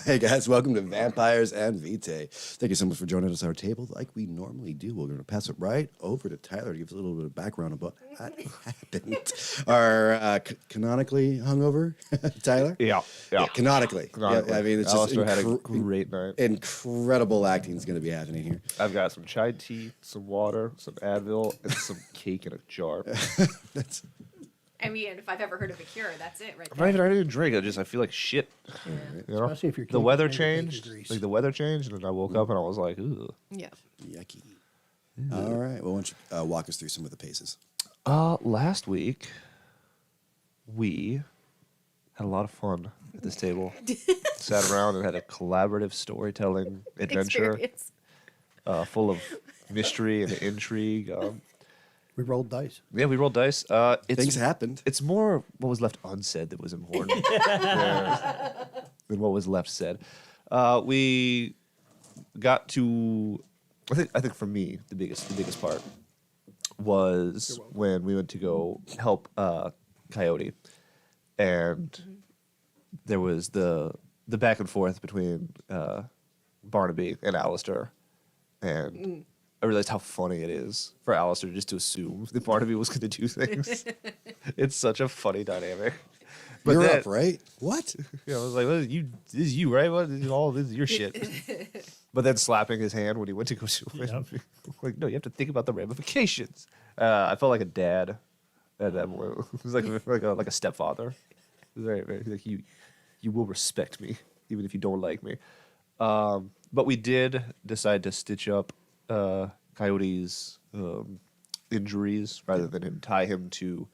Hey guys, welcome to Vampires and Vitae. Thank you so much for joining us at our table like we normally do. We're going to pass it right over to Tyler to give us a little bit of background about what happened. Our canonically hungover, Tyler? Yeah. Canonically. Yeah, I mean, it's Alister just had a great night. incredible acting is going to be happening here. I've got some chai tea, some water, some Advil, and some cake in a jar. That's I mean, if I've ever heard of a cure, that's it right I there. didn't even drink. I feel like shit. Yeah. You know? Especially if you're The weather keeping bacon changed. grease. Like the weather changed, and then I woke up and I was like, ooh. Yeah. yucky. All right. Well, why don't you walk us through some of the paces? Last week, we had a lot of fun at this table. Sat around and had a collaborative storytelling adventure Experience. full of mystery and intrigue. We rolled dice. Yeah, we rolled dice. Things happened. It's more what was left unsaid that was important than what was left said. We got to. I think for me the biggest part was when we went to go help Coyote, and there was the back and forth between Barnaby and Alister, and I realized how funny it is for Alister just to assume that Barnaby was going to do things. It's such a funny dynamic. But You're then, up, right? What? I was like, this is you, right? All this is your shit. But then slapping his hand when he went to go do it. Yep. Like, no, you have to think about the ramifications. I felt like a dad at that point. It was like a stepfather. It was very like you will respect me even if you don't like me. But we did decide to stitch up Coyote's injuries rather than tie him to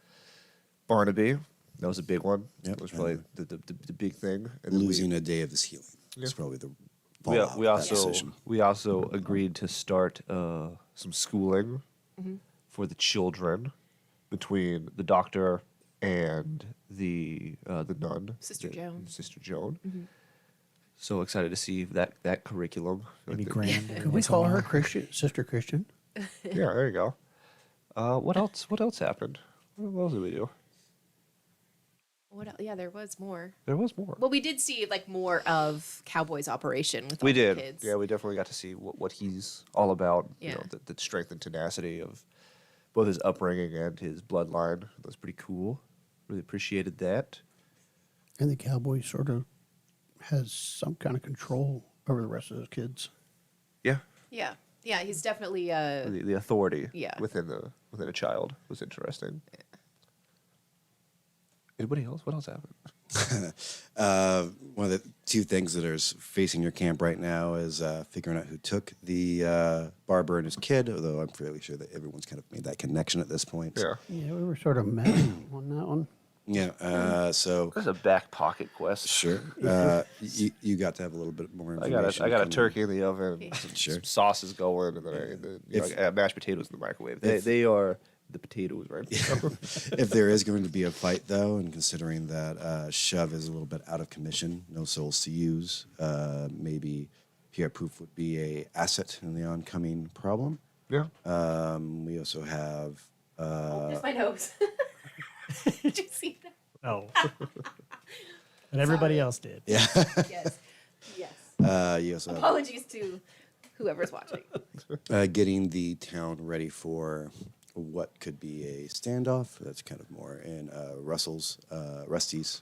Barnaby. That was a big one. Yep. It was probably the big thing. And then Losing a day of this healing. It's probably the fallout we of that decision. also agreed to start some schooling for the children between the doctor and the nun, Sister Joan. Sister Joan. So excited to see that curriculum. Any Like, grand. Could we call her Christian, Sister Christian? yeah, there you go. What else? What else happened? What else did we do? What else? Yeah, there was more. There was more. Well, we did see like more of Cowboy's operation with all We the did. kids. Yeah, we definitely got to see what he's all about. Yeah. You know, the strength and tenacity of both his upbringing and his bloodline. That was pretty cool. Really appreciated that. And the cowboy sort of has some kind of control over the rest of those kids. Yeah. Yeah. Yeah, he's definitely The authority Yeah. within a child was interesting. Anybody else? What else happened? One of the two things that are facing your camp right now is figuring out who took the barber and his kid, although I'm fairly sure that everyone's kind of made that connection at this point. Yeah. Yeah, we were sort of mad on that one. Yeah, so That's a back pocket quest. sure. You got to have a little bit more I information. got a coming. turkey in the oven, Sure. some sauces going, and then I got mashed potatoes in the microwave. They are the potatoes, right? If there is going to be a fight, though, and considering that Shove is a little bit out of commission, no souls to use, maybe Pierre Pouf would be a asset in the oncoming problem. Yeah. We also have There's my nose. Did you see that? Oh. And everybody Sorry. else did. yeah. Yes. Yes. You also have Apologies to whoever's watching. getting the town ready for what could be a standoff. That's kind of more in Rusty's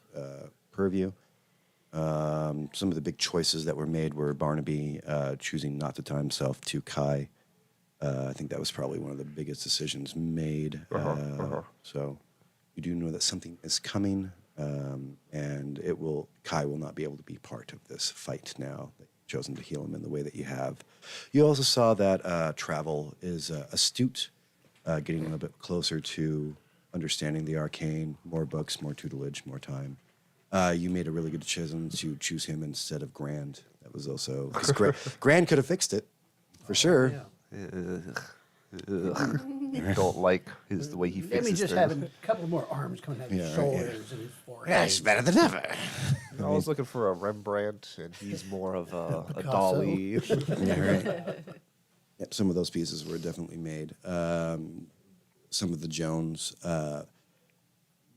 purview. Some of the big choices that were made were Barnaby choosing not to tie himself to Kai. I think that was probably one of the biggest decisions made. So you do know that something is coming, and Kai will not be able to be part of this fight now that you've chosen to heal him in the way that you have. You also saw that Travel is astute, getting a little bit closer to understanding the arcane, more books, more tutelage, more time. You made a really good decision to choose him instead of Grand. That was also, 'cause Grand could have fixed it, for sure. Don't like the way he Maybe fixes just things. having a couple more arms coming out of his Yeah, shoulders and his forehead. better than ever. I was looking for a Rembrandt, and he's more of a Picasso. Dali. Yeah, right. Yep, some of those pieces were definitely made. Some of the Jones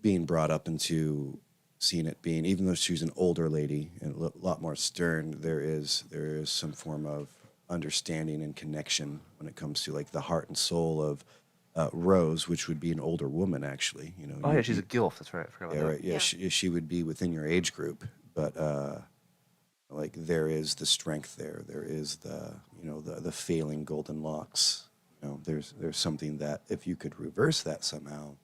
being brought up into seen it being, even though she's an older lady and a lot more stern, there is some form of understanding and connection when it comes to like the heart and soul of Rose, which would be an older woman, actually. You know. Oh yeah, she's a gilf. That's right. I forgot Yeah, about right. Yeah, Yeah. she would be within your age group, but like there is the strength there. There is the failing golden locks. You know, there's something that if you could reverse that somehow.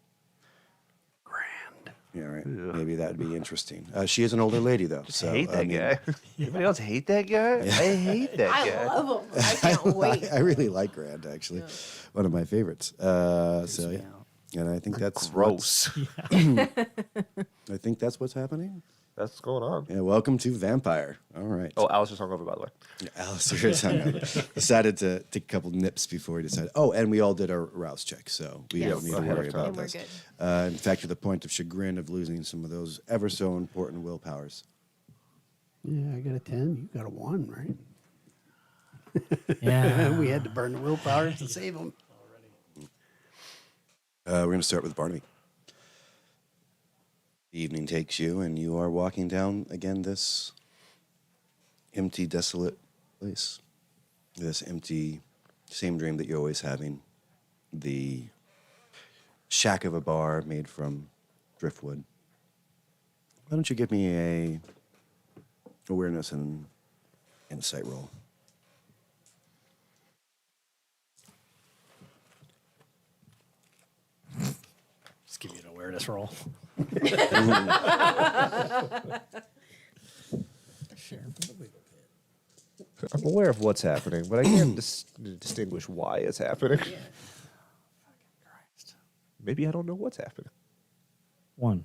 Grand. Yeah, right. Ugh. Maybe that would be interesting. She is an older lady, though. Just So hate that I mean, guy. Anybody else hate that guy? I hate that I guy. love him. I can't wait. I really like Grand, actually. Yeah. One of my favorites. So me yeah, out. and I think that's Gross. I think that's what's happening. That's what's going on. Yeah, welcome to Vampire. All right. Oh, Alistair's hungover, by the way. Yeah, Alister is hungover. Decided to take a couple nips before he decided. Oh, and we all did our rouse check, so we Yes. don't need to Ahead of worry time. about And we're this. good. In fact, to the point of chagrin of losing some of those ever so important willpowers. Yeah, I got a 10. You got a 1, right? Yeah. We had to burn the willpower to save them. We're going to start with Barnaby. The evening takes you, and you are walking down again this empty, desolate place. This empty, same dream that you're always having. The shack of a bar made from driftwood. Why don't you give me a awareness and insight roll? Just give you an awareness roll. I'm aware of what's happening, but I can't distinguish why it's happening. Maybe I don't know what's happening. 1.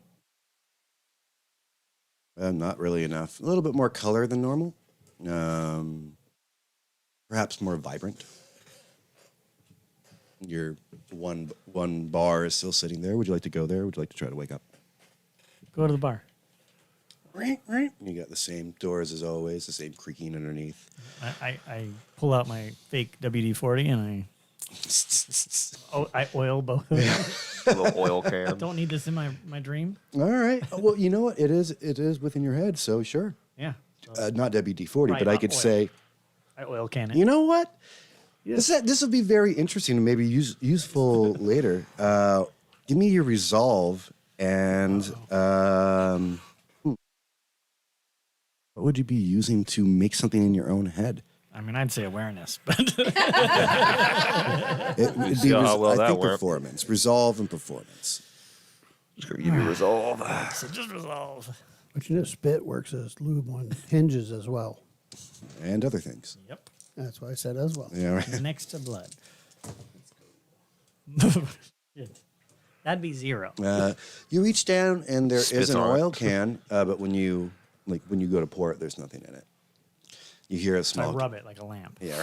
Not really enough. A little bit more color than normal. Perhaps more vibrant. Your one bar is still sitting there. Would you like to go there? Would you like to try to wake up? Go to the bar. You got the same doors as always, the same creaking underneath. I pull out my fake WD-40 and I oil both of them. A little oil can. Don't need this in my dream. All right. Well, you know what? It is within your head, so sure. Yeah. Not WD-40, Right, but I not could oil. say, I oil can it. you know what? This will be very interesting and maybe useful later. Give me your resolve and what would you be using to make something in your own head? I mean, I'd say awareness, but It would be See how well I that think worked. performance, resolve and performance. Just gonna give you resolve. so just resolve. But you know, spit works as lube on hinges as well. And other things. Yep. That's why I said as well. Yeah, right. Next to blood. Yeah. That'd be 0. You reach down and there is Spits an on it. oil can, but when you go to pour it, there's nothing in it. You hear a So I small. rub it like a lamp. Yeah,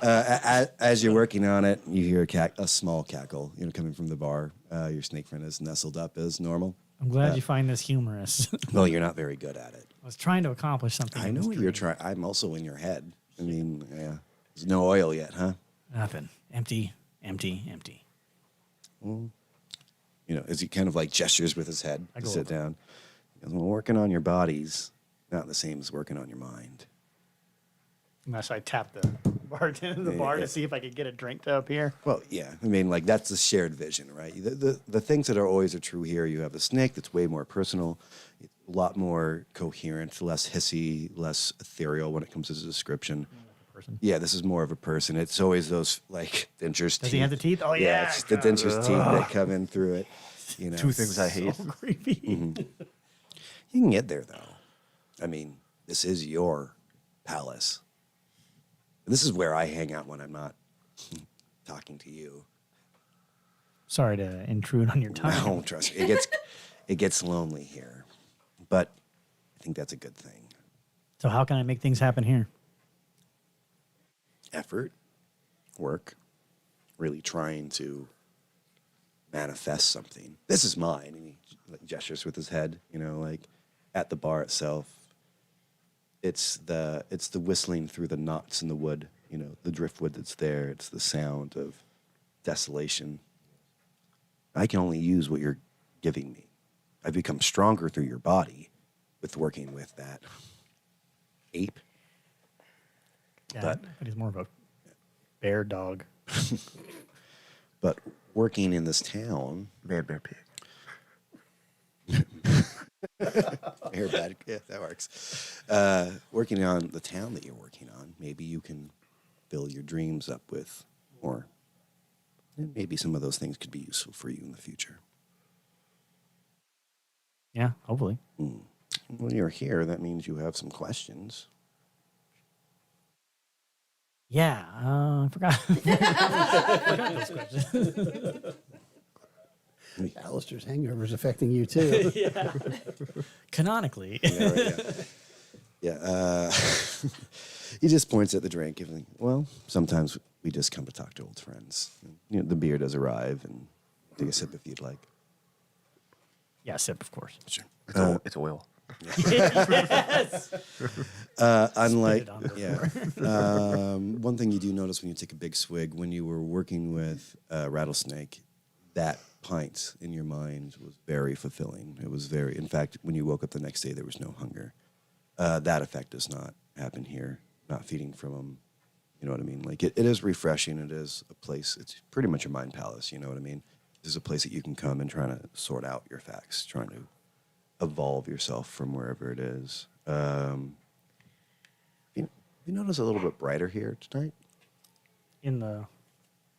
right. As you're working on it, you hear a small cackle, coming from the bar. Your snake friend is nestled up as normal. I'm glad you find this humorous. Well, you're not very good at it. I was trying to accomplish something. I in know this what you're dream. trying. I'm also in your head. I mean, yeah. There's no oil yet, huh? Nothing. Empty, empty, empty. As he kind of like gestures with his head I to go sit over. down. He goes, well, working on your body's not the same as working on your mind. Unless I tap the bartender, the bar, to see if I could get a drink to appear. Well, yeah. I mean, like that's the shared vision, right? The things that are always are true here. You have the snake that's way more personal, a lot more coherent, less hissy, less ethereal when it comes to the description. Person. Yeah, this is more of a person. It's always those like dentures. Does he have the teeth? Oh, yeah. it's just the dentures teeth that come in through it. Two things I hate. So creepy. You can get there though. I mean, this is your palace. This is where I hang out when I'm not talking to you. Sorry to intrude on your time. No, trust me. It gets lonely here. But I think that's a good thing. So how can I make things happen here? Effort, work, really trying to manifest something. This is mine. And he gestures with his head, like at the bar itself. It's the whistling through the knots in the wood, the driftwood that's there. It's the sound of desolation. I can only use what you're giving me. I've become stronger through your body with working with that ape. Yeah, But- but he's more of a bear dog. But working in this town, Man, bear, pig. Air bad, yeah, that works. Working on the town that you're working on, maybe you can fill your dreams up with more. And maybe some of those things could be useful for you in the future. Yeah, hopefully. When you're here, that means you have some questions. Yeah, I forgot. Forgot those questions. Alistair's hangover is affecting you too. Canonically. Yeah, right, yeah. He just points at the drink, giving, well, sometimes we just come to talk to old friends. You know, the beer does arrive, and take a sip if you'd like. Yeah, sip, of course. Sure. It's oil. Unlike, it on the yeah. One thing you do notice when you take a big swig, when you were working with Rattlesnake, that pint in your mind was very fulfilling. It was very, in fact, when you woke up the next day, there was no hunger. That effect does not happen here, not feeding from them. You know what I mean? Like, it is refreshing. It is a place, it's pretty much a mind palace, you know what I mean? This is a place that you can come and try to sort out your facts, trying to evolve yourself from wherever it is. You notice a little bit brighter here tonight? In the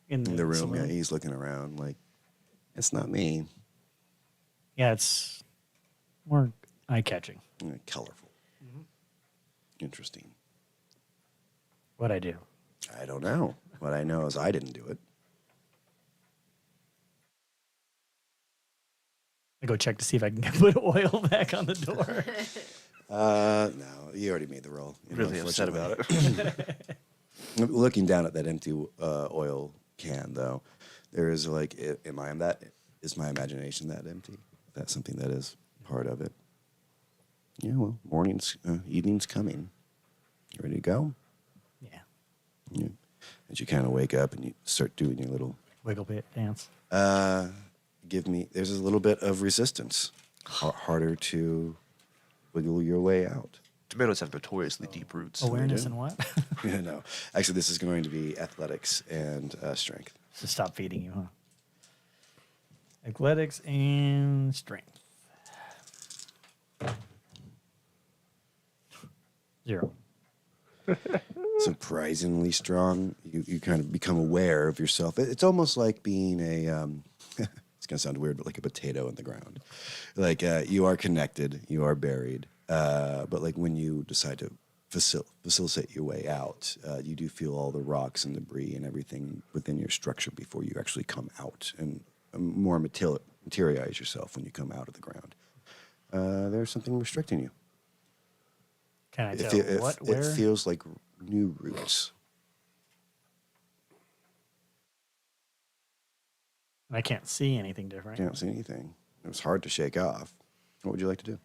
In the room, saloon. yeah, he's looking around like, it's not me. Yeah, it's more eye-catching. Colorful. Interesting. What I do. I don't know. What I know is I didn't do it. I go check to see if I can put oil back on the door. No, you already made the roll. You know, Really upset about unfortunately. it. Looking down at that empty oil can, though, there is like, is my imagination that empty? That's something that is part of it. Yeah, well, evening's coming. You ready to go? Yeah. Yeah. As you kind of wake up and you start doing your little, Wiggle pit dance. there's a little bit of resistance. Harder to wiggle your way out. Tomatoes have notoriously deep roots. Awareness do. and what? No, actually, this is going to be athletics and strength. To stop feeding you, huh? Athletics and strength. 0. Surprisingly strong. You kind of become aware of yourself. It's almost like being a. It's gonna sound weird, but like a potato in the ground. Like you are connected, you are buried, but like when you decide to facilitate your way out, you do feel all the rocks and debris and everything within your structure before you actually come out and more materialize yourself when you come out of the ground. There's something restricting you. Can I tell what? It Where? feels like new roots. I can't see anything different. Can't see anything. It was hard to shake off. What would you like to do?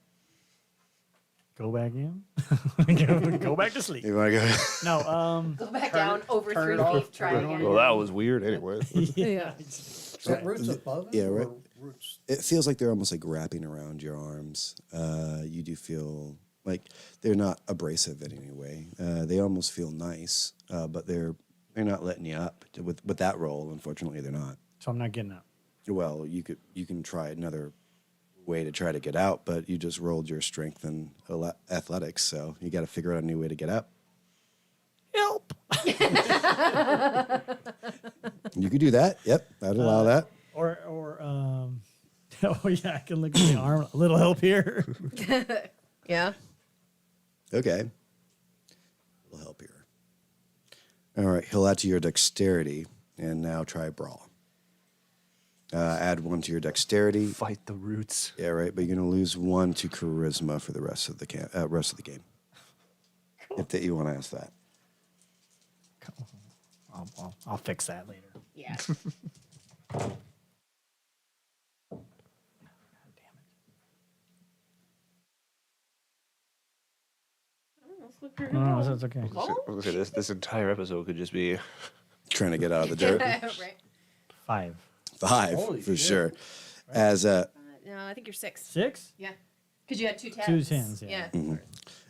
Go back in. Go back to sleep. You want to go? No. Go back Turn down it- over turn 3 it off, feet. Try turn it again. on. Well, that was weird anyway. Yeah. Is that roots above it? Yeah, right. Or roots. It feels like they're almost like wrapping around your arms. You do feel like they're not abrasive in any way. They almost feel nice, but they're not letting you up. With that roll, unfortunately, they're not. So I'm not getting up. Well, you can try another way to try to get out, but you just rolled your strength and athletics, so you got to figure out a new way to get out. Help. You could do that. Yep, I'd allow that. Or oh yeah, I can look at the arm. A little help here. Yeah. Okay. Will help here. All right, he'll add to your dexterity, and now try brawl. Add 1 to your dexterity. Fight the roots. Yeah, right. But you're gonna lose 1 to charisma for the rest of the game. If that you want to ask that. I'll fix that later. Yeah. No, that's okay. Look at this. This entire episode could just be. Trying to get out of the dirt. Right. 5. 5 Holy for shit. sure. As No, No, I think you're 6. 6? Yeah. Because you had 2 tens. 2 tens, yeah.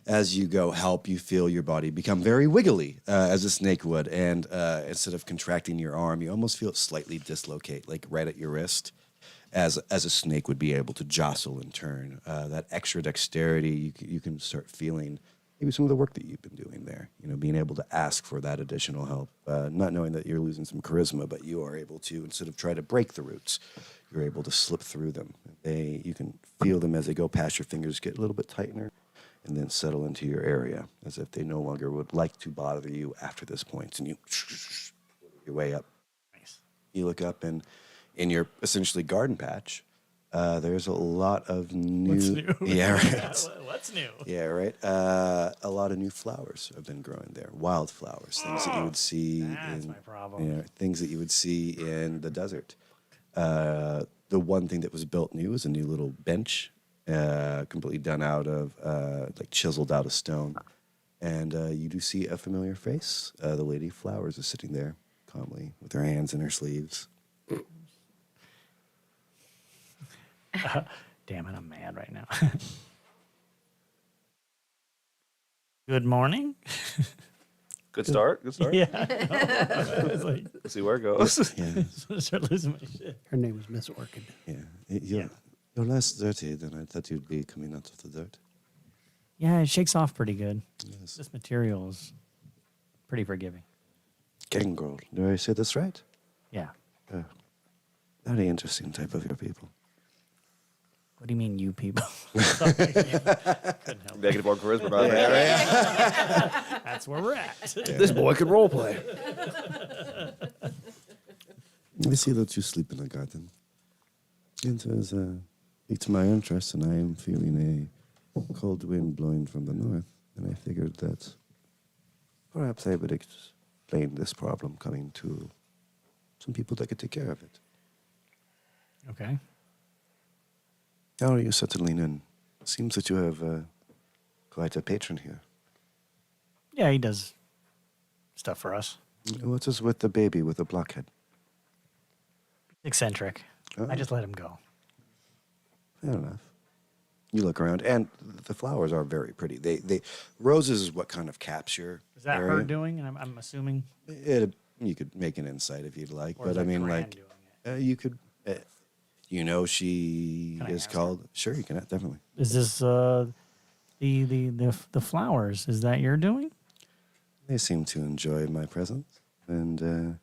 As you go help, you feel your body become very wiggly, as a snake would. And instead of contracting your arm, you almost feel it slightly dislocate, like right at your wrist, as a snake would be able to jostle and turn. That extra dexterity, you can start feeling maybe some of the work that you've been doing there. Being able to ask for that additional help, not knowing that you're losing some charisma, but you are able to, instead of try to break the roots, you're able to slip through them. You can feel them as they go past your fingers, get a little bit tighter, and then settle into your area as if they no longer would like to bother you after this point. And you your way up. Nice. You look up, and in your essentially garden patch, there's a lot of new. What's new? Yeah, right. What's new? Yeah, right. A lot of new flowers have been growing there. Wildflowers, things that you would see. That's my problem. Yeah, things that you would see in the desert. The one thing that was built new is a new little bench, completely done out of, like chiseled out of stone. And you do see a familiar face. The Lady Flowers is sitting there calmly with her hands in her sleeves. Damn it, I'm mad right now. Good morning. Good start. Good start. Yeah. I was like, Let's see where it goes. Yeah, I start losing my shit. Her name is Miss Orchid. yeah. You're less dirty than I thought you'd be coming out of the dirt. Yeah, it shakes off pretty good. Yes. This material is pretty forgiving. Gangrel, do I say this right? Yeah. Very interesting type of your people. What do you mean, you people? Sorry, couldn't help it. Negative on charisma. Not bad. That's where we're at. This boy can role play. I see that you sleep in a garden. It was piqued my interest, and I am feeling a cold wind blowing from the north, and I figured that perhaps I would explain this problem coming to some people that could take care of it. Okay. How are you settling in? Seems that you have quite a patron here. Yeah, he does stuff for us. What is with the baby with the blockhead? Eccentric. Oh. I just let him go. Fair enough. You look around, and the flowers are very pretty. They roses is what kind of caps your Is that area. her doing? And I'm assuming. You could make an insight if you'd like, Or is but I that mean, Gran like, doing it? you could. She Can I is ask her? called. Sure, you can definitely. Is this the flowers? Is that your doing? They seem to enjoy my presence, and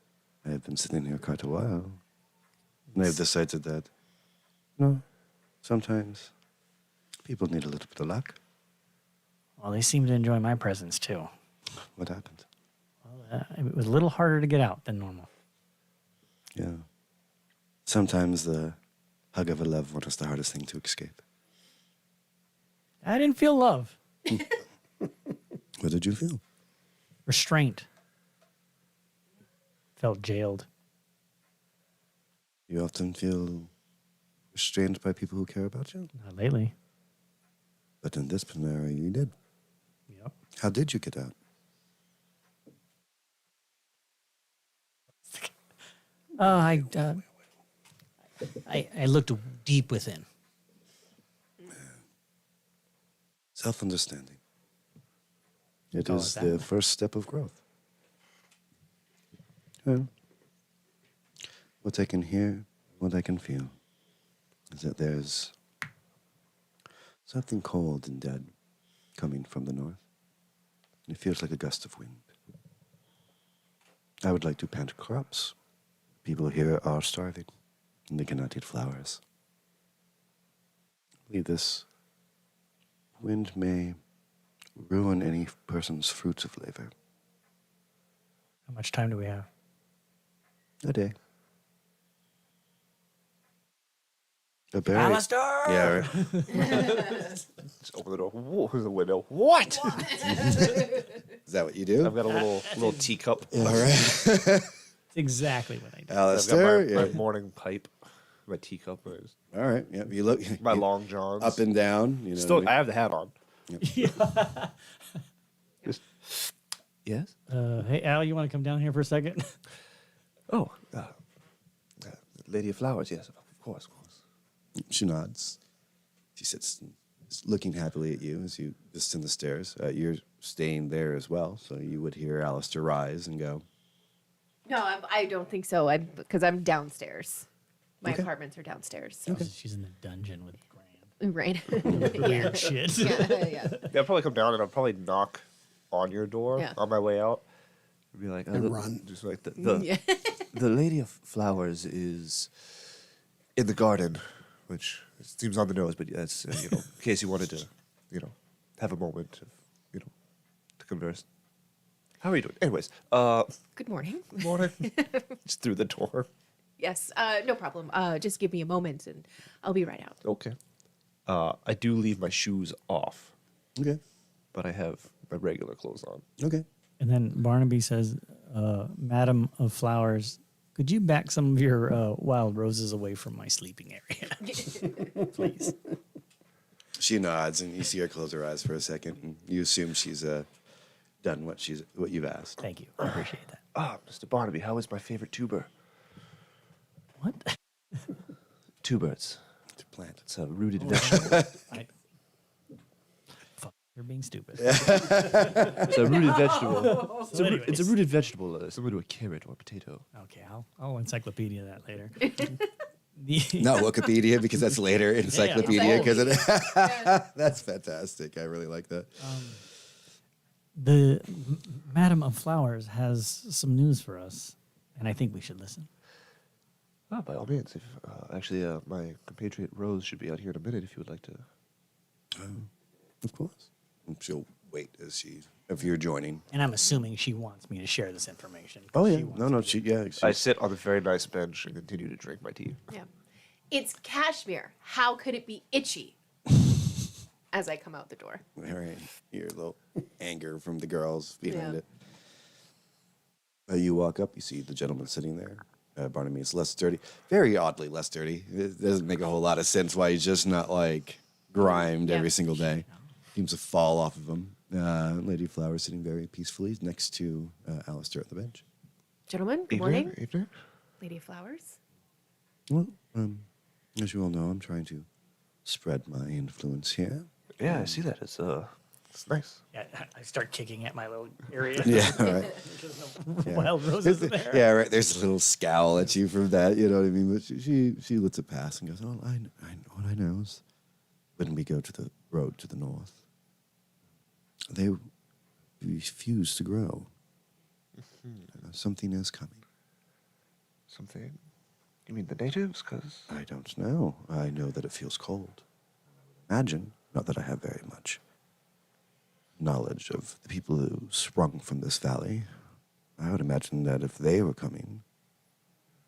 I have been sitting here quite a while. And I've decided that, sometimes people need a little bit of luck. Well, they seem to enjoy my presence too. What happened? Well, it was a little harder to get out than normal. Yeah. Sometimes the hug of a loved one is the hardest thing to escape. I didn't feel love. What did you feel? Restraint. Felt jailed. You often feel restrained by people who care about you? Not lately. But in this scenario, you did. Yep. How did you get out? I looked deep within. Self-understanding. It Call is it the that. first step of growth. Well, what I can hear, what I can feel, is that there's something cold and dead coming from the north. It feels like a gust of wind. I would like to plant crops. People here are starving, and they cannot eat flowers. I believe this wind may ruin any person's fruits of labor. How much time do we have? A day. A berry. Alister! Yeah, right. Just open the door. Whoa, there's a window. What? Is that what you do? I've got a little teacup. All right. That's exactly what I did. I've Alistair. got my Yeah. morning pipe, my teacup, All right. Yeah. You look. my you- long johns. up and down. You know. Still, what I I have the hat on. Yes. Hey, Al, you want to come down here for a second? Oh, Lady of Flowers. Yes, of course, of course. She nods. She sits looking happily at you as you descend the stairs. You're staying there as well, so you would hear Alistair rise and go. No, I don't think so. Because I'm downstairs. My Okay. apartments are downstairs. So. She's in the dungeon with Graham. Right. Weird shit. Yeah. Yeah, I'll probably come down and I'll probably knock on your door Yeah. on my way out. Be like, And run. Just like Yeah. the Lady of Flowers is in the garden, which seems on the nose, but that's in case you wanted to, have a moment of, to converse. How are you doing? Anyways, Good morning. good morning. Just through the door. Yes. No problem. Just give me a moment and I'll be right out. Okay. I do leave my shoes off, Okay. but I have my regular clothes on. Okay. And then Barnaby says, Madam of Flowers, could you back some of your wild roses away from my sleeping area? Please. She nods, and you see her close her eyes for a second, and you assume she's done what you've asked. Thank you. I appreciate that. Ah, Mr. Barnaby, how is my favorite tuber? What? Tubers. To plant. It's a rooted vegetable. Fuck, you're being stupid. It's a rooted vegetable. So It's a rooted vegetable, similar to a carrot or a potato. Okay, I'll encyclopedia that later. Not Wikipedia, because that's later. Encyclopedia, because Yeah. that's fantastic. I really like that. The Madam of Flowers has some news for us, and I think we should listen. Ah, by all means. If, actually, my compatriot Rose should be out here in a minute if you would like to. Of course. And she'll wait if you're joining. And I'm assuming she wants me to share this information. 'cause Oh, yeah. she wants No, me no. to- I sit on a very nice bench and continue to drink my tea. Yeah. It's cashmere. How could it be itchy? As I come out the door. All right. Hear a little anger from the girls behind Yeah. it. You walk up, you see the gentleman sitting there. Barnaby is less dirty. Very oddly less dirty. It doesn't make a whole lot of sense why he's just not like grimed Yeah. every single day. Seems to fall off of him. Lady Flower sitting very peacefully next to Alistair at the bench. Gentlemen, good morning. Evening. Lady of Flowers. Well, as you all know, I'm trying to spread my influence here. Yeah, I see that. It's nice. Yeah, I start kicking at my little area. Yeah, all right. Yeah. Wild roses there. Yeah, right. There's a little scowl at you from that. You know what I mean? But she lets it pass and goes, "Oh, I know what I know is when we go to the road to the north, they refuse to grow. Something is coming. Something. You mean the natives? Because I don't know. I know that it feels cold. Imagine, not that I have very much knowledge of the people who sprung from this valley. I would imagine that if they were coming,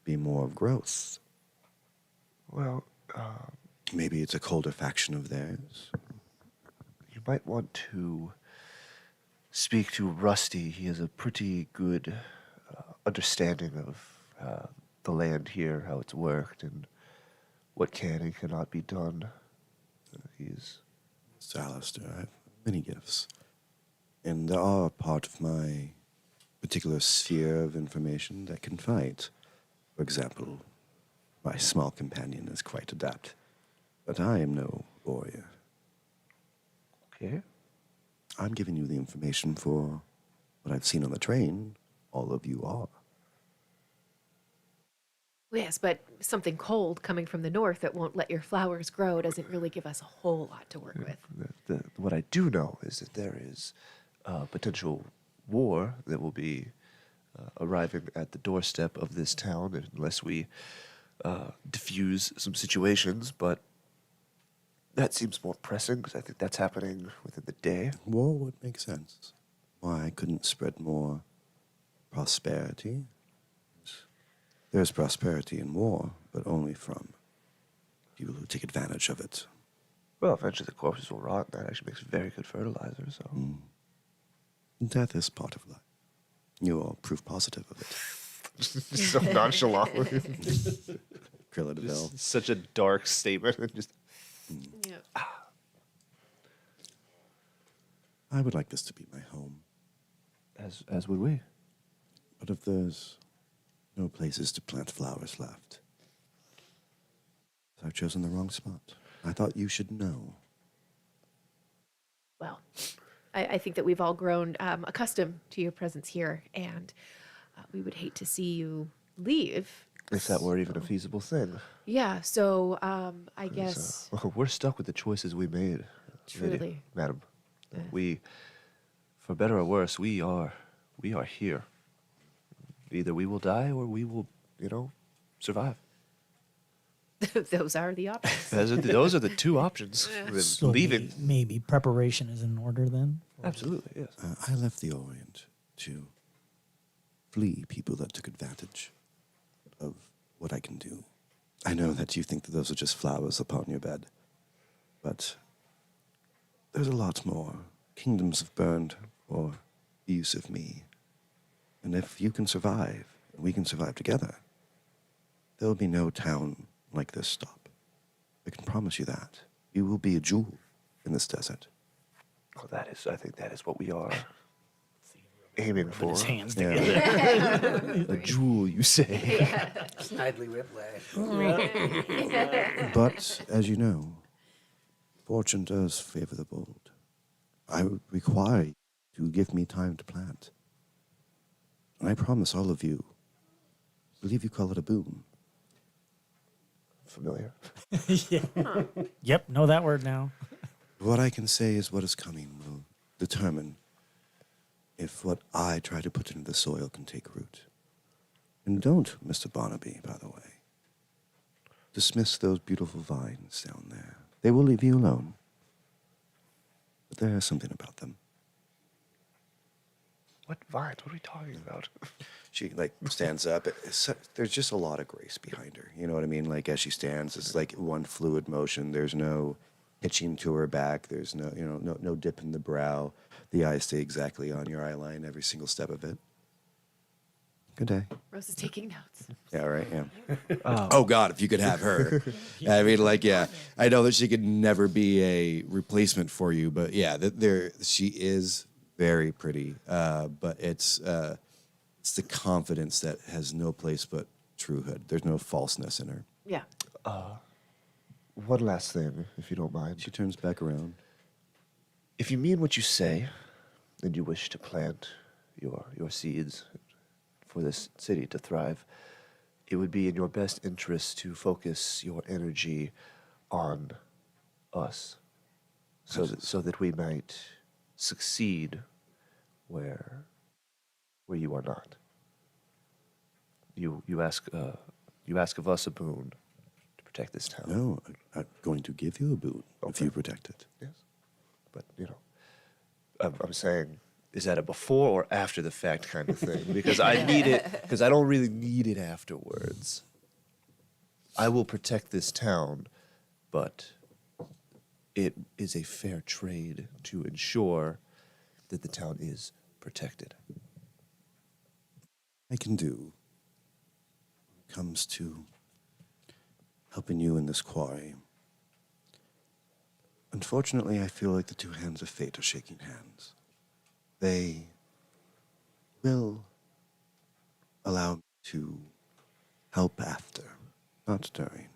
be more of growth. well, Maybe it's a colder faction of theirs. you might want to speak to Rusty. He has a pretty good understanding of the land here, how it's worked, and what can and cannot be done. He's It's Alistair. I have many gifts. And there are part of my particular sphere of information that can fight. For example, my small companion is quite adept. But I am no warrior. okay. I'm giving you the information for what I've seen on the train. All of you are. Yes, but something cold coming from the north that won't let your flowers grow doesn't really give us a whole lot to work with. What I do know is that there is a potential war that will be arriving at the doorstep of this town unless we diffuse some situations, but that seems more pressing because I think that's happening within the day. War would make sense. Why I couldn't spread more prosperity? There's prosperity in war, but only from people who take advantage of it. Well, eventually the corpses will rot, and that actually makes very good fertilizer, so... Death is part of life. You are proof positive of it. so nonchalant. Krilla DeVille. Such a dark statement. Just Yeah. I would like this to be my home. as would we. But if there's no places to plant flowers left, I've chosen the wrong spot. I thought you should know. Well, I think that we've all grown accustomed to your presence here, and we would hate to see you leave. If that were even a feasible thing. Yeah, so I 'Cause, guess we're stuck with the choices we made. lady, Truly. madam. We, for better or worse, we are here. Either we will die or we will, survive. those are the options. Those are the two options. With So leaving. maybe preparation is in order then. Absolutely, yes. I left the Orient to flee people that took advantage of what I can do. I know that you think that those are just flowers upon your bed, but there's a lot more. Kingdoms have burned for the use of me. And if you can survive, and we can survive together, there will be no town like this stop. I can promise you that. You will be a jewel in this desert. Oh, I think that is what we are aiming Put for. his hands Yeah. together. A jewel, you say. Snidely whiplash. But, as you know, fortune does favor the bold. I would require you to give me time to plant. And I promise all of you, I believe you call it a boon. Familiar. Yep, know that word now. What I can say is what is coming will determine if what I try to put into the soil can take root. And don't, Mr. Barnaby, by the way, dismiss those beautiful vines down there. They will leave you alone. But there is something about them. What vines? What are we talking about? She stands up. There's just a lot of grace behind her. You know what I mean? Like as she stands, it's like one fluid motion. There's no hitching to her back. There's no dip in the brow. The eyes stay exactly on your eye line every single step of it. Good day. Rose is taking notes. Yeah, right. Yeah. Oh God, if you could have her. I mean, I know that she could never be a replacement for you, but yeah, she is very pretty. But it's the confidence that has no place but truehood. There's no falseness in her. Yeah. One last thing, if you don't mind. She turns back around. If you mean what you say, and you wish to plant your seeds for this city to thrive, it would be in your best interest to focus your energy on us, so that we might succeed where you are not. You ask of us a boon to protect this town. No, I'm going to give you a boon if you protect it. Yes, but I'm saying, is that a before or after the fact kind of thing? Because I need it, because I don't really need it afterwards. I will protect this town, but it is a fair trade to ensure that the town is protected. I can do when it comes to helping you in this quarry. Unfortunately, I feel like the two hands of fate are shaking hands. They will allow me to help after, not during.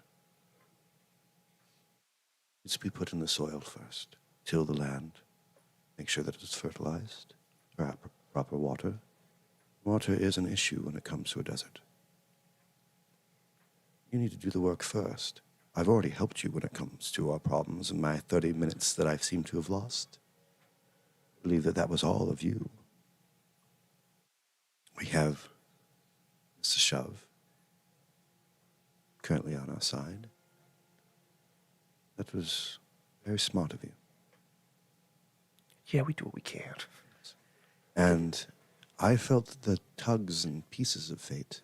It's to be put in the soil first, till the land, make sure that it's fertilized, proper water. Water is an issue when it comes to a desert. You need to do the work first. I've already helped you when it comes to our problems in my 30 minutes that I seem to have lost. I believe that was all of you. We have Mr. Shove currently on our side. That was very smart of you. Yeah, we do what we can. And I felt the tugs and pieces of fate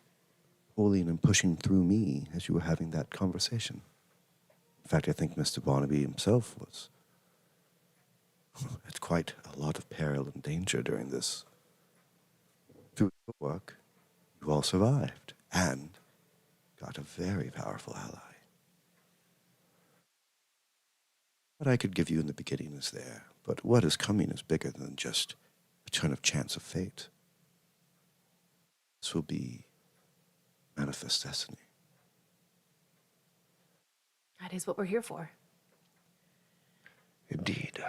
pulling and pushing through me as you were having that conversation. In fact, I think Mr. Barnaby himself was at quite a lot of peril and danger during this. Through your work, you all survived and got a very powerful ally. What I could give you in the beginning is there, but what is coming is bigger than just a turn of chance of fate. This will be manifest destiny. That is what we're here for. Indeed.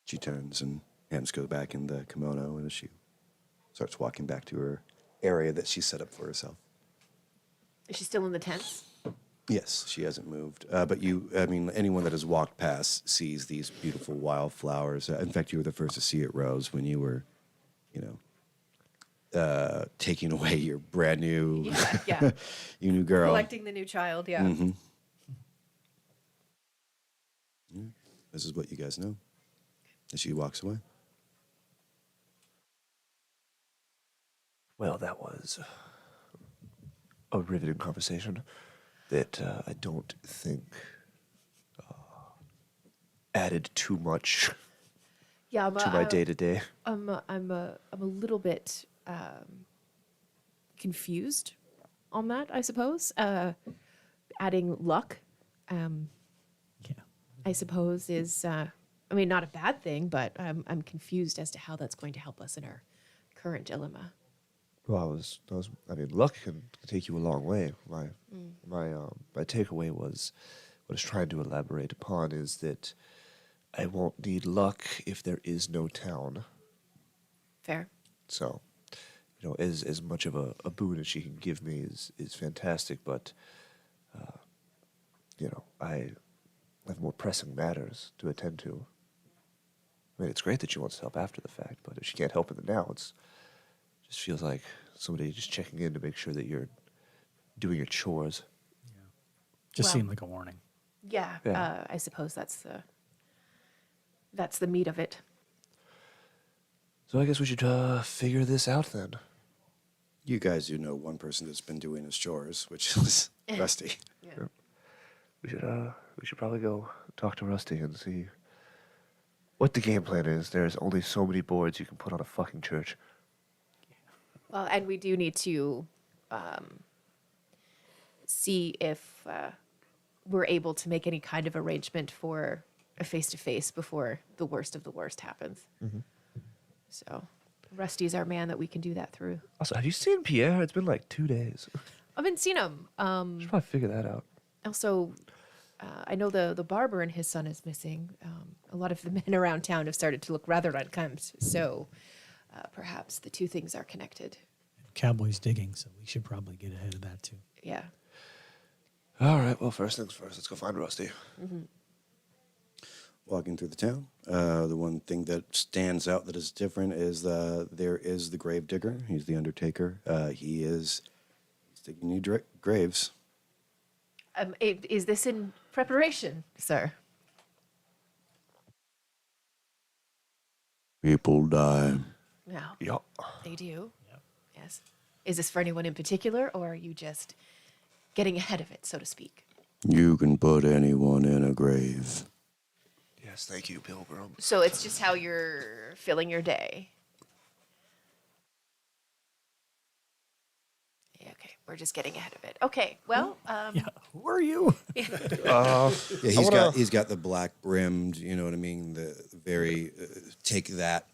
She turns and hands go back in the kimono as she starts walking back to her area that she set up for herself. Is she still in the tents? Yes, she hasn't moved. But anyone that has walked past sees these beautiful wildflowers. In fact, you were the first to see it, Rose, when you were, taking away your brand new, Yeah. your new girl. Collecting the new child, yeah. Mm-hmm. Yeah, this is what you guys know. And she walks away. Well, that was a riveting conversation that I don't think added too much Yeah, to my day to day. I'm a little bit confused on that, I suppose. Adding luck, Yeah. I suppose, is not a bad thing, but I'm confused as to how that's going to help us in our current dilemma. Well, luck can take you a long way. My takeaway was what I was trying to elaborate upon is that I won't need luck if there is no town. Fair. So, as much of a boon as she can give me is fantastic, but I have more pressing matters to attend to. I mean, it's great that she wants to help after the fact, but if she can't help in the now, it just feels like somebody just checking in to make sure that you're doing your chores. Just Well- seemed like a warning. Yeah, Yeah. I suppose that's the meat of it. So I guess we should figure this out then. You guys do know one person that's been doing his chores, which is Rusty. Yeah. We should probably go talk to Rusty and see what the game plan is. There's only so many boards you can put on a fucking church. Well, and we do need to see if we're able to make any kind of arrangement for a face-to-face before the worst of the worst happens. So Rusty's our man that we can do that through. Also, have you seen Pierre? It's been like 2 days. I haven't seen him. Should probably figure that out. Also, I know the barber and his son is missing. A lot of the men around town have started to look rather unkempt, so perhaps the two things are connected. Cowboy's digging, so we should probably get ahead of that too. Yeah. All right, well, first things first. Let's go find Rusty. Walking through the town, the one thing that stands out that is different is there is the grave digger. He's the undertaker. He's digging new graves. Is this in preparation, sir? People die. No, Yeah. they do. Yes. Is this for anyone in particular, or are you just getting ahead of it, so to speak? You can put anyone in a grave. Yes, thank you, Pilgrim. So it's just how you're filling your day. Yeah, okay, we're just getting ahead of it. Okay, well, Yeah, who are you? Yeah, he's got the black brimmed. You know what I mean? The very take that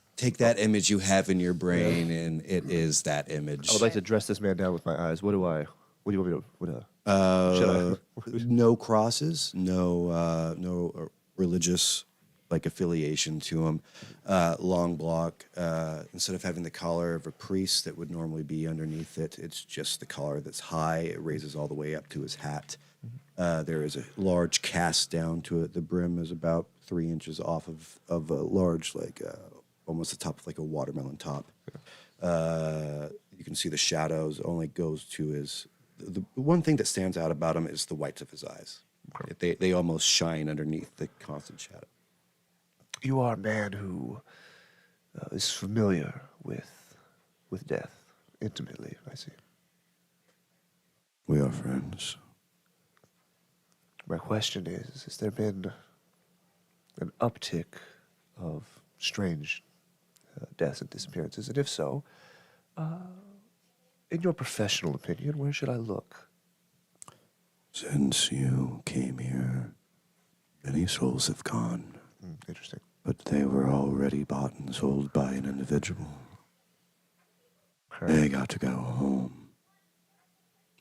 image you have in your brain, and it is that image. I would like to dress this man down with my eyes. What do you want me to, should I? No crosses, no religious affiliation to him. Long block. Instead of having the collar of a priest that would normally be underneath it, it's just the collar that's high. It raises all the way up to his hat. There is a large cast down to it. The brim is about 3 inches off of a large, almost the top of a watermelon top. You can see the shadows. Only goes to his. The one thing that stands out about him is the whites of his eyes. They almost shine underneath the constant shadow. You are a man who is familiar with death intimately, I see. We are friends. My question is, has there been an uptick of strange deaths and disappearances? And if so, in your professional opinion, where should I look? Since you came here, many souls have gone, Interesting. but they were already bought and sold by an individual. Okay. They got to go home.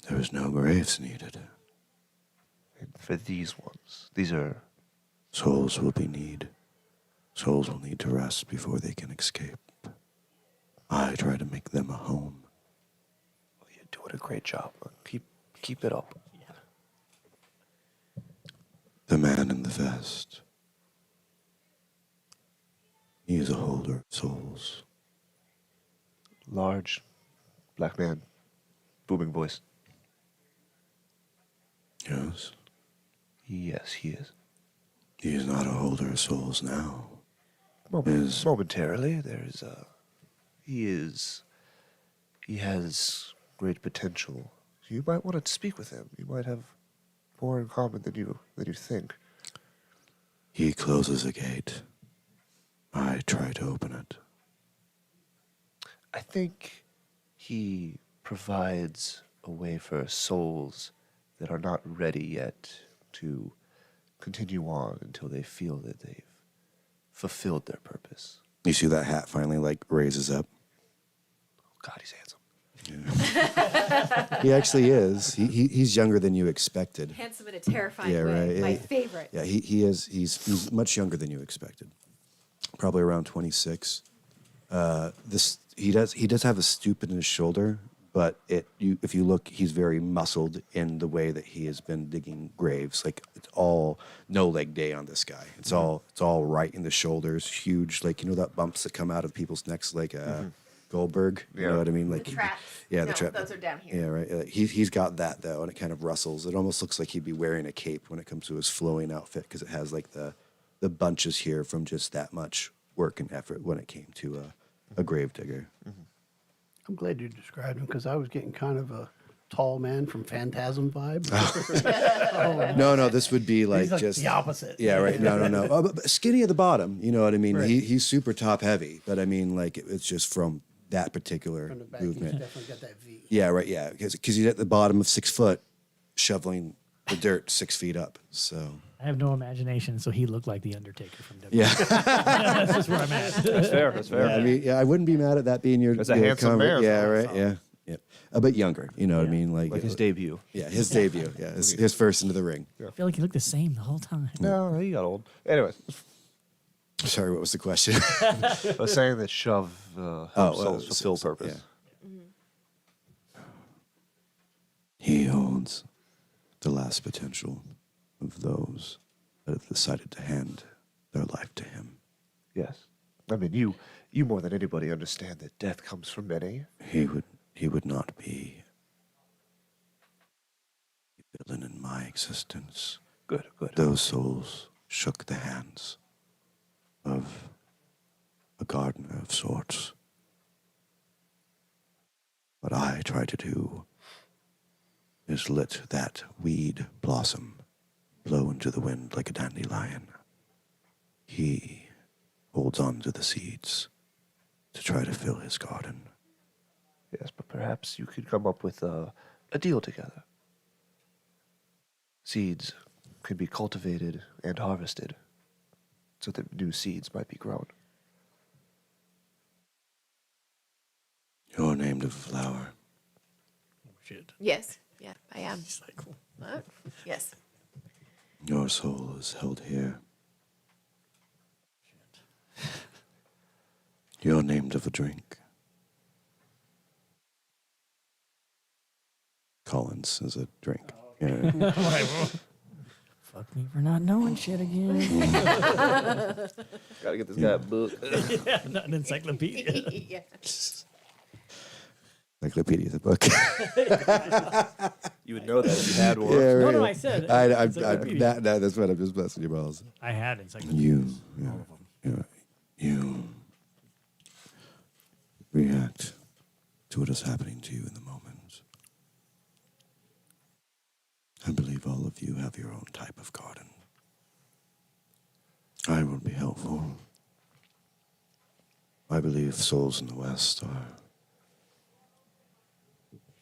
There was no graves needed. for these ones? These are... Souls will be need. Souls will need to rest before they can escape. I try to make them a home. Well, you're doing a great job. Keep it up. The man in the vest. He is a holder of souls. Large, black man, booming voice. Yes. Yes, he is. He is not a holder of souls now. Momentarily, he has great potential. You might want to speak with him. You might have more in common than you think. He closes a gate. I try to open it. I think he provides a way for souls that are not ready yet to continue on until they feel that they've fulfilled their purpose. You see that hat finally like raises up? Oh, God, he's handsome. He actually is. He's younger than you expected. Handsome in a terrifying Yeah, way. right. My Yeah. favorite. Yeah, he is. He's much younger than you expected. Probably around 26. He does have a stoop in his shoulder, but if you look, he's very muscled in the way that he has been digging graves. Like it's all no leg day on this guy. It's all right in the shoulders, huge. Like that bumps that come out of people's necks, like Goldberg. You know Yeah. what I mean? Like The traps. Yeah, No, the trap. those are down here. Yeah, right. He's got that though, and it kind of rustles. It almost looks like he'd be wearing a cape when it comes to his flowing outfit because it has like the bunches here from just that much work and effort when it came to a grave digger. I'm glad you described him because I was getting kind of a tall man from Phantasm vibe. No, this would be like He's like just the opposite. Yeah, right. No. Oh, but skinny at the bottom. You know what I mean? Right. He's super top heavy, but I mean like it's just from that particular From the back, he's movement. definitely got that V. Yeah, right. Yeah, because he's at the bottom of 6 foot, shoveling the dirt 6 feet up. So I have no imagination, so he looked like the Undertaker from WWE. yeah, That's just where I'm at. That's fair. That's fair. I mean, I wouldn't be mad at that being your. That's a your handsome man. Yeah, That's right. Yeah, yeah. A bit younger. You know what I mean? Like his debut. Yeah, his debut. Yeah, his first into the ring. I feel like he looked the same the whole time. No, he got old. Anyways, Sorry, what was the question? I was saying that shove helps souls fulfill purpose. Yeah. He holds the last potential of those that have decided to hand their life to him. Yes. I mean, you more than anybody understand that death comes from many. He would not be a villain in my existence. Good. Those souls shook the hands of a gardener of sorts. What I try to do is let that weed blossom blow into the wind like a dandelion. He holds on to the seeds to try to fill his garden. Yes, but perhaps you could come up with a deal together. Seeds could be cultivated and harvested so that new seeds might be grown. You're named of a flower. Oh, shit. Yes. Yeah, I am. He's like, What? Yes. Your soul is held here. You're named of a drink. Collins is a drink. Yeah. fuck me for not knowing shit again. Gotta get this guy a book. Yeah, not an encyclopedia. Yeah. Encyclopedia, the book. You would know that if you had one. Yeah, No, right. no, I said That's what I'm just messing your balls. I had encyclopedia. You, All of them. you react to what is happening to you in the moment. I believe all of you have your own type of garden. I will be helpful. I believe souls in the West are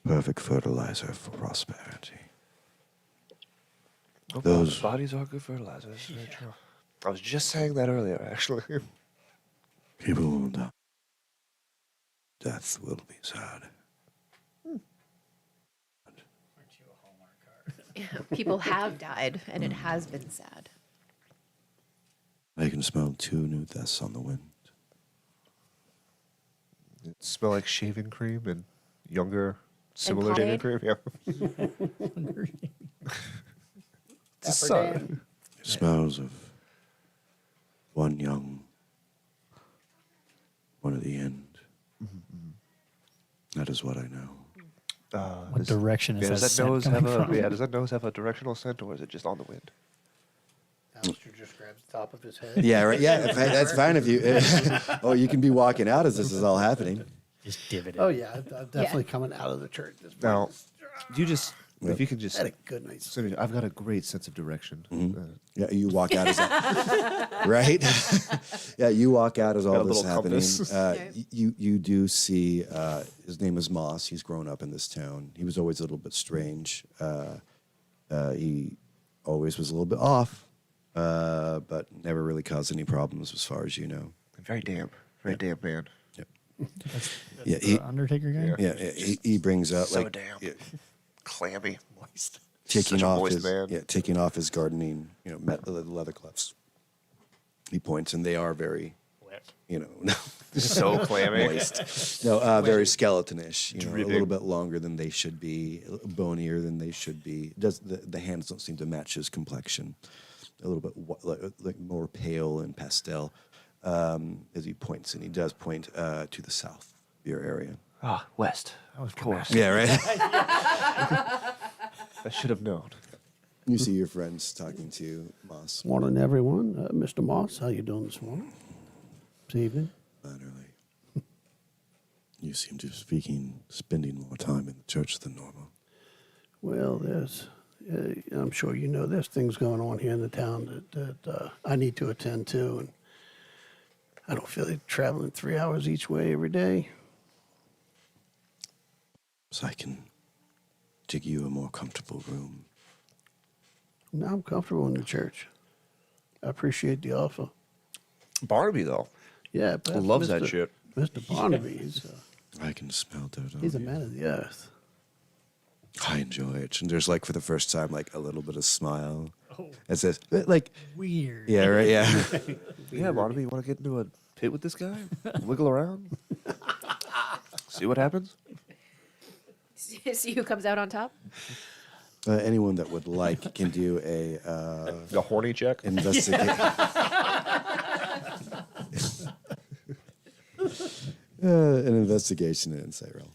perfect fertilizer for prosperity. Those- bodies are good fertilizer. That's very true. I was just saying that earlier, actually. People will die. Death will be sad. Aren't you a Hallmark card? People have died, and it has been sad. I can smell 2 new deaths on the wind. It smell like shaving cream and younger, similar shaving cream. pomade? Yeah. Dapper So- Dan. It smells of one young, one at the end. That is what I know. What direction is does that that scent nose coming have a from? does that nose have a directional scent, or is it just on the wind? Alister just grabs the top of his head. Yeah, right. Yeah, that's fine if you. Oh, you can be walking out as this is all happening. Just divot it. Oh yeah, I'm definitely coming out of the church. This Now, morning. you just if you can just. Had a good night's sleep. So I've got a great sense of direction. Yeah, you walk out as right. Yeah, you walk out as Got all a this little happening. compass. You do see his name is Moss. He's grown up in this town. He was always a little bit strange. He always was a little bit off, but never really caused any problems as far as you know. Very damp man. Yeah, The Undertaker guy? Yeah, he brings out So like damp. yeah, Clammy, moist. taking Such a off moist his man. taking off his gardening, leather gloves. He points, and they are very, So clammy. moist. No, very skeletonish. A Dripping. little bit longer than they should be, bonier than they should be. Does the hands don't seem to match his complexion? A little bit like more pale and pastel. As he points, and he does point to the south, your area. Ah, west. Of course. Yeah, right. I should have known. You see your friends talking to Moss. Morning, everyone. Mr. Moss, how you doing this morning? This evening? Latterly, you seem to be spending more time in the church than normal. Well, I'm sure you know there's things going on here in the town that I need to attend to, and I don't feel like traveling 3 hours each way every day. So I can dig you a more comfortable room. Now I'm comfortable in the church. I appreciate the offer. Barnaby though. Yeah, but Loves that shit. Mr. Barnaby, I can smell dirt on he's a you. man of the earth. I enjoy it. And there's like for the first time, like a little bit of smile. Oh. It says, like, Weird. yeah, right, yeah. Yeah, Barnaby, you want to get into a pit with this guy? Wiggle around? See what happens? See who comes out on top? Anyone that would like can do a The horny check? investigate. An investigation and insight roll.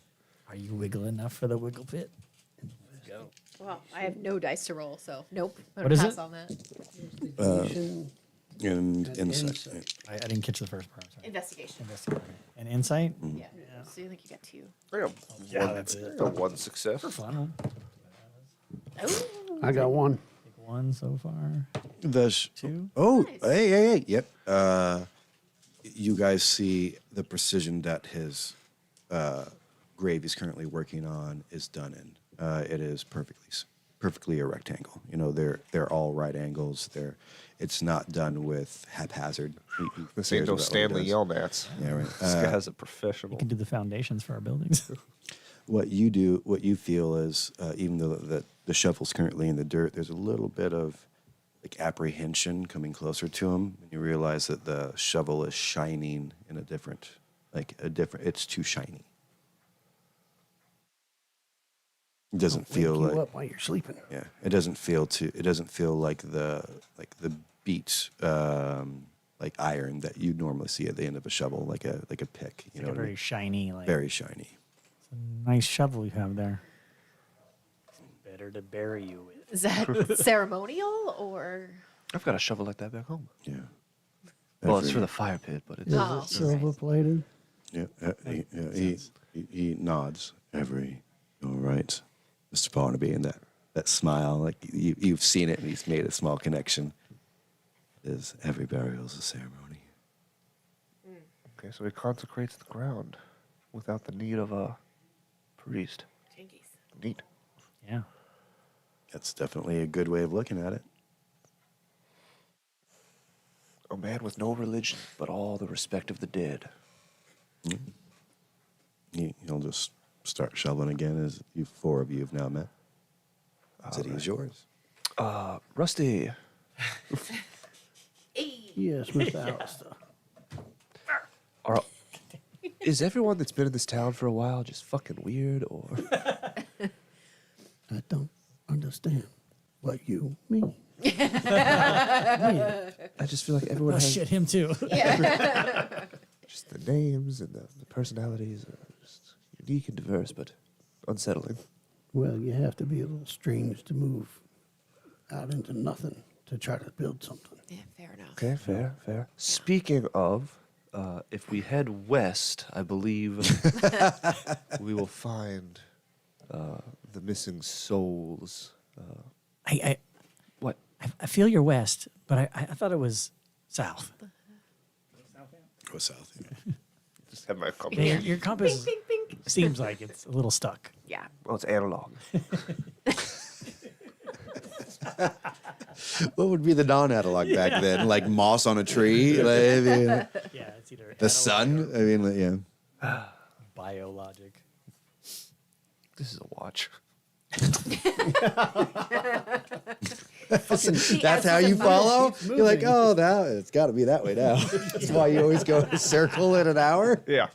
Are you wiggle enough for the wiggle pit? Well, I have no dice to roll, so nope. I'm What gonna is pass it? on that. Investigation. And insight. insight. I didn't catch the first part. Sorry. Investigation. Investigate. An insight? Yeah. So you think you got 2. Yeah, that's it. One success. Fun one. Oh. I got one. Take one so far. Two. Oh, Nice. hey, yep. You guys see the precision that his grave he's currently working on is done in. It is perfectly a rectangle. They're all right angles. It's not done with haphazard. This cares ain't no about what he Stanley does. Yelnats. Yeah, right. This guy's a professional. You can do the foundations for our buildings. What you feel is, even though the shovel's currently in the dirt, there's a little bit of like apprehension coming closer to him, and you realize that the shovel is shining in a different. It's too shiny. It doesn't feel Wake you like up while you're sleeping. yeah. It doesn't feel like the beat like iron that you normally see at the end of a shovel, like a pick. You know, Like a what I very mean? shiny, like Very shiny. nice shovel you have there. Better to bury you with. Is that ceremonial or? I've got a shovel like that back home. Yeah. Well, it's Every- for the fire pit, but it's Is Oh, it silver plated? Yeah, he nods. All right, Mr. Barnaby, and that smile, like you've seen it, and he's made a small connection. Is every burial's a ceremony? okay. So he consecrates the ground without the need of a priest. Jinkies. Neat. Yeah. That's definitely a good way of looking at it. A man with no religion, but all the respect of the dead. He'll just start shoveling again, as you 4 of you have now met. City is yours. Rusty, Yes, Mr. Alister. is everyone that's been in this town for a while just fucking weird, or I don't understand what you mean. I just feel like everyone Oh has shit, him too. just the names and the personalities are just unique and diverse, but unsettling. Well, you have to be a little strange to move out into nothing to try to build something. Yeah, fair enough. Okay, fair. Speaking of, if we head west, I believe we will find the missing souls. What? I feel you're west, but I thought it was south. Go south. Yeah. Just have my compass. Yeah, your compass Bing, bing, bing. seems like it's a little stuck. Yeah. Well, it's analog. What would be the non-analog back then? Like moss on a tree? Like, I mean, Yeah, it's either the sun? I mean, like, yeah. biologic. This is a watch. That's how you follow? You're like, oh, now it's got to be that way now. That's why you always go in a circle in an hour. Yeah.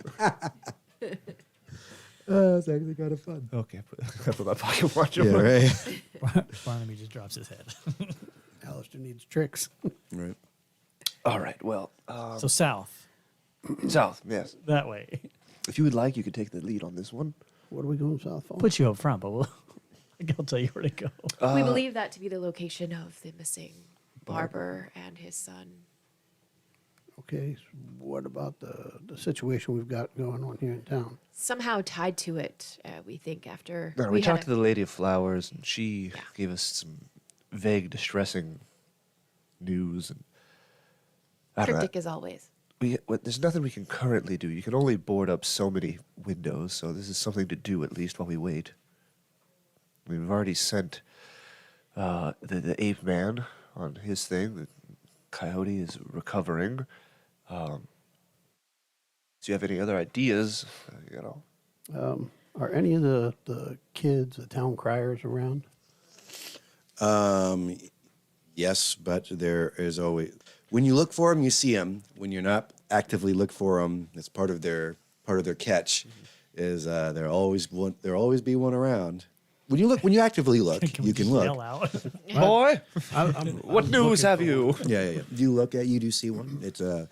It's actually kind of fun. Okay, I put my pocket watch Yeah, away. right. Barnaby just drops his head. Alistair needs tricks. Right. All right, well, So south, south, yes. that way. If you would like, you could take the lead on this one. What are we going south for? Put you up front, but I'll tell you where to go. We believe that to be the location of the missing barber and his son. Okay, so what about the situation we've got going on here in town? Somehow tied to it, we think, after No, we had talked a- to the Lady of Flowers, and she Yeah. gave us some vague, distressing news. And I don't know. cryptic as always. There's nothing we can currently do. You can only board up so many windows, so this is something to do at least while we wait. We've already sent the ape man on his thing. The coyote is recovering. Do you have any other ideas? Are any of the kids, the town criers around? Yes, but there is always when you look for them, you see them. When you're not actively look for them, it's part of their catch. Is there always be one around. When you actively look, Can we you can just look. yell out? Boy, I'm what news have you? Yeah. You do see one. It's got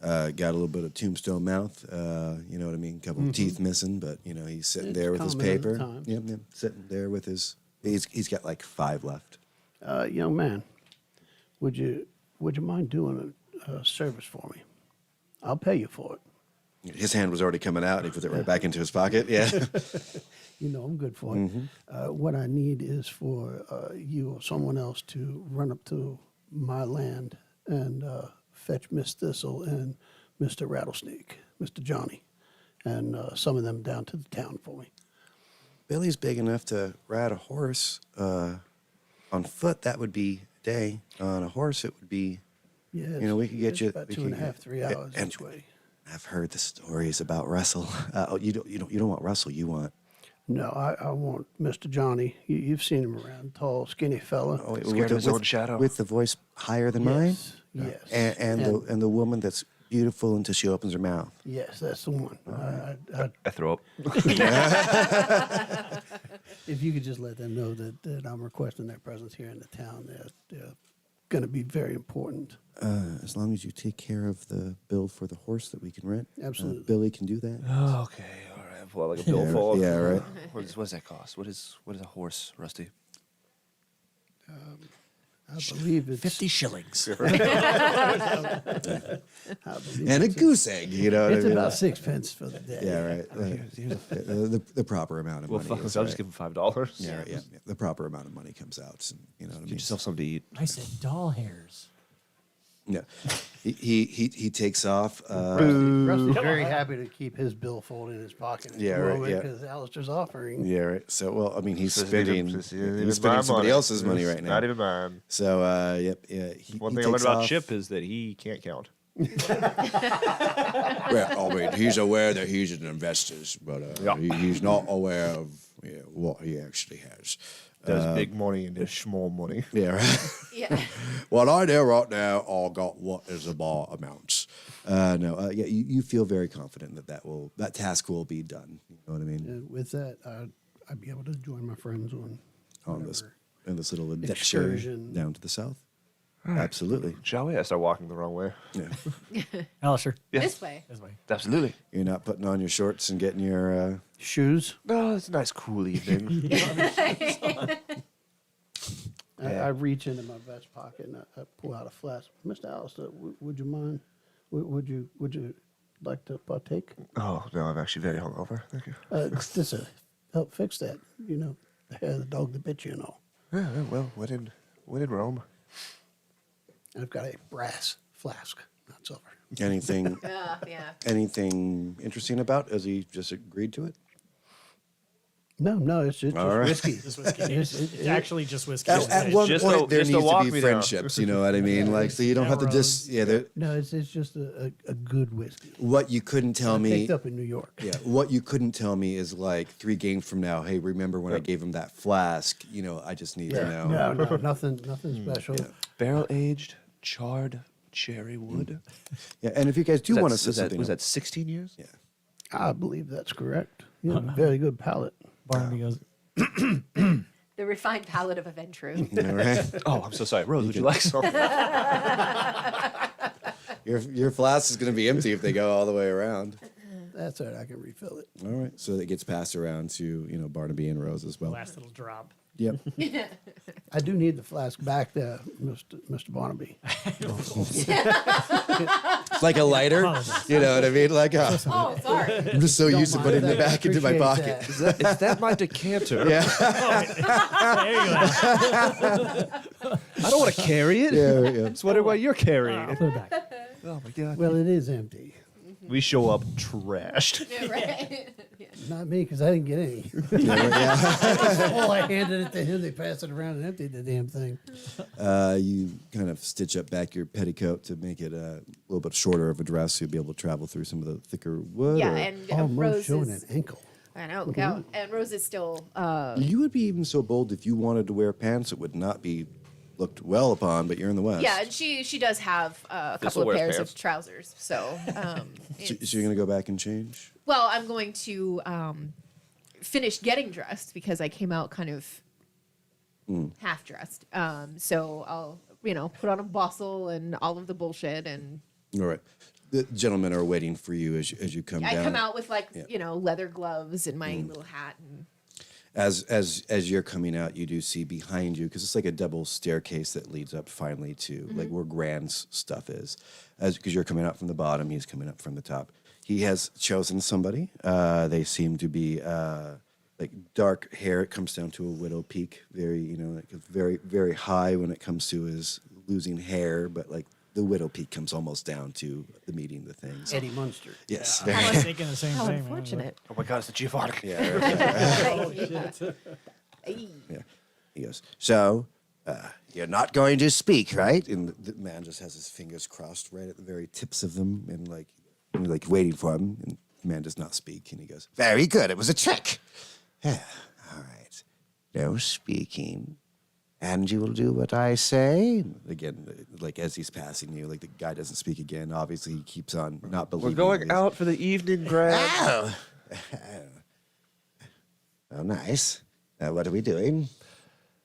a little bit of tombstone mouth. You know what I mean? A couple of teeth missing, but he's sitting It's there with his common at the paper. time. Yep, sitting there with his. He's got like 5 left. Young man, would you mind doing a service for me? I'll pay you for it. His hand was already coming out, and he put it right back into his pocket. Yeah. You know I'm good for it. What I need is for you or someone else to run up to my land and fetch Miss Thistle and Mr. Rattlesnake, Mr. Johnny, and some of them down to the town for me. Billy's big enough to ride a horse. On foot, that would be a day. On a horse, it would be. Yeah, We could get it's you about we 2.5, could- 3 hours and each way. I've heard the stories about Russell. You don't want Russell. You want. No, I want Mr. Johnny. You've seen him around, tall, skinny fella. Scared of his own shadow. With the voice higher than mine. Yes. And the woman that's beautiful until she opens her mouth. Yes, that's the one. I throw up. If you could just let them know that I'm requesting their presence here in the town, they're going to be very important. As long as you take care of the bill for the horse that we can rent. Absolutely. Billy can do that. Okay, all right. Well, like a billfold. Yeah, right. What does that cost? What is a horse, Rusty? I believe it's 50 shillings. I believe And a it's goose egg, you know what It's I mean? about 6 pence for the day. Yeah, right. The proper amount of Well, money. fuck, is I'll right. just give him $5. Yeah, right, yeah. The proper amount of money comes out. And, you know what I Get mean? yourself something to eat. I said doll hairs. Yeah. He takes off. Rusty's very happy to keep his billfold in his pocket at Yeah, the right, moment yeah. because Alistair's offering. Yeah, right. So, well, I mean, he's This isn't spending, even- this isn't even he's spending my somebody money. else's money It's right now. Not even mine. So, yep, yeah. One he thing I learned takes about off. Chip is that he can't count. Well, he's aware that he's an investor, but Yeah. he's not aware of what he actually has. There's big money and there's small money. Yeah, right. Yeah. What I know right now, I got what is about amounts. Yeah, you feel very confident that task will be done. You know what I mean? With that, I'd be able to join my friends on This whatever. in this little adventure Excursion. down to the south. Absolutely. Shall we? I start walking the wrong way. Yeah. Alistair, This way. this way. Absolutely. You're not putting on your shorts and getting your. Shoes. No, it's a nice cool evening. I reach into my vest pocket and I pull out a flask. Mr. Alister, would you mind? Would you like to partake? Oh, no, I'm actually very hungover. Thank you. This help fix that. You know, the hair of the dog that bit you and all. Yeah, well, when in Rome. I've got a brass flask, not silver. Anything Yeah. anything interesting about as he just agreed to it? No, it's just All right. whiskey. Just whiskey. It's it- actually just whiskey. At one Just point, to- there just to needs to walk be me down. friendships. You know what I mean? Like, so you don't have to just No, it's just a good whiskey. What you couldn't tell me. Picked up in New York. Yeah, what you couldn't tell me is like 3 games from now. Hey, remember when I gave him that flask? You know, I just need to know. No, nothing special. Barrel aged, charred cherry wood. Yeah, and if you guys do want to was set something, was up- that 16 years? Yeah. I believe that's correct. You have a very good palate. Barnaby goes, The refined palate of a Ventru. All right. Oh, I'm so sorry. Rose, would you like some? Your flask is going to be empty if they go all the way around. That's all right. I can refill it. All right, so it gets passed around to Barnaby and Rose as well. last little drop. Yep. I do need the flask back there, Mr. Barnaby. It's like a lighter. You know what I mean? Like, Oh, sorry. I'm just so Don't used to mind putting it that. back into my Appreciate pocket. that. Is that my decanter? Yeah. There you go. I don't want to carry it. Yeah. That's what you're carrying. I'll put it back. Oh my god. Well, it is empty. We show up trashed. Yeah, right. Yeah. Not me, because I didn't get any. Oh, I handed it to him. They passed it around and emptied the damn thing. You kind of stitch up back your petticoat to make it a little bit shorter of a dress, so you'll be able to travel through some of the thicker wood. Yeah, or- and Almost Rose showing is. an ankle. I know. And Rose is still. You would be even so bold if you wanted to wear pants. It would not be looked well upon, but you're in the West. Yeah, and she does have a This'll couple of wear pairs pants. of trousers. So. So it's- you're going to go back and change? Well, I'm going to finish getting dressed because I came out kind of half dressed. So I'll, put on a bustle and all of the bullshit. And All right. The gentlemen are waiting for you as you come I down. come out with Yeah. leather gloves and my little hat. And As you're coming out, you do see behind you, because it's like a double staircase that leads up finally to like where Grant's stuff is. Because you're coming out from the bottom, he's coming up from the top. He has chosen somebody. They seem to be like dark hair. It comes down to a widow peak, very like very very high when it comes to his losing hair, but like the widow peak comes almost down to the meeting the things. Eddie Munster. Yes. I was thinking the same how thing. man. unfortunate. Oh my god, it's the Giovanni. Yeah. Right. Yeah. He goes, so, you're not going to speak, right? And the man just has his fingers crossed right at the very tips of them and like waiting for him. And the man does not speak. And he goes, very good. It was a trick. Yeah. All right. No speaking. And you will do what I say. And again, like as he's passing you, like the guy doesn't speak again. Obviously, he keeps on not We're believing. going these- out for the evening, Grant. Oh. Oh, nice. What are we doing?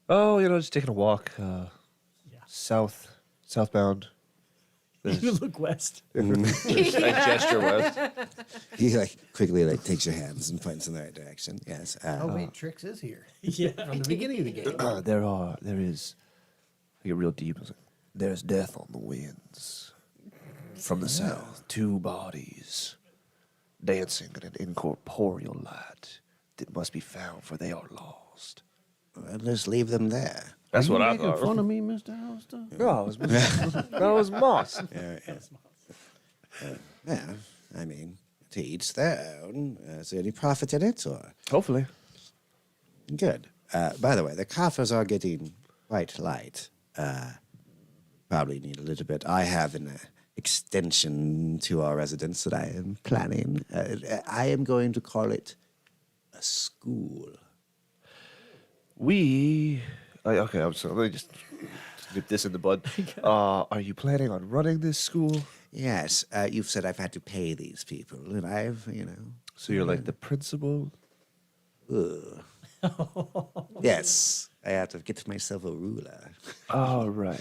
Oh, just taking a walk. Southbound. You look west. I gesture west. He quickly takes your hands and points in the right direction. Yes. Oh, wait, Trix is here. Yeah. From the beginning of the game. There is. I get real deep. It's like, there's death on the winds. From the south, 2 bodies dancing in an incorporeal light that must be found, for they are lost. Well, let's leave them there. That's Are what you I making thought. fun of me, Mr. Alister? No, that was Moss. Yeah. I mean, to each their own. Is there any profit in it, or Hopefully. good? By the way, the coffers are getting quite light. Probably need a little bit. I have an extension to our residence that I am planning. I am going to call it a school. Okay, I'm sorry. Let me just nip this in the bud. Are you planning on running this school? Yes, you've said I've had to pay these people, and I've, you know. So you're like the principal? Ugh. Yes, I have to get myself a ruler. All right.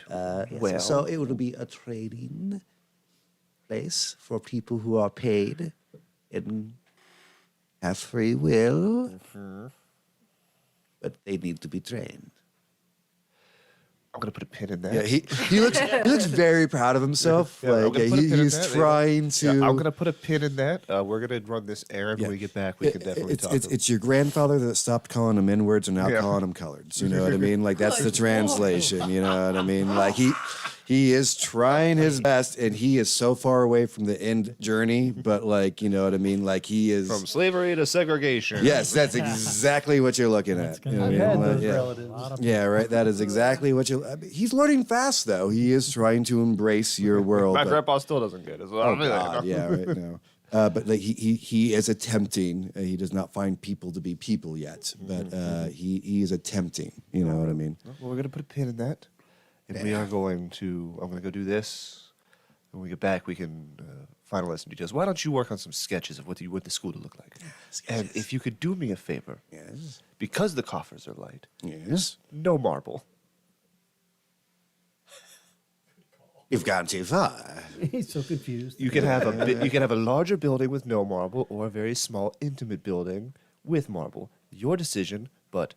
Yes, Well, so it will be a training place for people who are paid and have free will, but they need to be trained. I'm gonna put a pin in that. Yeah, he looks very proud of himself. Yeah, I'm like gonna put a pin in he's that. trying to. Yeah, I'm gonna put a pin in that. We're gonna run this errand Yeah. when we get back. We can definitely talk. It's your grandfather that stopped calling them N-words and now Yeah. calling them coloreds. You know what I mean? Like that's the translation. You know what I mean? Like he is trying his best, and he is so far away from the end journey. But like, you know what I mean? Like he is. From slavery to segregation. Yes, that's exactly what you're looking at. You know what I I've mean? had Like, those yeah. relatives. Yeah, right. That is exactly what you. He's learning fast, though. He is trying to embrace your world. My but- grandpa still doesn't get it. So Oh God, yeah, right now. But like he is attempting. He does not find people to be people yet, but he is attempting. You know what I mean? Well, we're gonna put a pin in that, and we are going to. I'm gonna go do this. When we get back, we can finalize some details. Why don't you work on some sketches of what you want the school to look like? And if you could do me a favor, Yes. because the coffers are light, Yes. no marble. You've gone too far. He's so confused. You can have you can have a larger building with no marble, or a very small, intimate building with marble. Your decision, but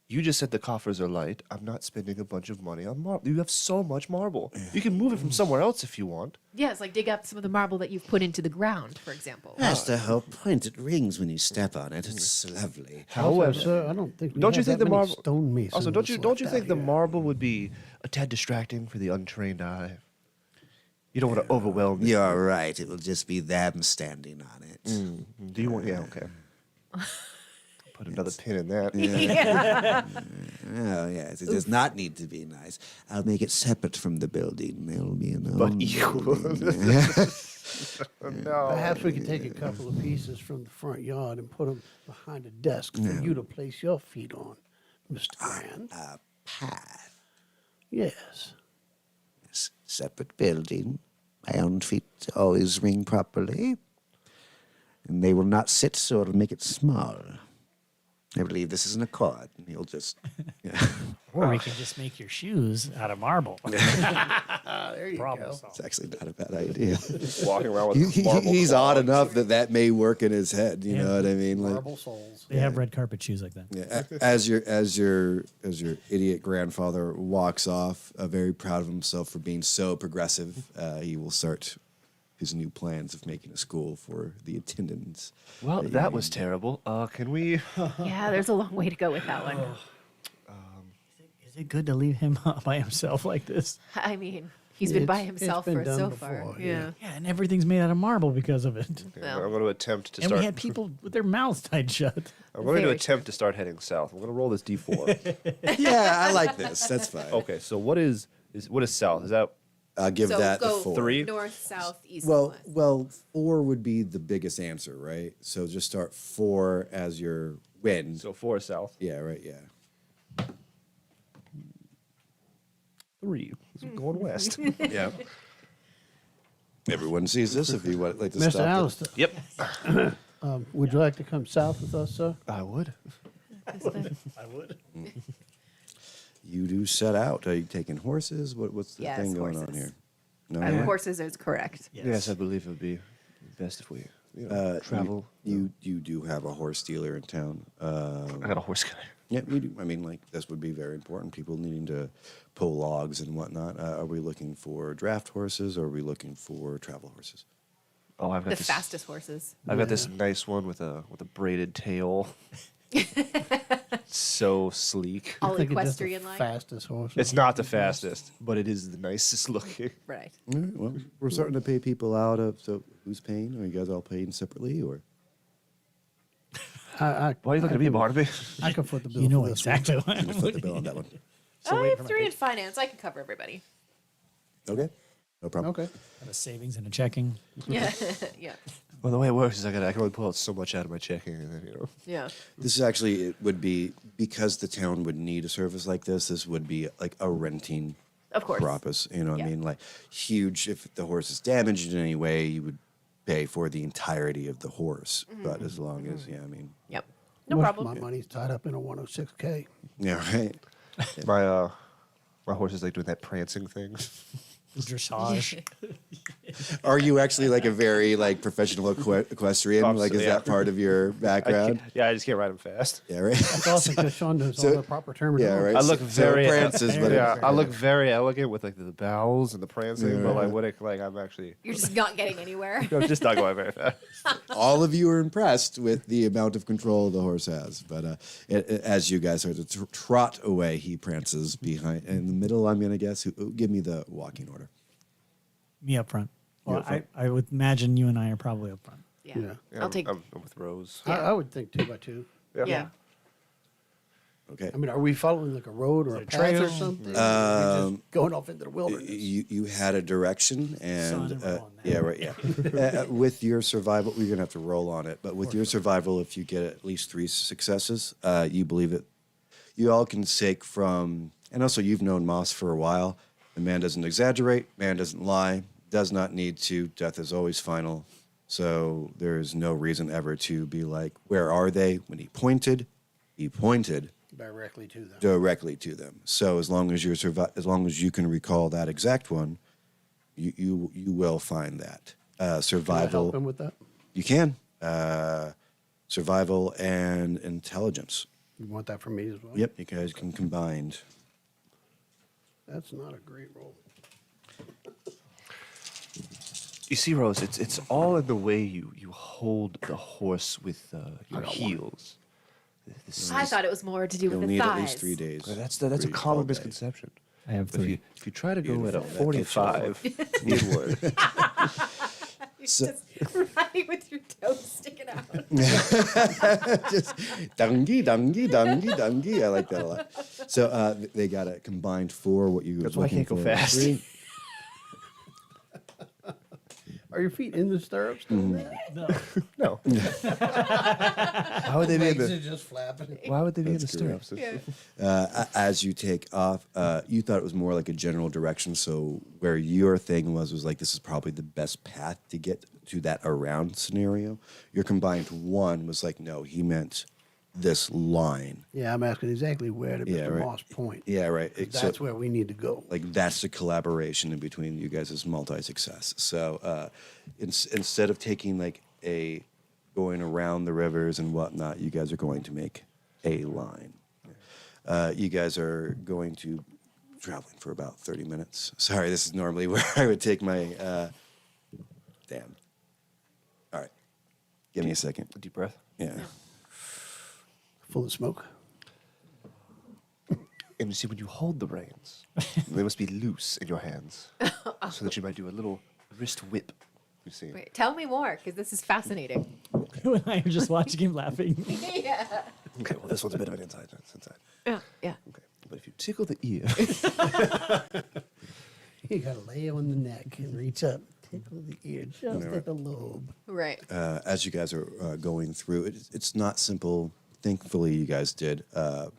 you just said the coffers are light. I'm not spending a bunch of money on marble. You have so much marble. You can move it from somewhere else if you want. Yeah, it's like dig up some of the marble that you've put into the ground, for example. That's the whole point. It rings when you step on it. It's lovely. However, Sir, I don't think we don't you have think that the many marble stone masons Also, don't you left think out the here. marble would be a tad distracting for the untrained eye? You don't want to overwhelm it. You're right. It will just be them standing on it. Do you want? Yeah, okay. Put another pin in that. Oh, yes. It does not need to be nice. I'll make it separate from the building. There'll be an But own equal. building. No. Perhaps we could take a couple of pieces from the front yard and put them behind a desk for you to place your feet on, Mr. Grand. A path. Yes. Separate building. My own feet always ring properly. And they will not sit, so it'll make it small. I believe this is an accord. And he'll just. Yeah. Or we can just make your shoes out of marble. There you Problem go. solved. It's actually not a bad idea. Walking around with marble He's odd clogs. enough that may work in his head. You know what I mean? Like, Marble souls. They have red carpet shoes like that. yeah, as your idiot grandfather walks off, very proud of himself for being so progressive, he will start his new plans of making a school for the attendants. Well, that was terrible. Can we? Yeah, there's a long way to go with that one. Is it good to leave him by himself like this? I mean, he's been by It's himself been for done so before, far. yeah. Yeah. Yeah, and everything's made out of marble because of it. Well. I'm going to attempt to And start. we had people with their mouths tied shut. I'm going to Very attempt to start heading south. I'm going to roll this d4. Yeah, I like this. That's fine. Okay, so what is south? Is that I'll give So that the go 4. 3? north, south, east, Well, and west. well, 4 would be the biggest answer, right? So just start 4 as your win. so 4 is south? Yeah, right. Yeah. 3 is going west. Yeah. Everyone sees this. If you would like to Mr. stop. Alister, Yep. would you like to come south with us, sir? I would. I would. You do set out. Are you taking horses? What's the Yes, thing going on horses. here? No. Horses is correct. Yes, I believe it would be best if we travel. You do have a horse dealer in town. I got a horse guy. Yeah, we do. I mean, like this would be very important. People needing to pull logs and whatnot. Are we looking for draft horses, or are we looking for travel horses? Oh, I've got The this. fastest horses. I've got this nice one with a braided tail. So sleek. All I think it's just the equestrian like. fastest horse. It's not the fastest, but it is the nicest looking. Right. All right, well, we're starting to pay people out of. So who's paying? Are you guys all paying separately, or? I Why are you looking at me, Barnaby? I can foot the bill You know for this one. exactly what Can you foot the bill on that one? I have 3 in finance. I can cover everybody. Okay, no problem. Okay. a savings and a checking. Yeah. Yeah. Well, the way it works is I can only pull out so much out of my checking, and then Yeah. This is actually, it would be, because the town would need a service like this would be like a renting Of course. proposition. You know what I Yeah. mean? Like huge, if the horse is damaged in any way, you would pay for the entirety of the horse. But as long as, yeah, I mean, Yep. No Most problem. of my money's tied up in a 106K. yeah, right. my horse is like doing that prancing thing. Dressage. Are you actually like a very like professional equestrian? Like, is Yeah. that part of your background? I just can't ride him fast. Yeah, right. That's awesome because Sean knows all the proper terminology. Yeah, right. I look So very prances, but yeah. I look very elegant with like the bowels and the prancing, but like I'm actually You're just not getting anywhere. I'm just not going very fast. all of you are impressed with the amount of control the horse has. But as you guys start to trot away, he prances behind. In the middle, I'm going to guess. Give me the walking order. Me up front. Well, up front. I would imagine you and I are probably up front. Yeah. Yeah. I'll take. I'm with Rose. Yeah. I would think 2 by 2. Yeah. Okay. I mean, are we following like a road or a Is path there a or trail? something? Or are we just going off into the wilderness? You had a direction, and Son, we're on that. yeah, right, yeah. With your survival, we're gonna have to roll on it. But with your survival, if you get at least 3 successes, you believe it. You all can take from, and also you've known Moss for a while. The man doesn't exaggerate. Man doesn't lie. Does not need to. Death is always final. So there is no reason ever to be like, where are they? When he pointed Directly to them. directly to them. So as long as as long as you can recall that exact one, you will find that. Can I help Survival. him with that? You can. Survival and intelligence. You want that from me as well? Yep, you guys can combine. That's not a great roll. You see, Rose, it's all in the way you hold the horse with your got one. heels. This I is- thought it was more to do You'll with the need thighs. at least 3 days. that's a 3 common 12 days. misconception. I have If 3. you try to go at a Beautiful. That gets you over. 45, it would. You're So- just riding with your toes sticking out. Just dungy, dungy, dungy, dungy. I like that a lot. So they got a combined 4. What you That's were why I looking can't go for, fast. 3. Are your feet in the stirrups? No. No. Why would they be in Legs the are just flapping. Why would they be in the That's great. stirrups? As you take off, you thought it was more like a general direction. So where your thing was like, this is probably the best path to get to that around scenario. Your combined 1 was like, no, he meant this line. Yeah, I'm asking exactly where to Yeah, Mr. right. Moss point. Yeah, right. 'Cause So- That's where we need to go. like that's the collaboration in between you guys' multi-success. So instead of taking like a going around the rivers and whatnot, you guys are going to make a line. You guys are going to traveling for about 30 minutes. Sorry, this is normally where I would take my damn. All right. Give me a second. A deep breath. Yeah. Full of smoke. And you see, when you hold the reins, they must be loose in your hands, so that you might do a little wrist whip. You see. Wait, tell me more, because this is fascinating. You and I are just watching him laughing. Yeah. Okay, well, this one's a bit of an inside. It's inside. Yeah. Okay, but if you tickle the ear, You got to lay on the neck and reach up. Tickle the ear just at the lobe. Right. As you guys are going through, it's not simple. Thankfully, you guys did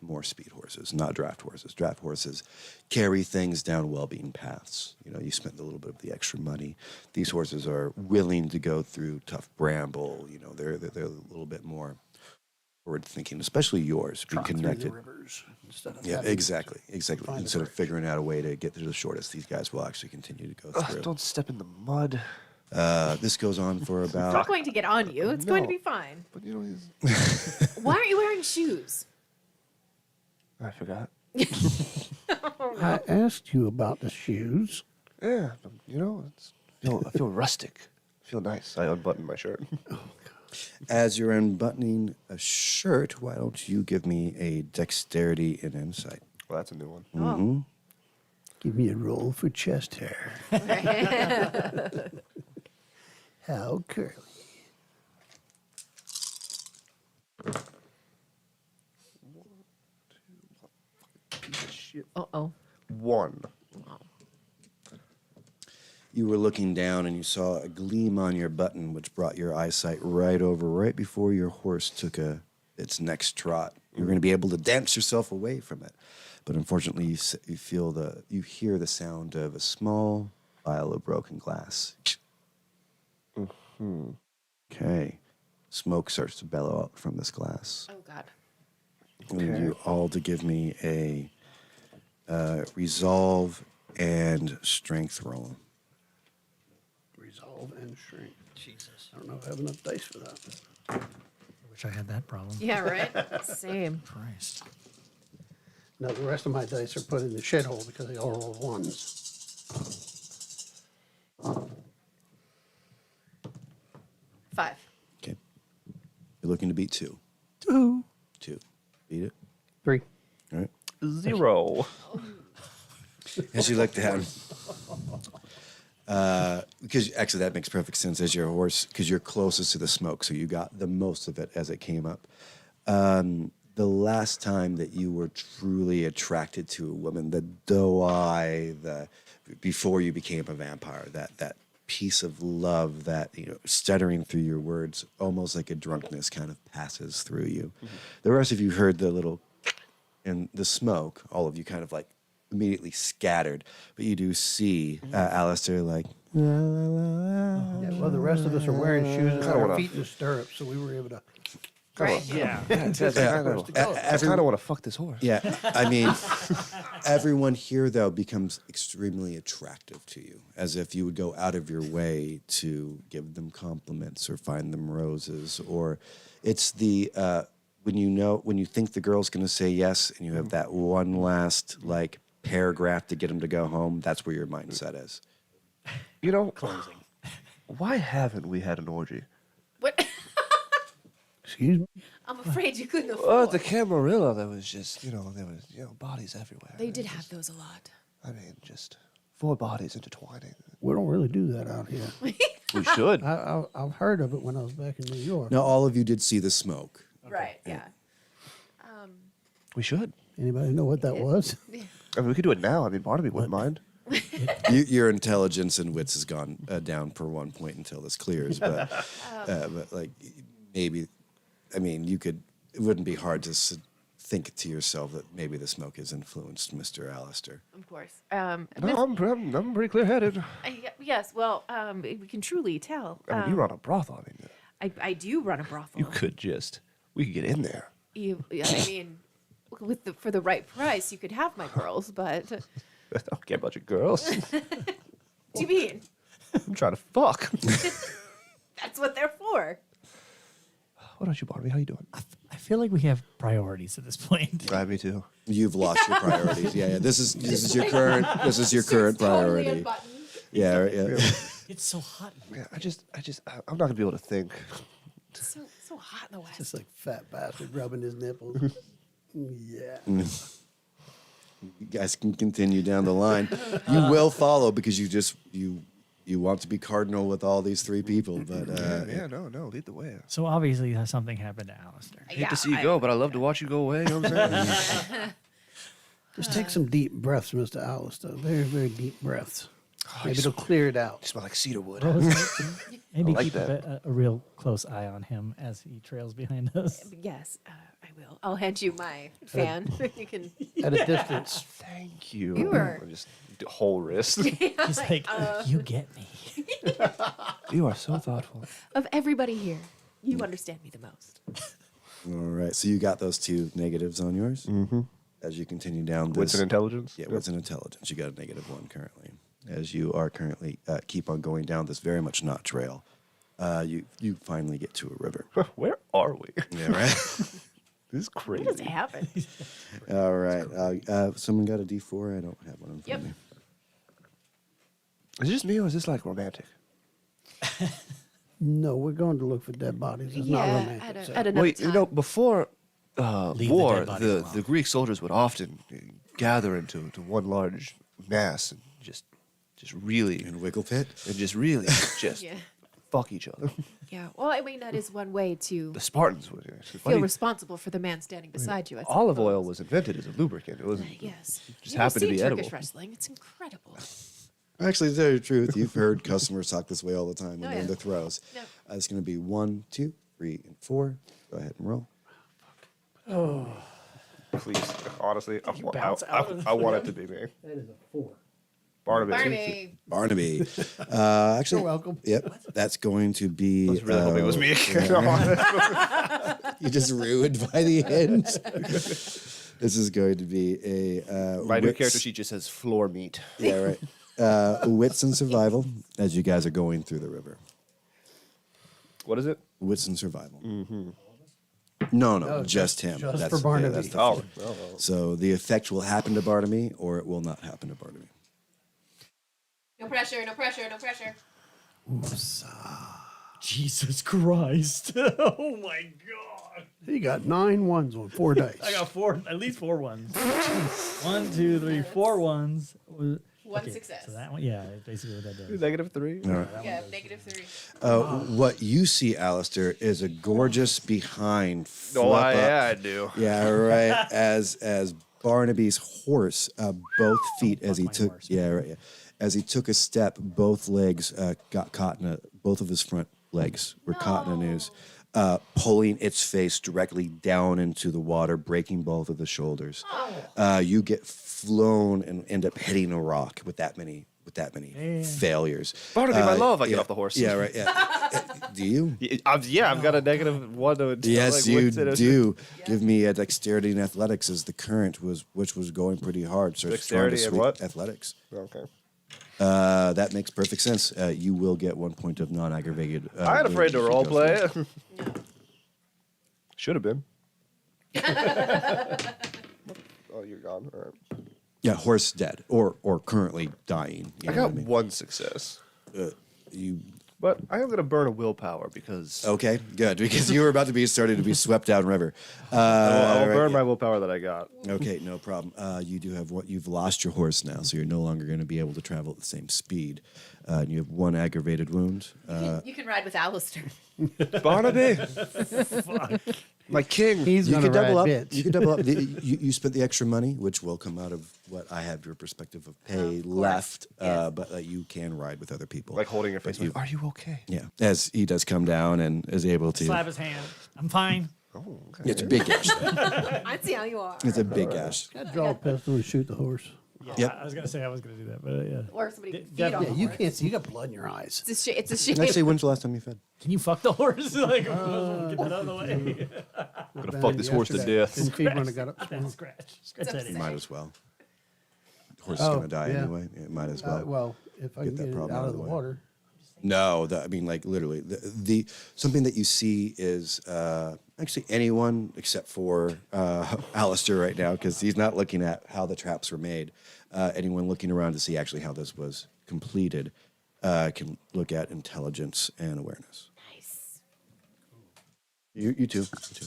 more speed horses, not draft horses. Draft horses carry things down well-beaten paths. You know, you spent a little bit of the extra money. These horses are willing to go through tough bramble. You know, they're a little bit more forward thinking, especially yours, being Trot through the connected. rivers instead of Yeah, having exactly. find a Instead of bridge. figuring out a way to get to the shortest, these guys will actually continue to go through. don't step in the mud. This goes on for It's not about. going to get on you. It's going to No. be fine. But you know, Why aren't you wearing shoes? I forgot. I asked you about the shoes. Yeah, but, you know, I feel rustic. I feel nice. I unbutton my shirt. As you're unbuttoning a shirt, why don't you give me a dexterity and insight? Well, that's a new one. Oh. Give me a roll for chest hair. How curly. Piece of shit. Uh-oh. 1. you were looking down and you saw a gleam on your button, which brought your eyesight right before your horse took its next trot. You were going to be able to dance yourself away from it, but unfortunately, you hear the sound of a small vial of broken glass. Okay, smoke starts to bellow out from this glass. Oh God. I need you all to give me a resolve and strength roll. Resolve and shrink. Jesus. I don't know if I have enough dice for that. I wish I had that problem. Yeah. Right. Same. Christ. No, the rest of my dice are put in the shit hole because they all roll ones. 5. Okay, you're looking to beat 2. 2. 2, beat it. 3. All right. 0. As you look down, because actually that makes perfect sense as your horse, because you're closest to the smoke, so you got the most of it as it came up. The last time that you were truly attracted to a woman, the doe eye, before you became a vampire, that piece of love that, stuttering through your words, almost like a drunkenness kind of passes through you. Mm-hmm. The rest of you heard the little, and the smoke, all of you kind of like immediately scattered, but you do see Alister like, Yeah, well, the rest of us are wearing shoes and our wanna- feet in the stirrups, so we were able to. Right. Yeah. I kind of want to fuck this horse. yeah, I mean, everyone here, though, becomes extremely attractive to you, as if you would go out of your way to give them compliments or find them roses, or it's the, when you think the girl's going to say yes, and you have that one last, like, paragraph to get them to go home, that's where your mindset is. Closing. Why haven't we had an orgy? What? Excuse me? I'm afraid you couldn't afford. Well, at the Camarilla, there was just, there was, bodies everywhere. They did have those a lot. I mean, just 4 bodies intertwining. We don't really do that out here. We should. I've heard of it when I was back in New York. Now, all of you did see the smoke. Right. Yeah. We should. Anybody know what that was? I mean, we could do it now. I mean, Barnaby wouldn't mind. Your intelligence and wits has gone down per 1 point until this clears, but like maybe, I mean, it wouldn't be hard to think to yourself that maybe the smoke has influenced Mr. Alister. Of course. No, I'm pretty clear-headed. Yes. Well, we can truly tell. I mean, you run a brothel. I mean, I do run a brothel. we could get in there. I mean, for the right price, you could have my girls, but I don't care about your girls. what do you mean? I'm trying to fuck. That's what they're for. What about you, Barnaby? How you doing? I feel like we have priorities at this point. Me too. You've lost your priorities. Yeah. This is your current Totally priority. unbuttoned. Yeah. Right, yeah. It's so hot. Yeah, I'm not gonna be able to think. So hot in the West. Just like fat bastard rubbing his nipples. Yeah. You guys can continue down the line. You will follow because you want to be cardinal with all these 3 people, but No, lead the way. So obviously something happened to Alister. I hate to see you go, but I love to watch you go away. You know what I'm saying? Just take some deep breaths, Mr. Alister. Very, very deep breaths. Maybe it'll clear it out. You smell like cedar wood. Maybe like keep that. a real close eye on him as he trails behind us. Yes, I will. I'll hand you my fan. You can. At a distance. Thank you. You are- Just whole wrist. He's like, you get me. You are so thoughtful. Of everybody here, you understand me the most. all right. So you got those 2 negatives on yours as you continue down this. Wits and intelligence. Yeah, wits and intelligence. You got a -1 currently. As you are currently keep on going down this very much not trail, you finally get to a river. Where are we? Yeah, right. This is crazy. What does happen? All right. Someone got a D4. I don't have one in front Yep. of me. Is it just me or is this like romantic? No, we're going to look for dead bodies. It's not romantic. sir. at another Well, time. before Leave the war, dead bodies alone. the Greek soldiers would often gather into one large mass and just really In Wiggle Pit. just Yeah. fuck each other. Yeah. Well, I mean, that is one way to The Spartans would. It's feel funny, responsible for the man standing beside you. I olive oil suppose. was invented as a lubricant. It wasn't. Yes. Just You ever happened to seen be Turkish edible. wrestling. It's incredible. Actually, to tell you the truth, you've heard customers talk this way all the time when Oh, they're in yeah. the throws. Yep. It's going to be 1, 2, 3, and 4. Go ahead and roll. Please, honestly, bounce out of I want it to be me. That is a 4. Barnaby. Barnaby. Actually, You're welcome. Yep, that's going to be. I was really hoping it was me again. You just ruined by the end. This is going to be a My new wits- character sheet just says floor meat. Yeah, right. Wits and survival as you guys are going through the river. What is it? Wits and survival. Mm-hmm. No, just him. just That's, for Barnaby. that's the Oh, So the effect will happen to Barnaby, or it will not happen to Barnaby. No pressure, no pressure, no pressure. Jesus Christ. Oh my God. He got 9 ones on 4 dice. I got at least 4 ones. 1, 2, 3, 4 ones. One success. So that one, yeah, basically what that does. -3. All right. Yeah, -3. What you see, Alistair, is a gorgeous behind. Oh, flip up. yeah, I do. Yeah, right. As Barnaby's horse, both feet as he my took. horse. Yeah, right. Yeah. As he took a step, both legs got caught in both of his front legs were caught in a noose, pulling its face directly down into the water, breaking both of the shoulders. You get flown and end up hitting a rock with that many failures. Barnaby, my love, I yeah, get off the horse. Yeah, right. Yeah. Do you? I've got a -1 to Yes, like, you wits and a- do. Give me a dexterity and athletics as the current which was going pretty hard. So it's trying to Dexterity and sweep what? Athletics. Okay. That makes perfect sense. You will get 1 point of non-aggravated. I ain't afraid to if he role goes play first. it. Should have been. Oh, you're gone. All right. Yeah, horse dead or currently dying. You I know got what one success, You but I am gonna burn a willpower because okay? Good, because you were about to be starting to be swept downriver. I will right, burn yeah. my willpower that I got. Okay, no problem. You do have you've lost your horse now, so you're no longer going to be able to travel at the same speed. And you have 1 aggravated wound. You can ride with Alister. Barnaby, my king. He's You going can to double ride up. bits. You can double up. You spent the extra money, which will come out of what I have your perspective of pay Of course, left. yes. But you can ride with other people. Like holding your face. But you- Like, are you okay? Yeah, as he does come down and is able to. Slap his hand. I'm fine. Oh, okay. It's a big gash. I see how you are. It's a big gash. Got to draw a pistol and shoot the horse. Yeah, Yep. I was gonna say I was gonna do that, but yeah. Or somebody can feed definitely. on Yeah, you the horse. can't see. You got blood in your eyes. It's a shame. Actually, when's the last time you fed? Can you fuck the horse? Like, get that out of the way. I'm gonna fuck this horse to death. Didn't feed when it got up. Scratch that upsetting. itch. Might as well. The horse is Oh, going to die yeah. anyway. It might as well. Well, if I Get can that get it problem out of the way. water. No, I mean, like literally, the something that you see is actually anyone except for Alistair right now, because he's not looking at how the traps were made. Anyone looking around to see actually how this was completed can look at intelligence and awareness. Nice. You too. You too.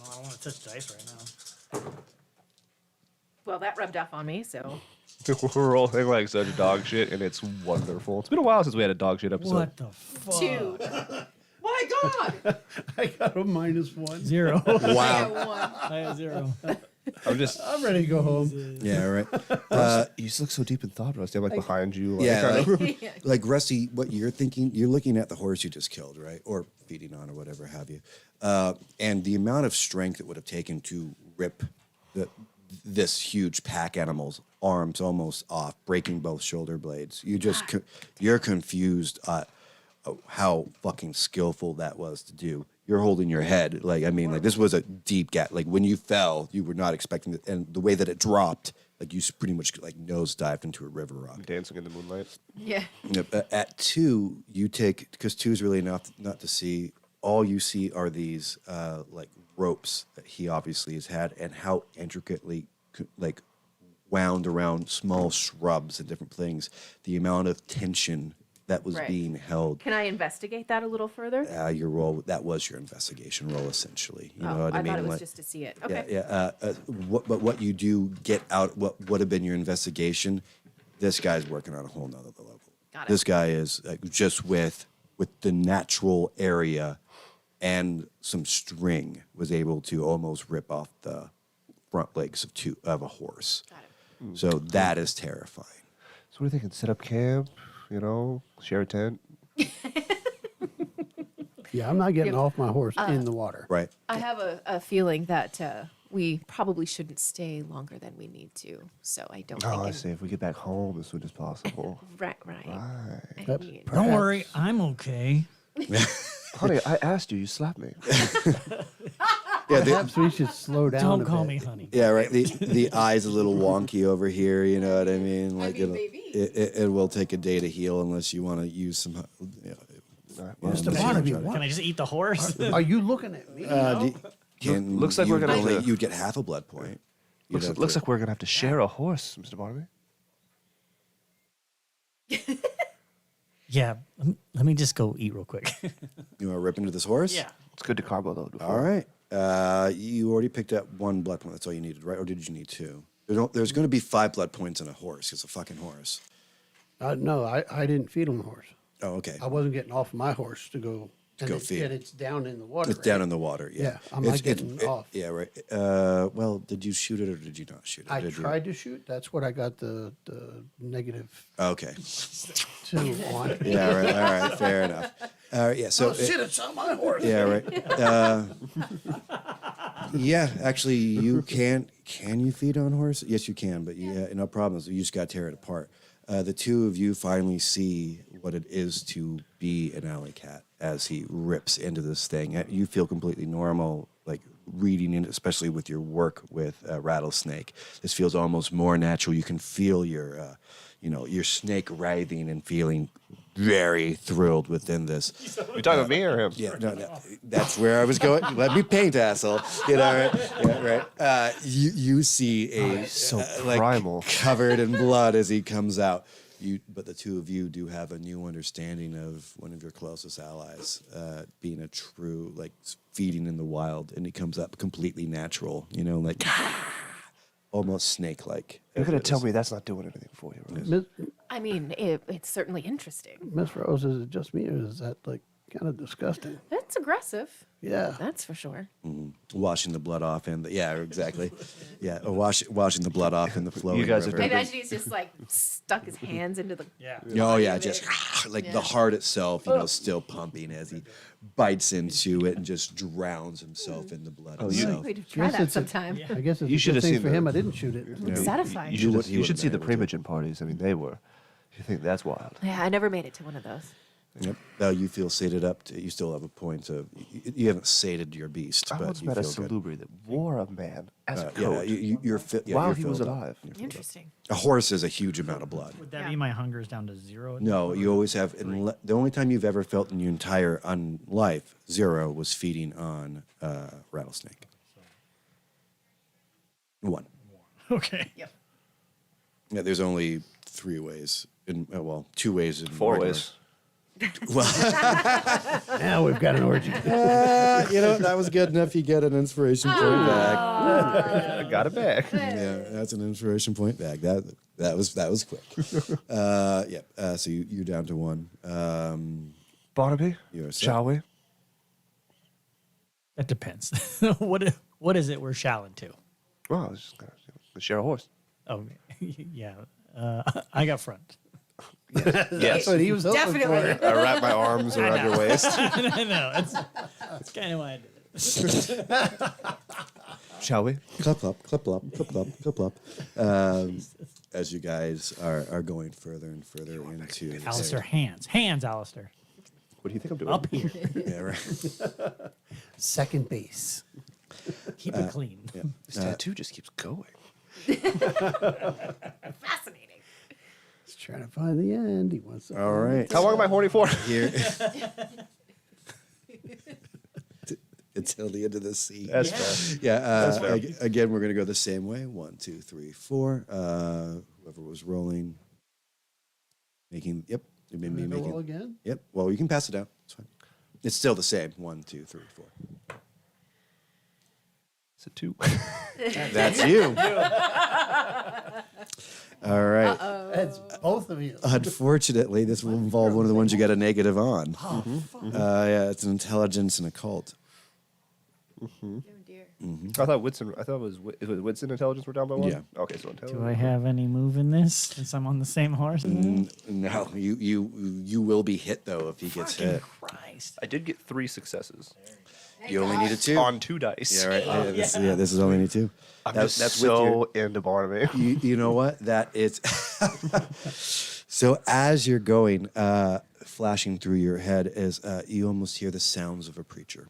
Oh, I don't want to touch dice right now. Well, that rubbed off on me, so. We're all thinking like such dog shit, and it's wonderful. It's been a while since we had a dog shit episode. What the fuck? 2. My God! I got a -1. 0. Wow. Yeah, 1. I have 0. I'm just. I'm ready to go home. Yeah. Right. You just look so deep in thought, Rusty. I'm like behind you. Like, Yeah, kind of- like Rusty, what you're thinking, you're looking at the horse you just killed, right? Or feeding on or whatever have you. And the amount of strength it would have taken to rip this huge pack animal's arms almost off, breaking both shoulder blades. You're confused at how fucking skillful that was to do. You're holding your head. Like, I mean, like this was a deep gap. Like when you fell, you were not expecting it. And the way that it dropped, like you pretty much like nose dived into a river rock. dancing in the moonlight. Yeah. Yep. At 2, you take, because 2 is really enough not to see. All you see are these like ropes that he obviously has had, and how intricately like wound around small shrubs and different things. The amount of tension that was Right. being held. Can I investigate that a little further? Your role, that was your investigation role, essentially. You know Oh, what I mean? thought it was Like- just to see it. Okay. yeah. But what you do get out, what would have been your investigation, this guy's working on a whole nother level. Got it. This guy is just with the natural area and some string was able to almost rip off the front legs of a horse. Got it. So that is terrifying. So what are you thinking? Set up camp, share a tent? Yeah, I'm not getting off my horse in the water. Right. I have a feeling that we probably shouldn't stay longer than we need to. So I don't think. Oh, I see. If we get back home as soon as possible. Right. I That's mean, Don't worry, I'm okay. Honey, I asked you. You slapped me. Yeah, Perhaps we should slow down. Don't a call bit. me honey. yeah, right. The eye's a little wonky over here. You know what I mean? Like it will take a day to heal unless you want to use some. Mr. Barnaby, Can I just eat the horse? Are you looking at me? Looks like we're gonna have to- You'd get half a blood point. Looks like we're gonna have to share a horse, Mr. Barnaby. Yeah, let me just go eat real quick. You want to rip into this horse? Yeah. It's good to carbo though. Before. All right. You already picked up 1 blood point. That's all you needed, right? Or did you need 2? There's going to be 5 blood points in a horse. It's a fucking horse. No, I didn't feed on the horse. Oh, okay. I wasn't getting off my horse to go. go feed. And it's down in the water. It's down in the water. Yeah. Yeah, I'm not getting off. Yeah, right. Well, did you shoot it or did you not shoot it? I Did you? tried to shoot. That's what I got the negative Okay. 2 on. Yeah, right. All right. Fair enough. All right. Yeah. So. Oh, shit, it's on my horse. Yeah, right. Yeah, actually, you can. Can you feed on horse? Yes, you can, but no problems. You just got to tear it apart. The two of you finally see what it is to be an alley cat as he rips into this thing. You feel completely normal, like reading it, especially with your work with rattlesnake. This feels almost more natural. You can feel your snake writhing and feeling very thrilled within this. You talking about me or him? Yeah, no, that's where I was going. Let me paint, asshole. Right? Yeah, right. You see a so primal, covered in blood as he comes out. But the two of you do have a new understanding of one of your closest allies being a true, like, feeding in the wild, and he comes up completely natural. Like almost snake-like. You're gonna tell me that's not doing anything for you, right? I mean, it's certainly interesting. Miss Rose, is it just me, or is that like kind of disgusting? That's aggressive. Yeah. That's for sure. Washing the blood off and exactly. Yeah, washing the blood off in the flowing You guys are river. I imagine he's just like stuck his hands into the. Yeah. Oh yeah, just like the heart itself, still pumping as he bites into it and just drowns himself in the blood itself. We'd try Yes, that it's a- sometime. I guess it's You a should good have thing seen for the- him I didn't shoot it. It's satisfying. You would- should, he you should would've see the been able to. Primogen parties. I mean, they were. You think that's wild? Yeah, I never made it to one of those. Yep. You feel sated up. You still have a point of. You haven't sated your beast, I but once you met a feel good. salubri that wore a man as a Yeah, coat you're fit. Yeah, while you're he was filled up. alive. Interesting. A horse is a huge amount of blood. Would that Yeah. be my hunger's down to 0? No, you always have. The only time you've ever felt in your entire life 0 was feeding on rattlesnake. 1. Okay. Yep. Yeah, there's only 3 ways. 2 ways. In 4 regular- ways. Now we've got an orgy. That was good enough. You get an inspiration point back. I got it back. Yeah, that's an inspiration point back. That was quick. So you're down to 1. Barnaby, You're set. shall we? That depends. What is it we're shouting to? Well, I was just gonna share a horse. Oh, yeah. I got front. Yes. But he was hoping Definitely. for. I wrap my arms around your waist. I know. That's kind of why I did it. Shall we? Clip, clip, clip, clip, clip, clip, clip, clip. As you guys are going further and further into Alister, hands. Hands, Alister. What do you think I'm doing? Up here. Yeah, right. Second base. Keep it clean. Yeah. This tattoo just keeps going. Fascinating. He's trying to find the end. He wants to. All right. How long am I horny for? Here. Until the end of the scene. That's fair. Yeah. fair. Again, we're gonna go the same way. 1, 2, 3, 4. Whoever was rolling, making. Yep. You may be Roll making. again. Yep. Well, you can pass it down. It's fine. It's still the same. 1, 2, 3, 4. It's a 2. That's you. All right. That's both of you. Unfortunately, this will involve one of the ones you got a negative on. Yeah, it's an intelligence and occult. Oh dear. I thought Whitson. I thought it was Whitson intelligence were down by 1. Yeah. Okay, so intelligence. Do I have any move in this since I'm on the same horse? No, you will be hit though if he gets hit. Christ. I did get 3 successes You only needed 2. on 2 dice. Yeah, right. This is only need 2. I'm That's just with so into Barnaby. you know what? That it's so as you're going, flashing through your head is you almost hear the sounds of a preacher,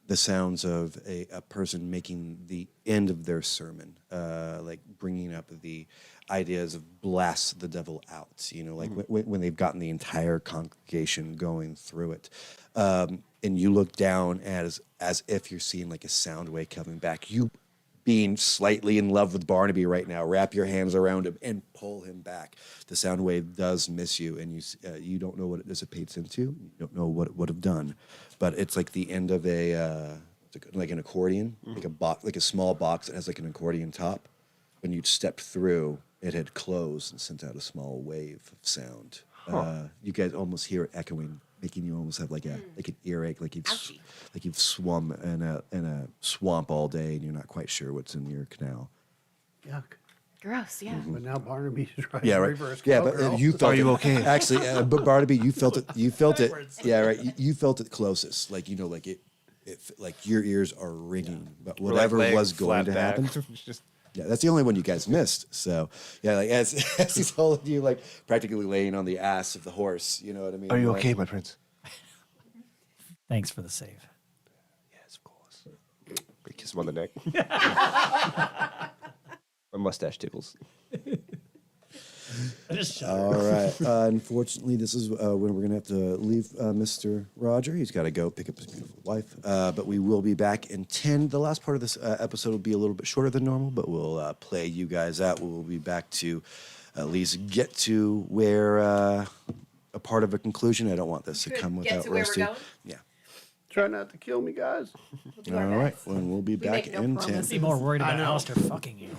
the sounds of a person making the end of their sermon, like bringing up the ideas of blast the devil out. You know, like when they've gotten the entire congregation going through it. And you look down as if you're seeing like a sound wave coming back. You being slightly in love with Barnaby right now, wrap your hands around him and pull him back. The sound wave does miss you, and you don't know what it dissipates into. You don't know what it would have done, but it's like the end of like an accordion, like a small box that has like an accordion top. When you stepped through, it had closed and sent out a small wave of sound. You guys almost hear it echoing, making you almost have like an earache, like you've swum in a swamp all day and you're not quite sure what's in your canal. Yuck. Gross, yeah. But now Barnaby's riding Yeah, right. reverse Yeah, but cowgirl. you felt Are you it. okay? Actually, but Barnaby, you felt it. You felt it. Yeah, right. You felt it closest. Like like it like your ears are ringing. But Or like whatever laying was going flat to back. happen. It's just Yeah, that's the only one you guys missed. So yeah, like as he's holding you, like practically laying on the ass of the horse. You know what I mean? Are you Like, okay, my prince? Thanks for the save. Yes, of course. I kiss him on the neck. My mustache tickles. All right. Unfortunately, this is when we're going to have to leave Mr. Roger. He's got to go pick up his beautiful wife. But we will be back in 10. The last part of this episode will be a little bit shorter than normal, but we'll play you guys out. We'll be back to at least get to where a part of a conclusion. I don't want this to come Get without to where we're roasting. going? Yeah. Try not to kill me, guys. We'll do All our right. best. Well, we'll be back make no in 10. promises. Be more worried about Alister fucking you.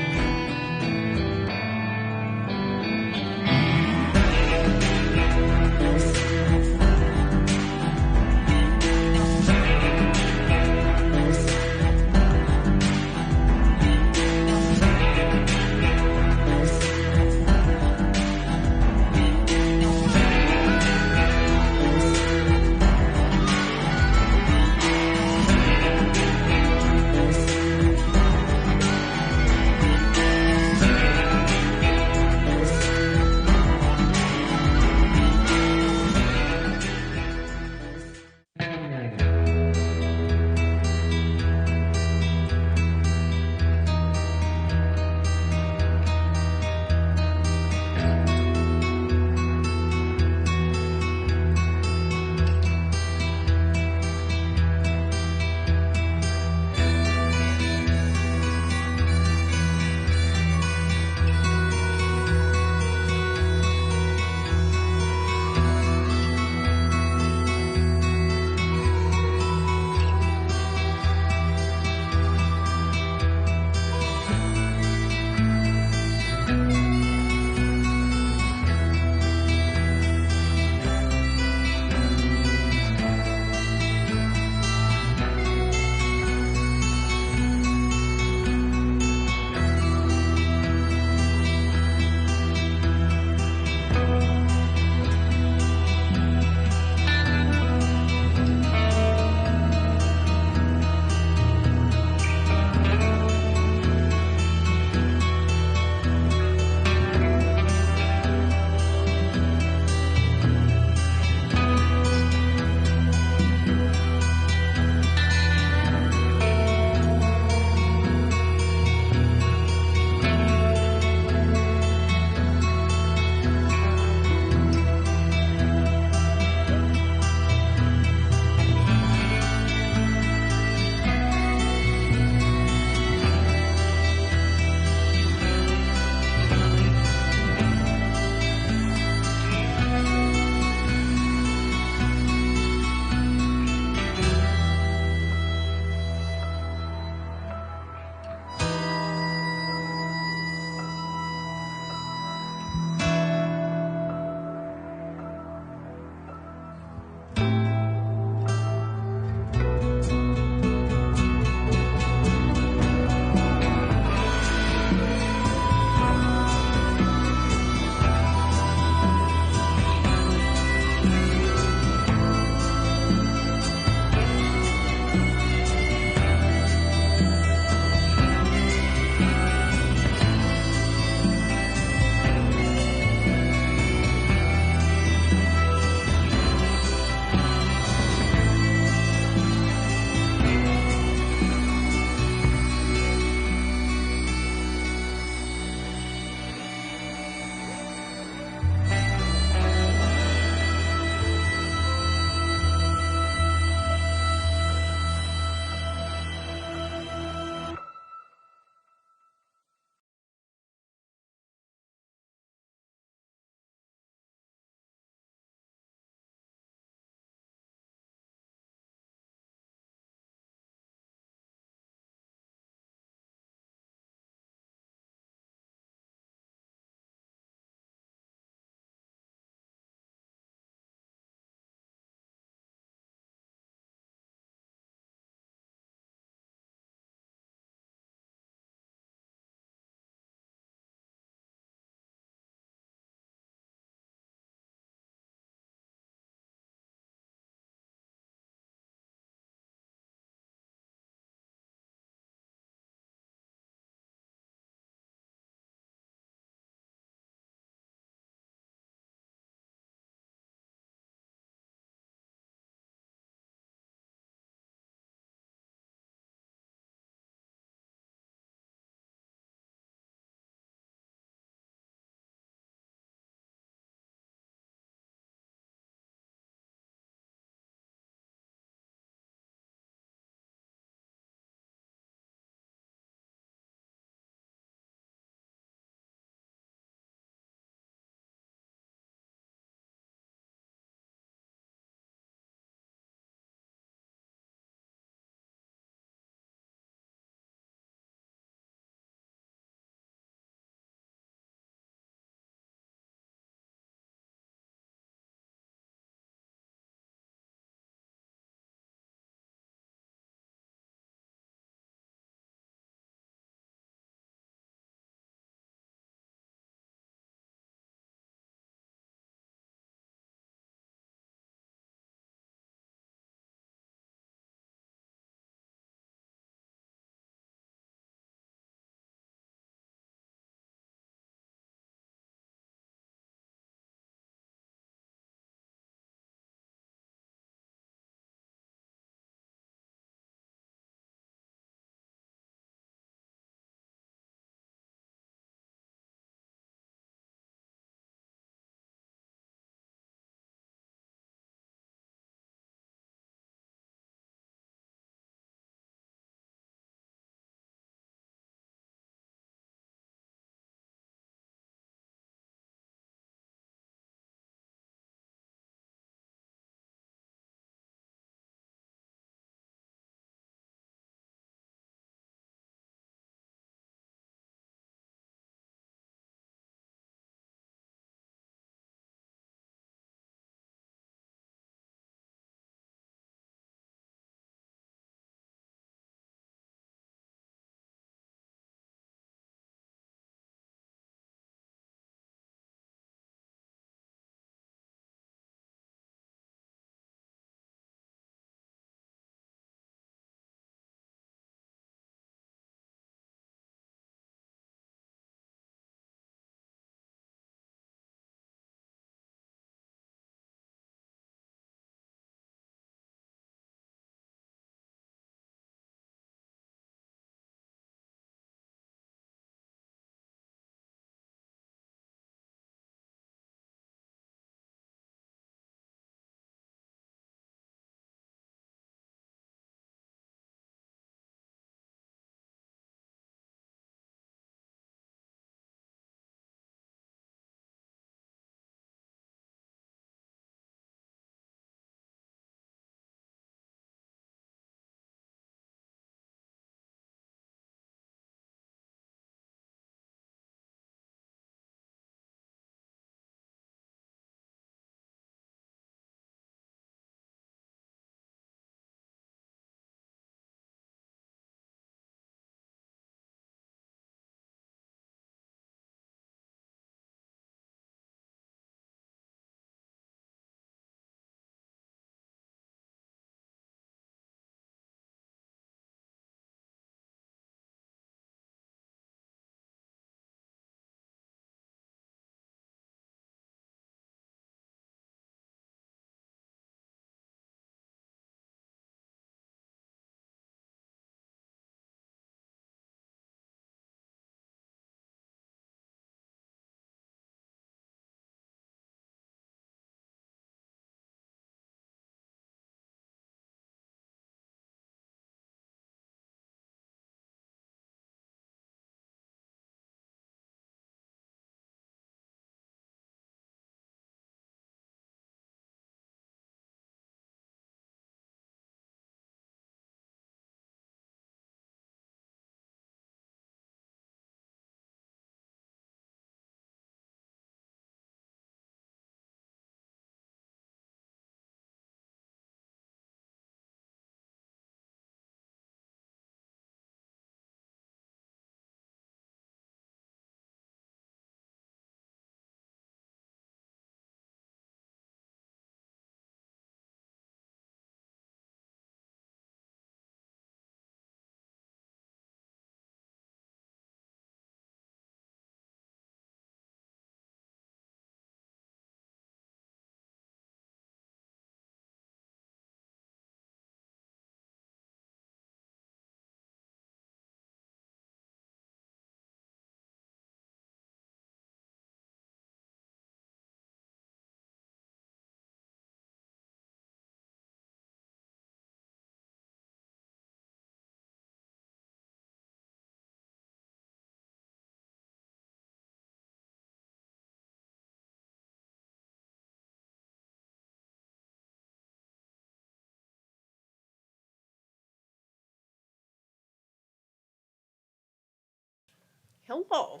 Hello.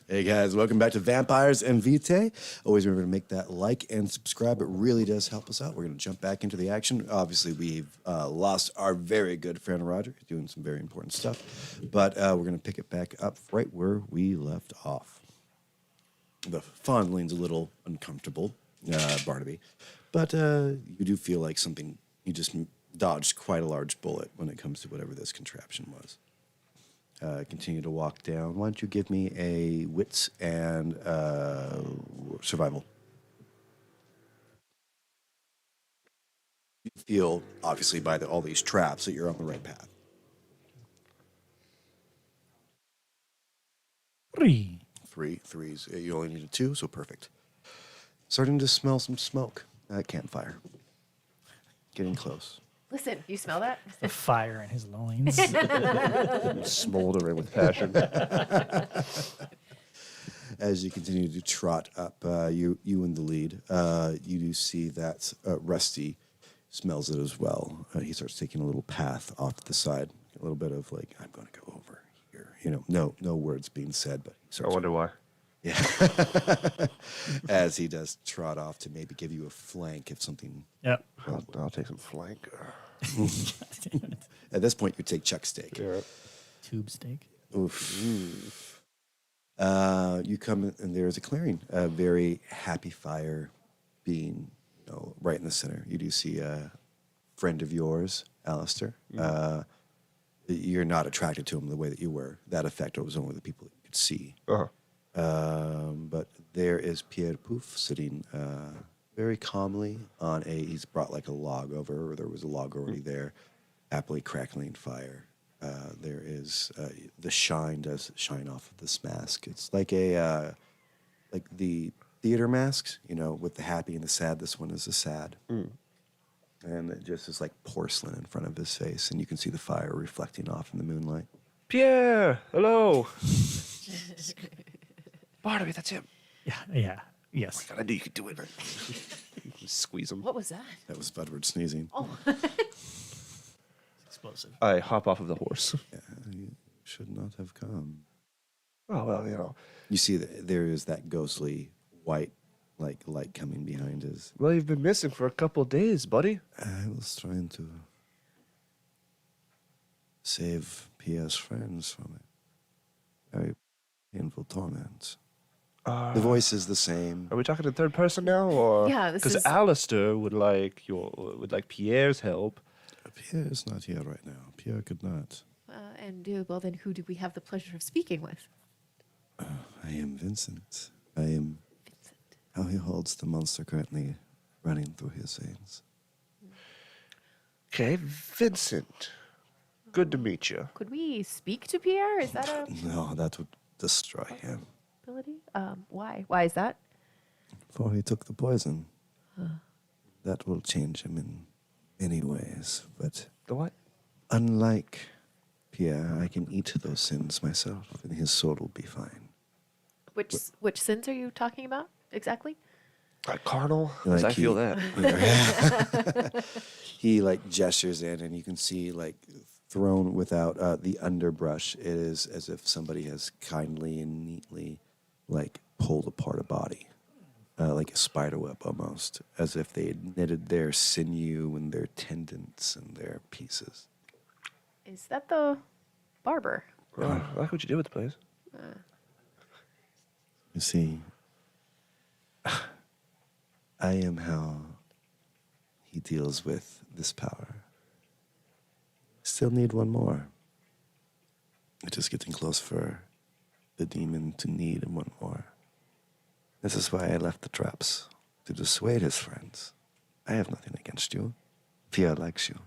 Hey guys, welcome back to Vampires and Vitae. Always remember to make that like and subscribe. It really does help us out. We're going to jump back into the action. Obviously, we've lost our very good friend Roger, doing some very important stuff. But we're going to pick it back up right where we left off. The fondling's a little uncomfortable, Barnaby. But you do feel like something, you just dodged quite a large bullet when it comes to whatever this contraption was. Continue to walk down. Why don't you give me a wits and survival? You feel, obviously, by all these traps that you're on the right path. 3. Threes. You only needed 2, so perfect. Starting to smell some smoke at campfire. Getting close. Listen, you smell that? The fire in his loins. Smoldering with passion. As you continue to trot up, you in the lead, you do see that Rusty smells it as well. He starts taking a little path off to the side, a little bit of like, I'm going to go over here. You know, no words being said, but he I starts. wonder why. Yeah. As he does trot off to maybe give you a flank if something. Yep. I'll take some flank. At this point, you take Chuck steak. Yeah. Tube steak. Oof. You come in, and there's a clearing, a very happy fire being, right in the center. You do see a friend of yours, Alister. You're not attracted to him the way that you were. That effect was only the people that you could see. Uh-huh. But there is Pierre Pouf sitting very calmly on he's brought like a log over, or there was a log already there, happily crackling fire. There is the shine does shine off of this mask. It's like like the theater masks, with the happy and the sad. This one is the sad. And it just is like porcelain in front of his face, and you can see the fire reflecting off in the moonlight. Pierre, hello. Barnaby, that's him. Yeah. Yes. God, I knew you could do it. Squeeze him. What was that? That was Budward sneezing. Oh, Explosive. I hop off of the horse. Yeah, you should not have come. Oh, well, You see that there is that ghostly white light coming behind his. Well, you've been missing for a couple days, buddy. I was trying to save Pia's friends from it. Very painful torment. The voice is the same. Are we talking in third person now, or Yeah, this because is- Alister would like Pierre's help? Pierre is not here right now. Pierre could not. well, then who do we have the pleasure of speaking with? I am Vincent. I am how he holds the monster currently running through his veins. Okay, Vincent. Good to meet you. Could we speak to Pierre? Is that a No, that would destroy him. ability? Why? Why is that? For he took the poison. That will change him in many ways. But The what? unlike Pierre, I can eat those sins myself, and his soul will be fine. Which sins are you talking about exactly? Carnal? 'Cause Like I feel he- that. He gestures in, and you can see thrown without the underbrush. It is as if somebody has kindly and neatly pulled apart a body, like a spider web almost, as if they had knitted their sinew and their tendons and their pieces. Is that the barber? I like what you did with the place. You see, I am how he deals with this power. Still need one more. It is getting close for the demon to need one more. This is why I left the traps, to dissuade his friends. I have nothing against you. Pierre likes you.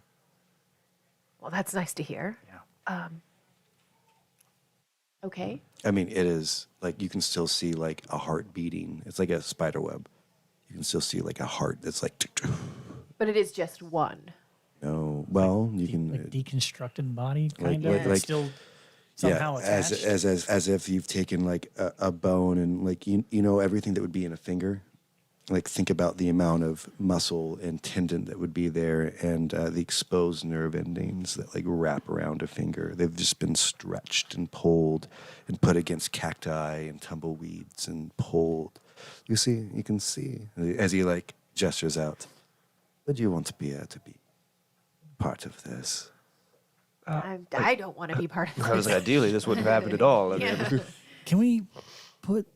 Well, that's nice to hear. Yeah. Okay. I mean, it is you can still see a heart beating. It's like a spider web. You can still see a heart that's But it is just one. no. Well, you can Deconstructed body, Like- kind of. like- Still somehow as attached. as if you've taken a bone and you know everything that would be in a finger, like think about the amount of muscle and tendon that would be there, and the exposed nerve endings that like wrap around a finger. They've just been stretched and pulled and put against cacti and tumbleweeds and pulled. You see, you can see as he like gestures out. Would you want to be part of this? I don't want to be part of I was this. like, ideally, this wouldn't happen at all. I mean, Yeah. Can we put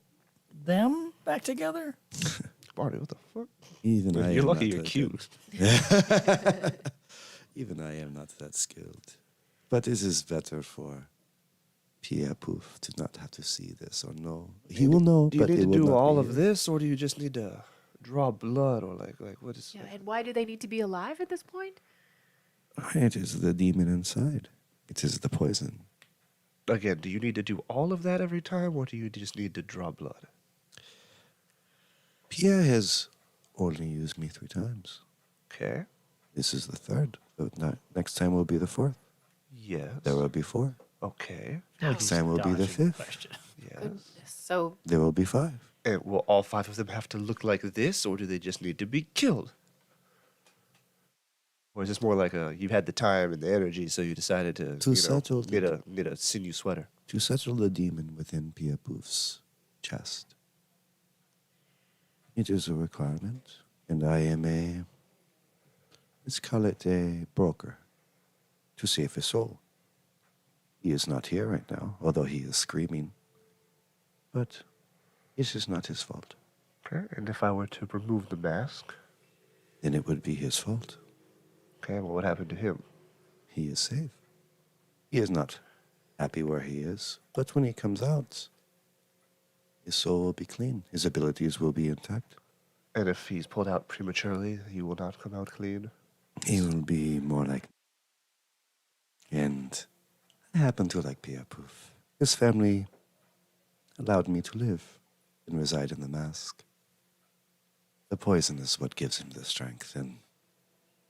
them back together? Barney, what the fuck? Even I You're am lucky not you're that cute. good. Even I am not that skilled. But this is better for Pierre Pouf to not have to see this or know. He will know, Do you but need it to will do not all be of here. this, or do you just need to draw blood, or like what is? Yeah, and why do they need to be alive at this point? It is the demon inside. It is the poison. Again, do you need to do all of that every time, or do you just need to draw blood? Pierre has only used me 3 times. Okay. This is the 3rd. So next time will be the 4th. Yes. There will be 4. Okay. Next time will be the Dodging 5th. question. Yes. Goodness. So There will be 5. And will all 5 of them have to look like this, or do they just need to be killed? Or is this more like you had the time and the energy, so you decided to settle knit a sinew sweater? To settle the demon within Pierre Pouf's chest. It is a requirement, and I am let's call it a broker, to save his soul. He is not here right now, although he is screaming. But this is not his fault. Okay. And if I were to remove the mask, Then it would be his fault. okay, what would happen to him? He is safe. He is not happy where he is, but when he comes out, his soul will be clean. His abilities will be intact. And if he's pulled out prematurely, he will not come out clean. He will be more like. And I happen to like Pierre Pouf. His family allowed me to live and reside in the mask. The poison is what gives him the strength, and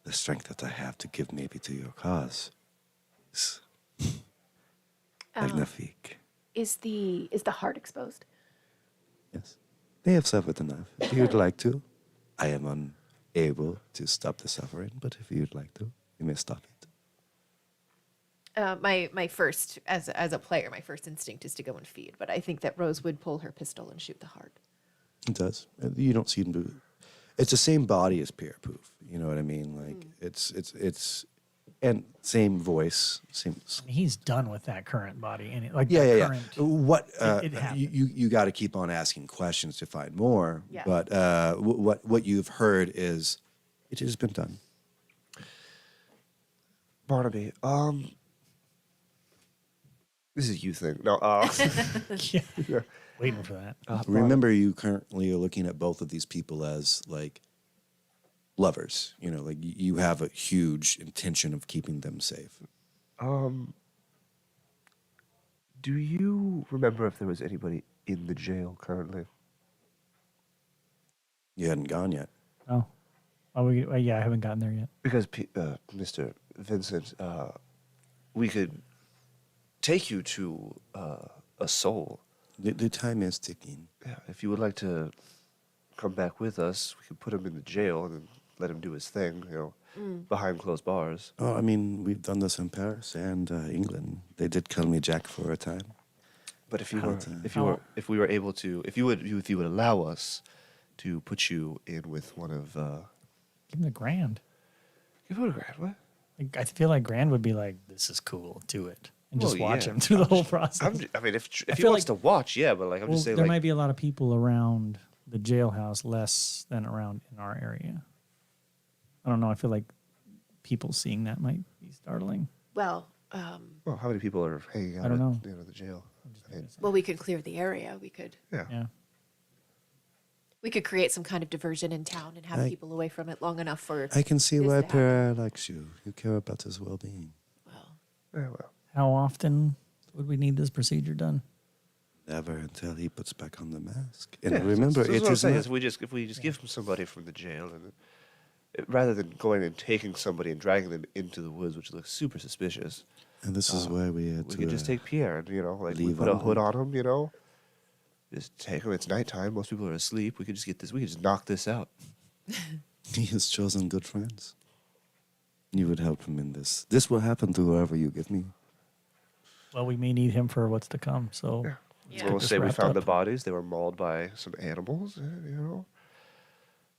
the strength that I have to give maybe to your cause is magnifique. is the heart exposed? Yes. They have suffered enough. If you'd like to, I am unable to stop the suffering, but if you'd like to, you may stop it. My first, as a player, my first instinct is to go and feed, but I think that Rose would pull her pistol and shoot the heart. It does. You don't see him do. It's the same body as Pierre Pouf. You know what I mean? Like it's and same voice, same. He's done with that current body, and like Yeah, that yeah, current, yeah. What it happened. you got to keep on asking questions to find more. Yeah. But what you've heard is it has been done. Barnaby, this is you thing. No, yeah, waiting for that. Remember, you currently are looking at both of these people as like lovers. You know, like you have a huge intention of keeping them safe. do you remember if there was anybody in the jail currently? You hadn't gone yet. Oh, yeah, I haven't gotten there yet. Because, Mr. Vincent, we could take you to a soul. The time is ticking. Yeah, if you would like to come back with us, we could put him in the jail and then let him do his thing, behind closed bars. Oh, I mean, we've done this in Paris and England. They did call me Jack for a time. But if you How were, to- if we were able to, if you would allow us to put you in with one of, Give him the grand. give it a grab, what? Like, I feel like Grand would be like, "This is cool, do it," and just Well, watch yeah. him through the whole process. I mean, if he feel wants like- to watch, yeah, but like I'm Well, just saying, there like, might be a lot of people around the jailhouse, less than around in our area. I don't know. I feel like people seeing that might be startling. Well, well, how many people are hanging out I don't know. at the jail? I mean, well, we could clear the area. We could Yeah. create some kind of diversion in town and have I- people away from it long enough for. I can see this why to happen. Pierre likes you. You care about his well-being. Well, yeah, well, How often would we need this procedure done? Never until he puts back on the mask. And yeah, remember, so it that's what I'm is saying, not, is if we just give him somebody from the jail, and rather than going and taking somebody and dragging them into the woods, which looks super suspicious, and this is why we had we to. could just take Pierre and like we leave put a on hood him. on him, Just take him. It's nighttime. Most people are asleep. We could just get this. We could just knock this out. He has chosen good friends. You would help him in this. This will happen to whoever you give me. Well, we may need him for what's to come. So Yeah. We'll this say we wrapped found the up. bodies. They were mauled by some animals. You know,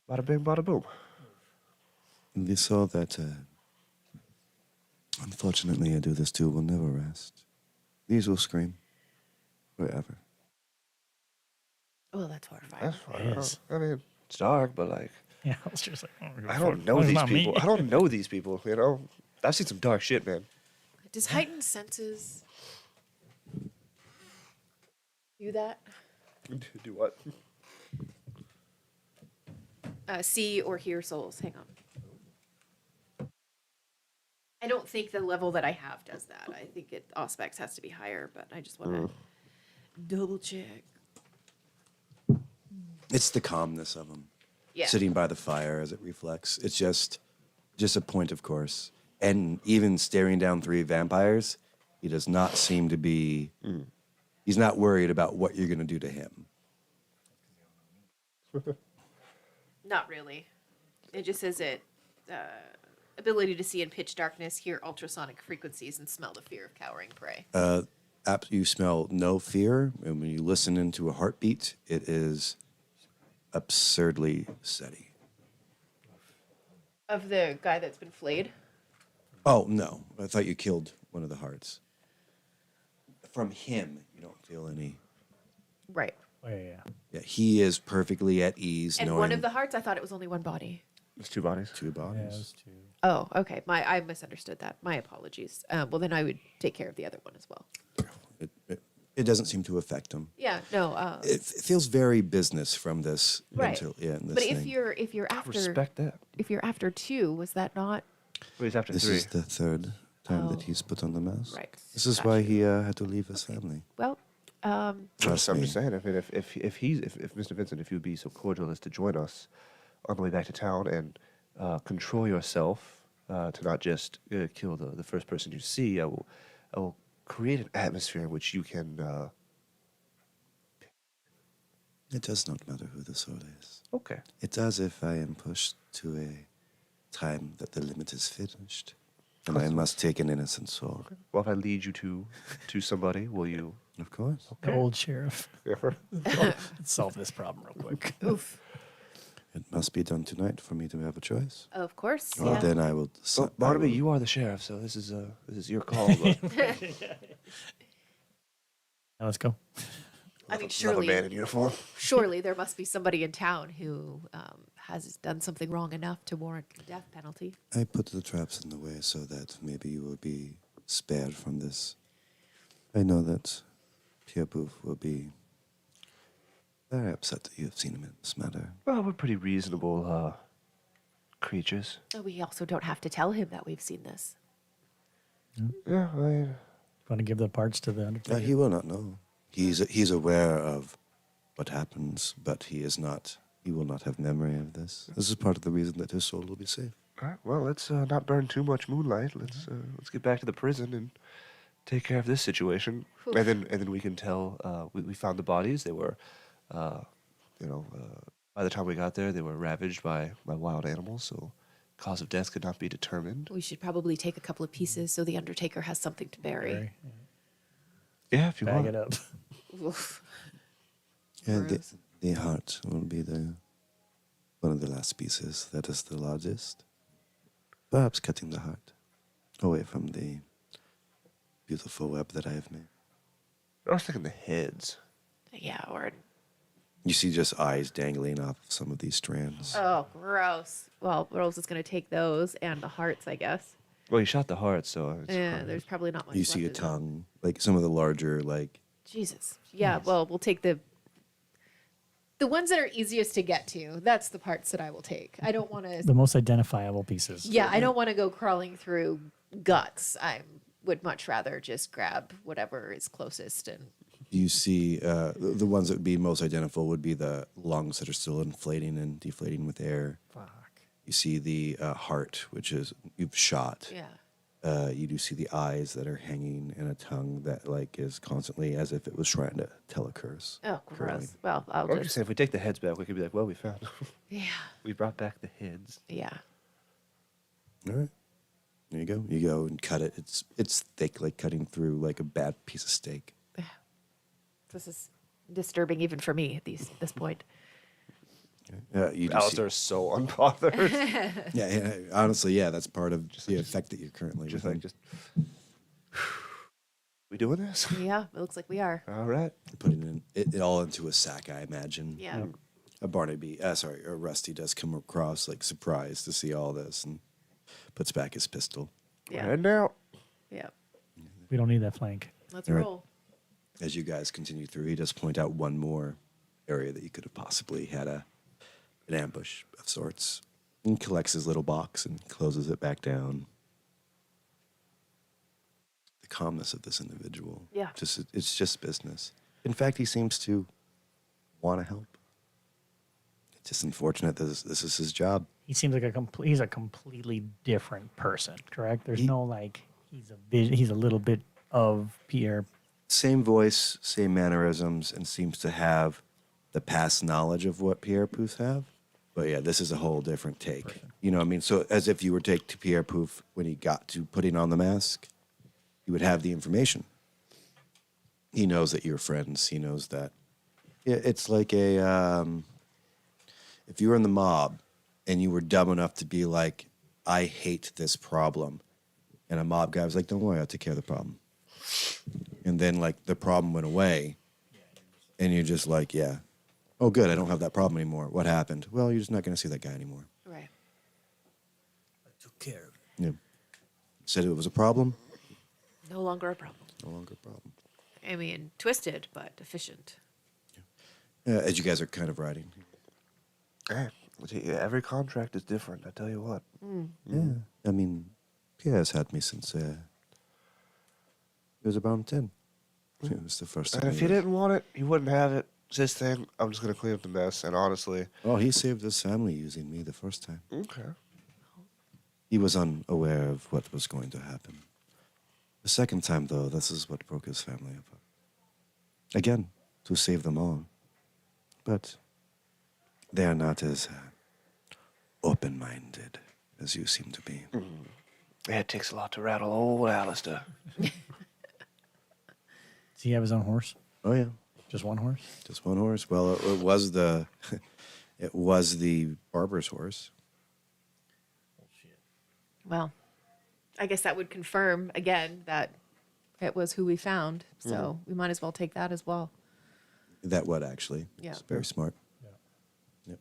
bada bing, bada boom. We saw that, unfortunately, I do this too, will never rest. These will scream forever. Oh, that's horrifying. That's fine. It is. I mean, it's dark, but like, Yeah, I was just like, I don't know these people. I don't know these people. You know, I've seen some dark shit, man. Does heightened senses do that? Do what? See or hear souls. Hang on. I don't think the level that I have does that. I think Auspex has to be higher, but I just want to double check. It's the calmness of him. Yeah. Sitting by the fire as it reflects. It's just a point, of course. And even staring down 3 vampires, he does not seem to be. He's not worried about what you're going to do to him. Not really. It just says ability to see in pitch darkness, hear ultrasonic frequencies, and smell the fear of cowering prey. You smell no fear, and when you listen into a heartbeat, it is absurdly steady. Of the guy that's been flayed? Oh, no. I thought you killed one of the hearts. From him, you don't feel any. Right. Oh, yeah. Yeah, he is perfectly at ease And knowing one of the hearts, I thought it was only one body. It's 2 bodies. 2 bodies. Oh, okay. I misunderstood that. My apologies. Well, then I would take care of the other one as well. It doesn't seem to affect him. Yeah, no. It feels very business from this. Right. In this But thing. if you're after Respect that. if you're after 2, was that not But he's after This 3. is the 3rd time that Oh. he's put on the mask. Right. This is why he had to leave his family. well? Trust I'm me. just saying, if Mr. Vincent, if you'd be so cordial as to join us on the way back to town and control yourself to not just kill the first person you see, I will create an atmosphere in which you can. It does not matter who the soul is. Okay. It's as if I am pushed to a time that the limit is finished, and I must take an innocent soul. Well, if I lead you to somebody, will you? Of course. The old sheriff. Let's solve this problem real quick. Oof. It must be done tonight for me to have a choice. Of course. Well, Yeah. then I will. So, Barnaby, you are the sheriff, so this is your call. But Now let's go. I mean, another man in surely, uniform. surely there must be somebody in town who has done something wrong enough to warrant the death penalty. I put the traps in the way so that maybe you will be spared from this. I know that Pierre Bouffe will be very upset that you have seen him in this matter. Well, we're pretty reasonable creatures. We also don't have to tell him that we've seen this. Yeah, I mean, Want to give the parts to the Undertaker? He will not know. He's aware of what happens, but he will not have memory of this. This is part of the reason that his soul will be safe. all right. Well, let's not burn too much moonlight. Let's get back to the prison and take care of this situation, Oof. and then we can tell. We found the bodies. They were, by the time we got there, they were ravaged by wild animals. So, cause of death could not be determined. We should probably take a couple of pieces so the Undertaker has something to bury. Very- Yeah, if you Bag want. it up. Oof. And Gross. the heart will be one of the last pieces. That is the largest. Perhaps cutting the heart away from the beautiful web that I have made. I was thinking the heads. Yeah, or You see just eyes dangling off of some of these strands. oh, gross. Well, Rose is going to take those and the hearts, I guess. Well, you shot the heart, so it's Yeah, fine. there's probably not much. You left see a of them. tongue, like some of the larger, like Jesus. Yeah. Well, we'll take the ones that are easiest to get to. That's the parts that I will take. I don't want to. The most identifiable pieces. Yeah, I don't want to go crawling through guts. I would much rather just grab whatever is closest and. you see the ones that would be most identifiable would be the lungs that are still inflating and deflating with air. Fuck. You see the heart, which is you've shot. Yeah. You do see the eyes that are hanging and a tongue that like is constantly as if it was trying to tell a curse. Oh, curling. gross. Well, I'll Or just just. say if we take the heads back, we could be like, well, we found. Yeah. We brought back the heads. Yeah. All right. There you go. You go and cut it. It's thick, like cutting through like a bad piece of steak. This is disturbing even for me at this point. You do Alistair is so unbothered. yeah, honestly, yeah, that's part of the effect that you're currently just within. like, just. We doing this? Yeah, it looks like we are. All right. Putting it all into a sack, I imagine. Yeah. A Rusty does come across like surprised to see all this and puts back his pistol. Yeah. And now. Yeah. We don't need that flank. Let's All right. roll. As you guys continue through, he does point out one more area that you could have possibly had an ambush of sorts. And collects his little box and closes it back down. The calmness of this individual. Yeah. It's just business. In fact, he seems to want to help. It's just unfortunate that this is his job. He seems like he's a completely different person, correct? There's He- no like he's a little bit of Pierre. Same voice, same mannerisms, and seems to have the past knowledge of what Pierre Poufs have. But yeah, this is a whole different take. You know what I mean? So as if you were to take to Pierre Pouf when he got to putting on the mask, he would have the information. He knows that you're friends. He knows that. Yeah, it's like if you were in the mob and you were dumb enough to be like, I hate this problem. And a mob guy was like, don't worry, I'll take care of the problem. And then like the problem went away. And you're just like, yeah. Oh, good, I don't have that problem anymore. What happened? Well, you're just not going to see that guy anymore. Right. I took care of it. Yeah. Said it was a problem, No longer a problem. no longer a problem. I mean, twisted, but efficient. As you guys are kind of riding. Hey, every contract is different, I tell you what. Yeah. I mean, Pierre's had me since it was around 10. It was the first time. And if he you was- didn't want it, you wouldn't have it. It's his thing. I'm just going to clean up the mess. And honestly. Oh, he saved his family using me the first time. Okay. He was unaware of what was going to happen. The second time, though, this is what broke his family apart. Again, to save them all. But they are not as open-minded as you seem to be. Yeah, it takes a lot to rattle old Alistair. Does he have his own horse? Oh, yeah. Just one horse? Just one horse. Well, it was the it was the barber's horse. Well, I guess that would confirm again that it was who we found. So we might as well take that as well. That would actually. Yeah. It's very smart. Yep.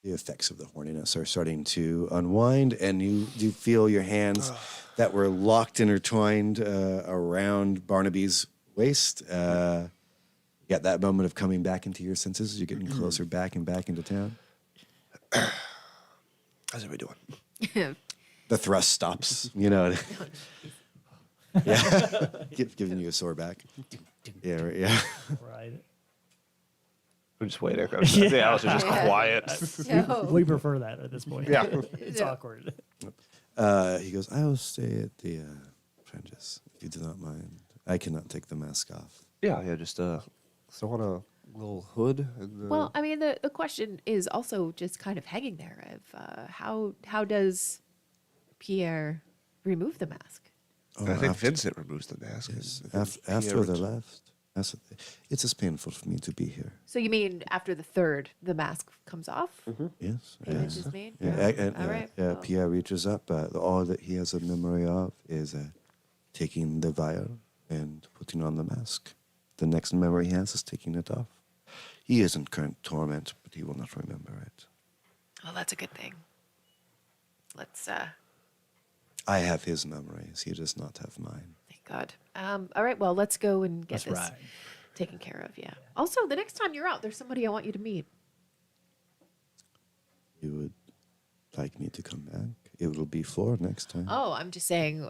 The effects of the horniness are starting to unwind, and you do feel your hands that were locked, intertwined around Barnaby's waist. Get that moment of coming back into your senses. You're getting closer back and back into town. How's everybody doing? The thrust stops. You know. Yeah. Giving you a sore back. Yeah. Right, yeah. Right. We're just waiting. The Alistair's just Yeah. quiet. So, We prefer that at this point. Yeah. It's Yeah. awkward. He goes, I will stay at the apprentice, if you do not mind. I cannot take the mask off. Yeah, just throw on a little hood. And, well, I mean, the question is also just kind of hanging there of how does Pierre remove the mask? I think Vincent removes the mask. Yes, I think after Pierre the ret- left. It's as painful for me to be here. So you mean after the third, the mask comes off? Yes. Image yes. is made? Yeah, Yeah. and, All right. yeah, Well. Pierre reaches up. All that he has a memory of is taking the vial and putting on the mask. The next memory he has is taking it off. He is in current torment, but he will not remember it. Well, that's a good thing. Let's I have his memories. He does not have mine. thank God. All right, well, let's go and get Let's this ride. taken care of. Yeah. Also, the next time you're out, there's somebody I want you to meet. You would like me to come back? It will be 4 next time. Oh, I'm just saying,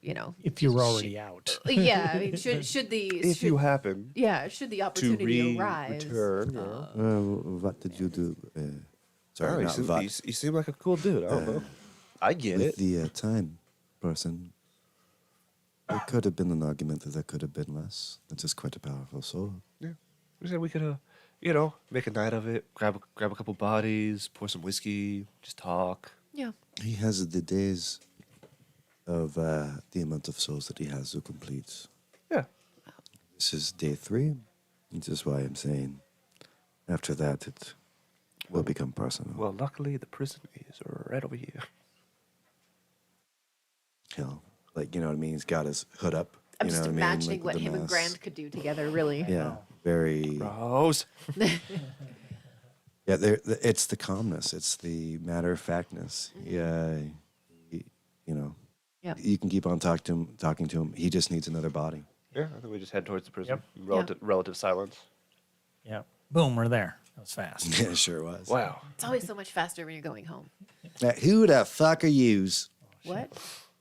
If you're already out. yeah. I mean, should the If you happen should the to opportunity arise? return. What did you do? Oh, Sorry, you, not seem, what. you seem like a cool dude. I don't know. I get With it. the time person. There could have been an argument that there could have been less. It's just quite a powerful sword. Yeah. We said we could, make a night of it, grab a couple bodies, pour some whiskey, just talk. Yeah. He has the days of the amount of souls that he has to complete. Yeah. This is day 3. Which is why I'm saying after that it will become personal. Well, luckily the prison is right over here. Hell, like, you know what I mean? He's got his hood up. I'm you just know what imagining I mean? Like, what with the him and mask. Grand could do together, really. Yeah, very. Rose. Yeah, it's the calmness. It's the matter of factness. Yeah, you know. Yep. You can keep on talking to him. He just needs another body. Yeah, I think we just head towards the prison. Yep. Relative silence. Yeah. Boom, we're there. That was fast. Yeah, it sure was. Wow. It's always so much faster when you're going home. Who the fuck are yous? What?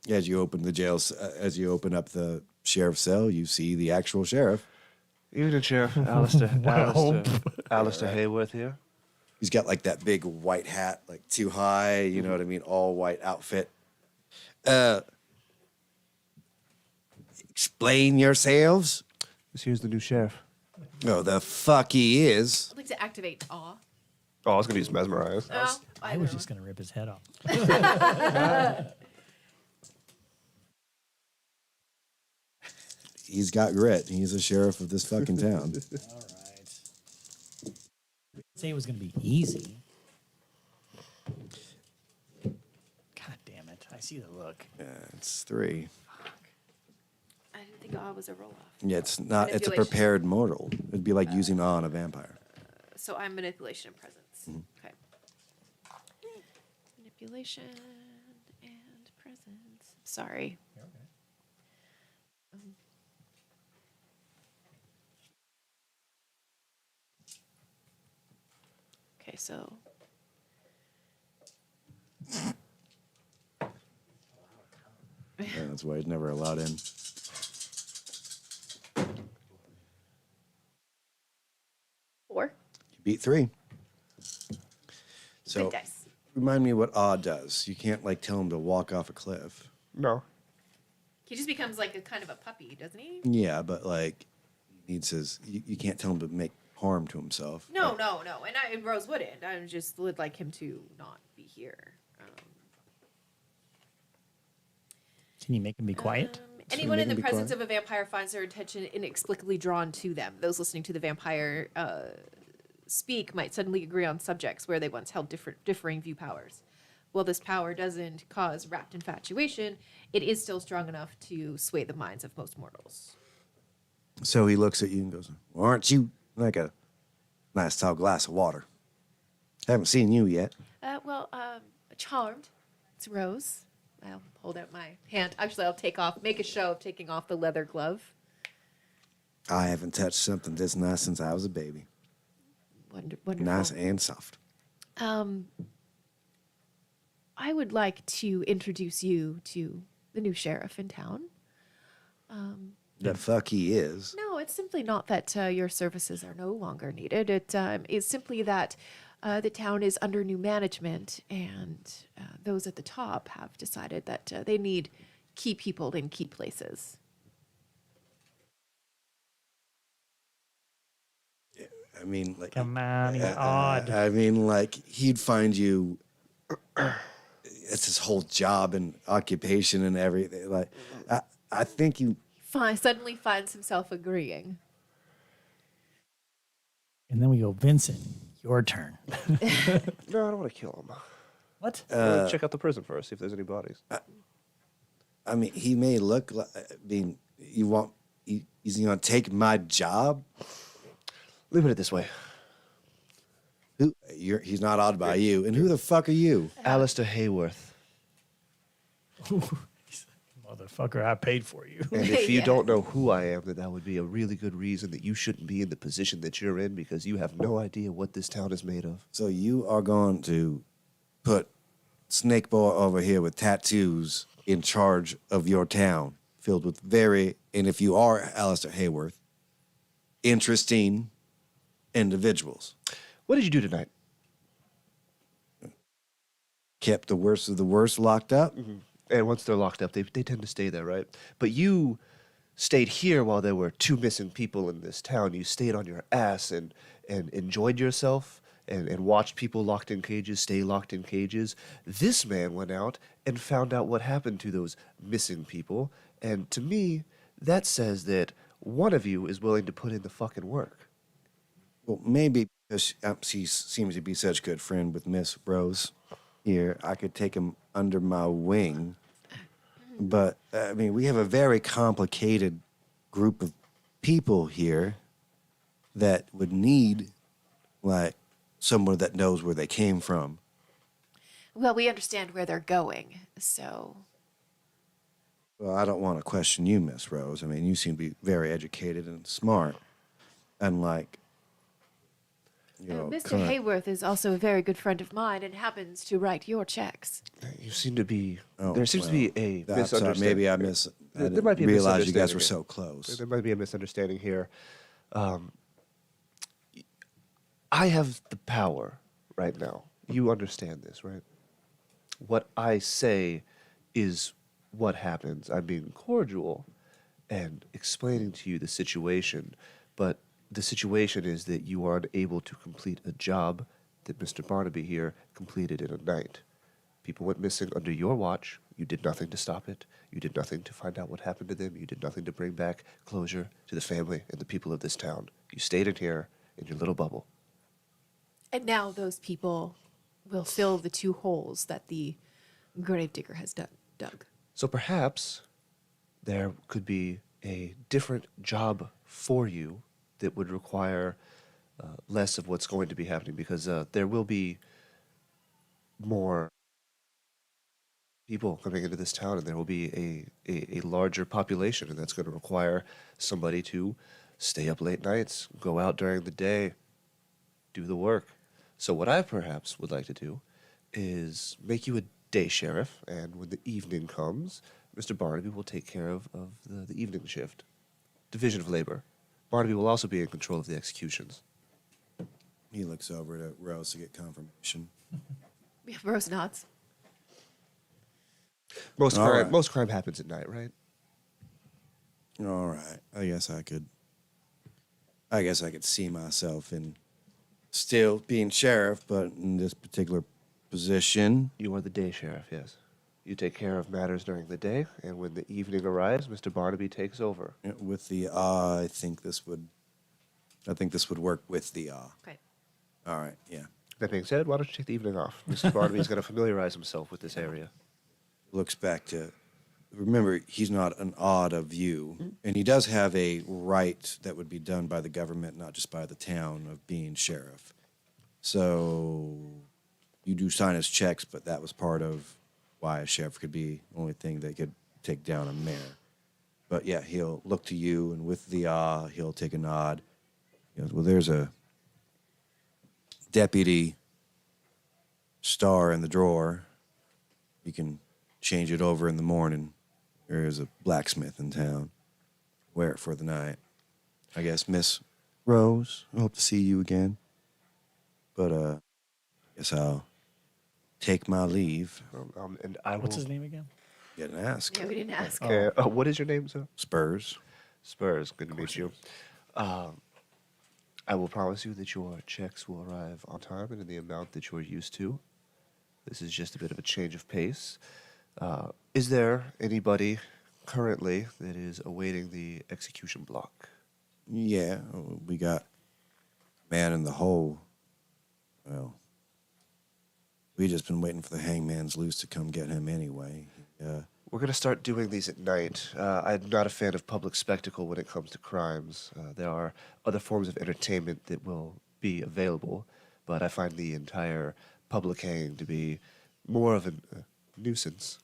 As you open the jail, as you open up the sheriff's cell, you see the actual sheriff. Evening, Sheriff. Alister Hayworth here. He's got like that big white hat, like too high, you know what I mean? All white outfit. Explain yourselves. This here's the new sheriff. Oh, the fuck he is. I'd like to activate awe. Oh, I was gonna use mesmerize. Oh, I was just going to rip his head off. He's got grit. He's a sheriff of this fucking town. All right. Say it was going to be easy. God damn it. I see the look. Yeah, it's 3. I didn't think awe was a roll off. Yeah, it's not. It's a Manipulation. prepared mortal. It'd be like using awe on a vampire. So I'm manipulation and presence. Okay. Manipulation and presence. Sorry. Okay, so Yeah, that's why he's never allowed in. 4. You beat 3. So Big dice. remind me what awe does. You can't like tell him to walk off a cliff. No. He just becomes like a kind of a puppy, doesn't he? Yeah, but like he needs his. You can't tell him to make harm to himself. No. And Rose wouldn't. I just would like him to not be here. Can you make him be quiet? Anyone in make the him be presence quiet? of a vampire finds their attention inexplicably drawn to them. Those listening to the vampire speak might suddenly agree on subjects where they once held differing view powers. While this power doesn't cause rapt infatuation, it is still strong enough to sway the minds of most mortals. So he looks at you and goes, well, "Aren't you like a nice tall glass of water? Haven't seen you yet." Charmed. It's Rose. I'll hold out my hand. Actually, I'll make a show of taking off the leather glove. I haven't touched something this nice since I was a baby. Wonderful. Nice and soft. I would like to introduce you to the new sheriff in town. The fuck he is. No, it's simply not that your services are no longer needed. It is simply that the town is under new management, and those at the top have decided that they need key people in key places. I mean, like, Come on, you're odd. I mean, like, he'd find you. It's his whole job and occupation and everything. Like, I think you. Suddenly finds himself agreeing. And then we go, Vincent, your turn. No, I don't want to kill him. What? Check out the prison first, see if there's any bodies. I mean, he may look like. I mean, he's gonna take my job. Leave it this way. He's not odd by you. And who the fuck are you? Alister Hayworth. Motherfucker, I paid for you. And if you Yeah. don't know who I am, then that would be a really good reason that you shouldn't be in the position that you're in because you have no idea what this town is made of. So you are going to put Snake Boy over here with tattoos in charge of your town, filled with and if you are Alister Hayworth, interesting individuals. What did you do tonight? Kept the worst of the worst locked up. And once they're locked up, they tend to stay there, right? But you stayed here while there were 2 missing people in this town. You stayed on your ass and enjoyed yourself and watched people locked in cages stay locked in cages. This man went out and found out what happened to those missing people. And to me, that says that one of you is willing to put in the fucking work. Well, maybe because she seems to be such a good friend with Miss Rose here, I could take him under my wing. But, I mean, we have a very complicated group of people here that would need, like, someone that knows where they came from. Well, we understand where they're going, so Well, I don't want to question you, Miss Rose. I mean, you seem to be very educated and smart. Unlike, Mr. Hayworth is also a very good friend of mine and happens to write your checks. You seem to be. Oh, there seems to be a that's, misunderstanding. maybe I There didn't might be a realize you guys were misunderstanding so close. There might be a misunderstanding here. I have the power right now. You understand this, right? What I say is what happens. I'm being cordial and explaining to you the situation, but the situation is that you are unable to complete a job that Mr. Barnaby here completed in a night. People went missing under your watch. You did nothing to stop it. You did nothing to find out what happened to them. You did nothing to bring back closure to the family and the people of this town. You stayed in here in your little bubble. And now those people will fill the 2 holes that the gravedigger has dug. So perhaps there could be a different job for you that would require less of what's going to be happening, because there will be more people coming into this town, and there will be a larger population, and that's going to require somebody to stay up late nights, go out during the day, do the work. So what I perhaps would like to do is make you a day sheriff, and when the evening comes, Mr. Barnaby will take care of the evening shift. Division of labor. Barnaby will also be in control of the executions. He looks over to Rose to get confirmation. Yeah, Rose nods. Most All crime, right. most crime happens at night, right? All right. I guess I could see myself in still being sheriff, but in this particular position. You are the day sheriff, yes. You take care of matters during the day, and when the evening arrives, Mr. Barnaby takes over. With the I think this would work with the Okay. All right, yeah. That being said, why don't you take the evening off? Mr. Barnaby is going to familiarize himself with this area. Looks back to remember he's not an odd of you, and he does have a right that would be done by the government, not just by the town, of being sheriff. So you do sign his checks, but that was part of why a sheriff could be the only thing that could take down a mayor. But yeah, he'll look to you, and with the he'll take a nod. He goes, well, there's a deputy star in the drawer. You can change it over in the morning. There is a blacksmith in town. Wear it for the night. I guess, Miss Rose, I hope to see you again. But, guess I'll take my leave. And I What's will... his name again? Didn't ask. Yeah, we didn't ask. Okay. What is your name, sir? Spurs. Spurs. Good to meet you. I will promise you that your checks will arrive on time and in the amount that you're used to. This is just a bit of a change of pace. Is there anybody currently that is awaiting the execution block? Yeah, we got man in the hole. Well, we just been waiting for the hangman's loose to come get him anyway. We're going to start doing these at night. I'm not a fan of public spectacle when it comes to crimes. There are other forms of entertainment that will be available, but I find the entire public hanging to be more of a nuisance.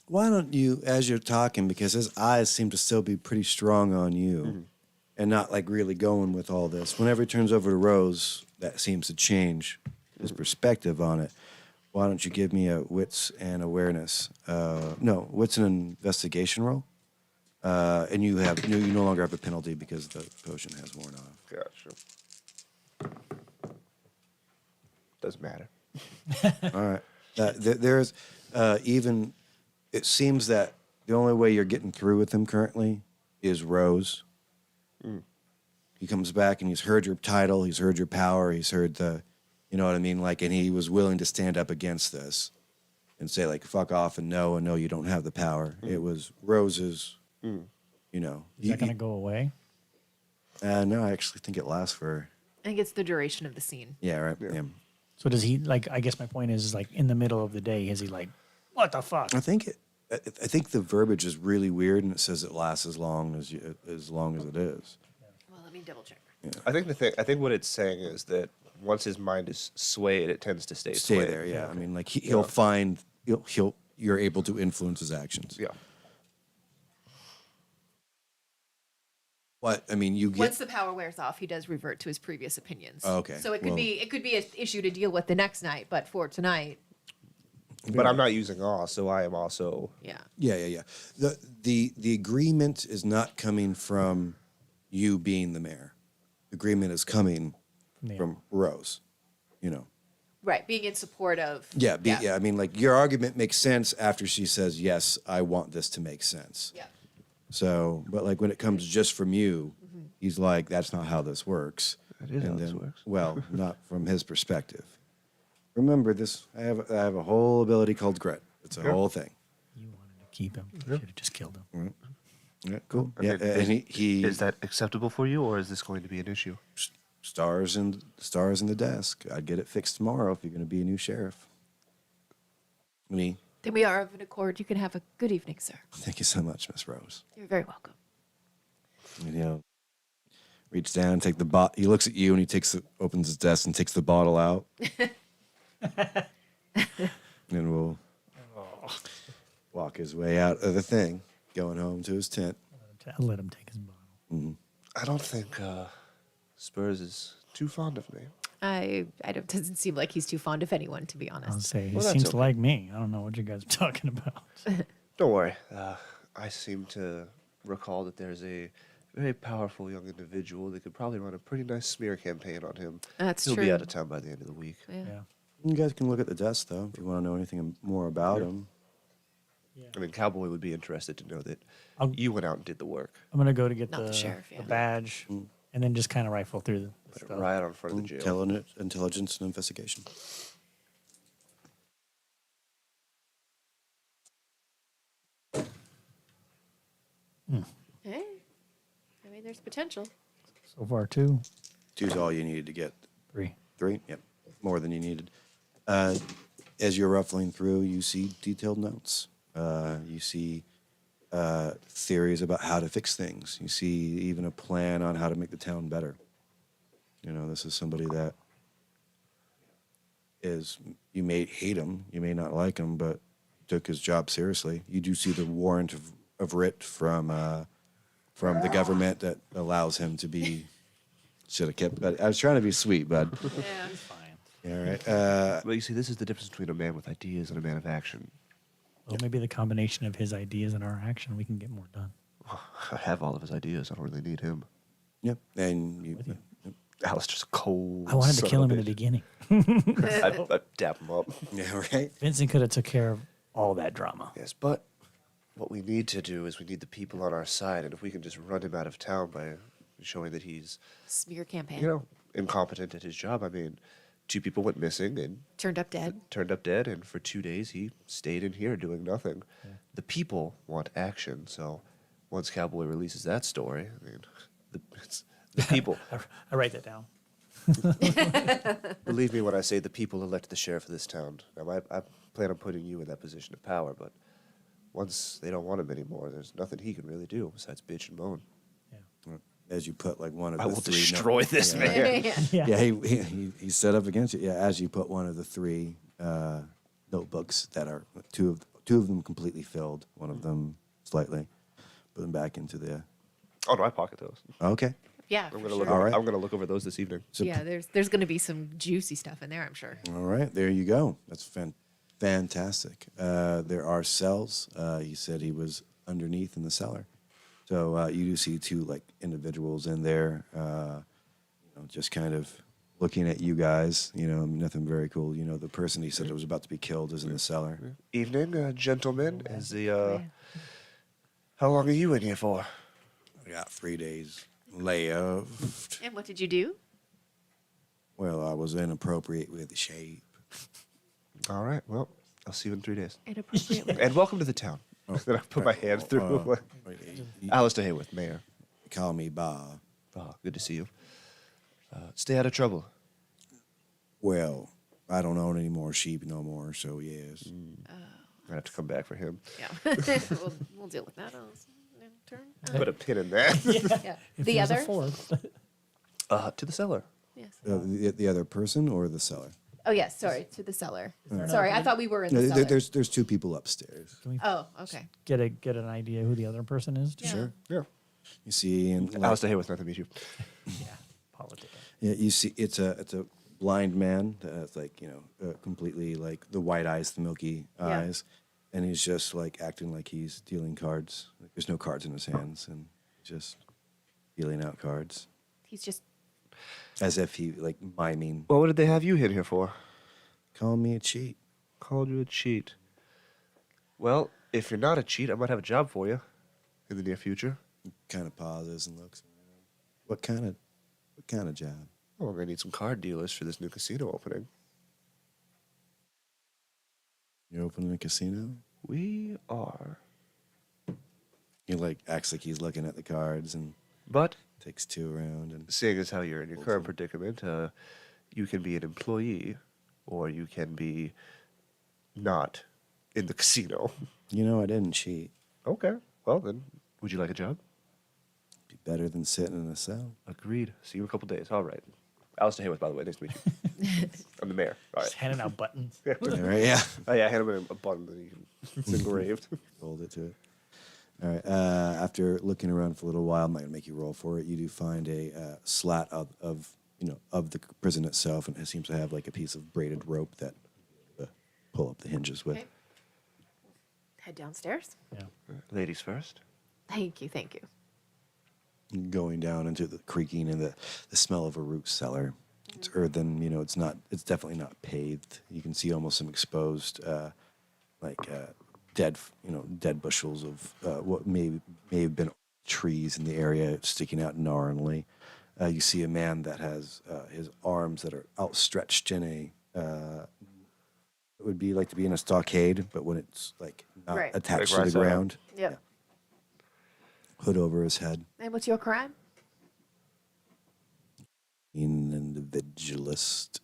Why don't you, as you're talking, because his eyes seem to still be pretty strong on you and not like really going with all this. Whenever he turns over to Rose, that seems to change his perspective on it. Why don't you give me a wits and awareness? No, wits and investigation roll. And you no longer have a penalty because the potion has worn off. Gotcha. Doesn't matter. All right. There's even it seems that the only way you're getting through with him currently is Rose. He comes back and he's heard your title, he's heard your power, he's heard the, you know what I mean? Like, and he was willing to stand up against this and say, like, fuck off and no, you don't have the power. It was Rose's, you know. Is that going to go away? No, I actually think it lasts for, I think it's the duration of the scene. yeah, right. Yeah. So does he, like, I guess my point is like, in the middle of the day, is he like, what the fuck? I think the verbiage is really weird, and it says it lasts as long as it is. Well, let me double check. I think what it's saying is that once his mind is swayed, it tends to stay Stay swayed. there, yeah. I mean, like he'll find you're able to influence his actions. Yeah. What I mean, you Once get the power wears off, he does revert to his previous opinions. Oh, okay. So it could Well- be an issue to deal with the next night, but for tonight, But I'm not using awe, so I am also. yeah. yeah. The agreement is not coming from you being the mayor. The agreement is coming Yeah. from Rose. You know. Right, being in support of. Yeah, I mean, like your argument makes sense after she says, "Yes, I want this to make sense." Yeah. So, but like when it comes just from you, he's like, "That's not how this works." That is how this works. Well, not from his perspective. Remember this. I have a whole ability called grit. It's a whole thing. You wanted to keep him. You should have just killed him. Yeah, cool. Okay, Yeah, and he Is that acceptable for you, or is this going to be an issue? stars in the desk. I'd get it fixed tomorrow if you're going to be a new sheriff. Me. Then we are of an accord. You can have a good evening, sir. Thank you so much, Miss Rose. You're very welcome. And, you know, reach down, take the bot. He looks at you and he opens his desk and takes the bottle out. And we'll walk his way out of the thing, going home to his tent. I'll let him take his bottle. I don't think Spurs is too fond of me. I don't. Doesn't seem like he's too fond of anyone, to be I'll honest. say he Well, that's seems to okay. like me. I don't know what you guys are talking about. Don't worry. I seem to recall that there's a very powerful young individual that could probably run a pretty nice smear campaign on him. That's He'll true. be out of town by the end of the week. Yeah. Yeah. You guys can look at the desk, though, if you want to know anything more about him. I mean, Cowboy would be interested to know that I'll- you went out and did the work. I'm gonna go to get Not the sheriff, yeah. the badge, and then just kind of rifle through the Put it stuff. right out in front of the jail. Intelligence and investigation. Hey, I mean, there's potential. So far, 2, Two's all you needed to get 3. 3. Yep, more than you needed. As you're ruffling through, you see detailed notes. You see theories about how to fix things. You see even a plan on how to make the town better. You know, this is somebody that is, you may hate him, you may not like him, but took his job seriously. You do see the warrant of writ from the government that allows him to be, should have kept, but I was trying to be sweet, bud. Yeah. Fine. Yeah, all right. But you see, this is the difference between a man with ideas and a man of action. Well, maybe the combination of his ideas and our action, we can get more done. I have all of his ideas. I don't really need him. Yep, and you, you. Alister's cold. I wanted to son kill of him a in the bitch. beginning. I dap him up. yeah, right. Vincent could have took care of all that drama. Yes, but what we need to do is we need the people on our side, and if we can just run him out of town by showing that he's, Smear campaign. you know, incompetent at his job. I mean, 2 people went missing and Turned up dead. turned up dead, and for 2 days he stayed in here doing nothing. The people want action, so once Cowboy releases that story, I mean, it's the people. I write that down. Believe me when I say the people elect the sheriff of this town. Now, I plan on putting you in that position of power, but once they don't want him anymore, there's nothing he can really do besides bitch and moan. Yeah. As you put like one of I the will 3 destroy this man. Yeah. Yeah, he's set up against you. Yeah, as you put one of the 3 notebooks that are two of them completely filled, one of them slightly, put them back into the. Oh no, I pocket those. Okay. Yeah, I'm for gonna sure. look. All Over, right. I'm gonna look over those this evening. So, Yeah, there's going to be some juicy stuff in there, I'm sure. All right, there you go. That's fantastic. There are cells. He said he was underneath in the cellar. So you do see 2 like individuals in there, you know, just kind of looking at you guys. You know, nothing very cool. You know, the person he said was about to be killed is in the cellar. Evening, gentlemen. Is the Man. how long are you in here for? I got 3 days left. And what did you do? Well, I was inappropriate with the shape. All right. Well, I'll see you in 3 days. Inappropriately. And welcome to the town. Then I put my hand through. Alister Hayworth, Mayor. Call me Bob. Oh, good to see you. Stay out of trouble. Well, I don't own any more sheep no more, so yes. I have to come back for him. Yeah. we'll deal with that. In turn. Put a pin in that. Yeah. If The there's a other? fourth. To the cellar. Yes. The other person or the cellar? Oh, yes. Sorry. To the cellar. Sorry. I thought we were in the No, cellar. there's two people upstairs. Can we Oh, okay. get an idea who the other person is? Yeah. Sure. Yeah. You see, and Alister Hayworth, nice to meet you. Yeah. Politics. yeah, you see, it's a blind man that has like completely like the white eyes, the milky Yeah. eyes, and he's just like acting like he's dealing cards. Like, there's no cards in his hands, and just dealing out cards He's just. as if he like miming. Well, what did they have you in here for? Call me a cheat. Called you a cheat. Well, if you're not a cheat, I might have a job for you in the near future. Kind of pauses and looks around. What kind of job? Oh, we're gonna need some card dealers for this new casino opening. You're opening a casino? We are. He like acts like he's looking at the cards and But takes two around and seeing as how you're in your current predicament, you can be an employee, or you can be not in the casino. I didn't cheat. Okay. Well then, would you like a job? Be better than sitting in a cell. Agreed. See you in a couple days. All right. Alister Hayworth, by the way. Nice to meet you. I'm the mayor. All Just right. handing out buttons. All right, yeah. Oh, yeah, I hand him a button that it's engraved. Hold it to it. All right. After looking around for a little while, I'm not gonna make you roll for it. You do find a slat of the prison itself, and it seems to have like a piece of braided rope that pull up the hinges with. Okay. Head downstairs. Yeah. Ladies first. Thank you. Thank you. Going down into the creaking and the smell of a root cellar. It's earthen. It's definitely not paved. You can see almost some exposed, dead bushels of what may have been trees in the area sticking out gnarly. You see a man that has his arms that are outstretched in it would be like to be in a stockade, but when it's like not Right. attached Like to the right side up. ground. Yep. Hood over his head. And what's your crime? Being an individualist.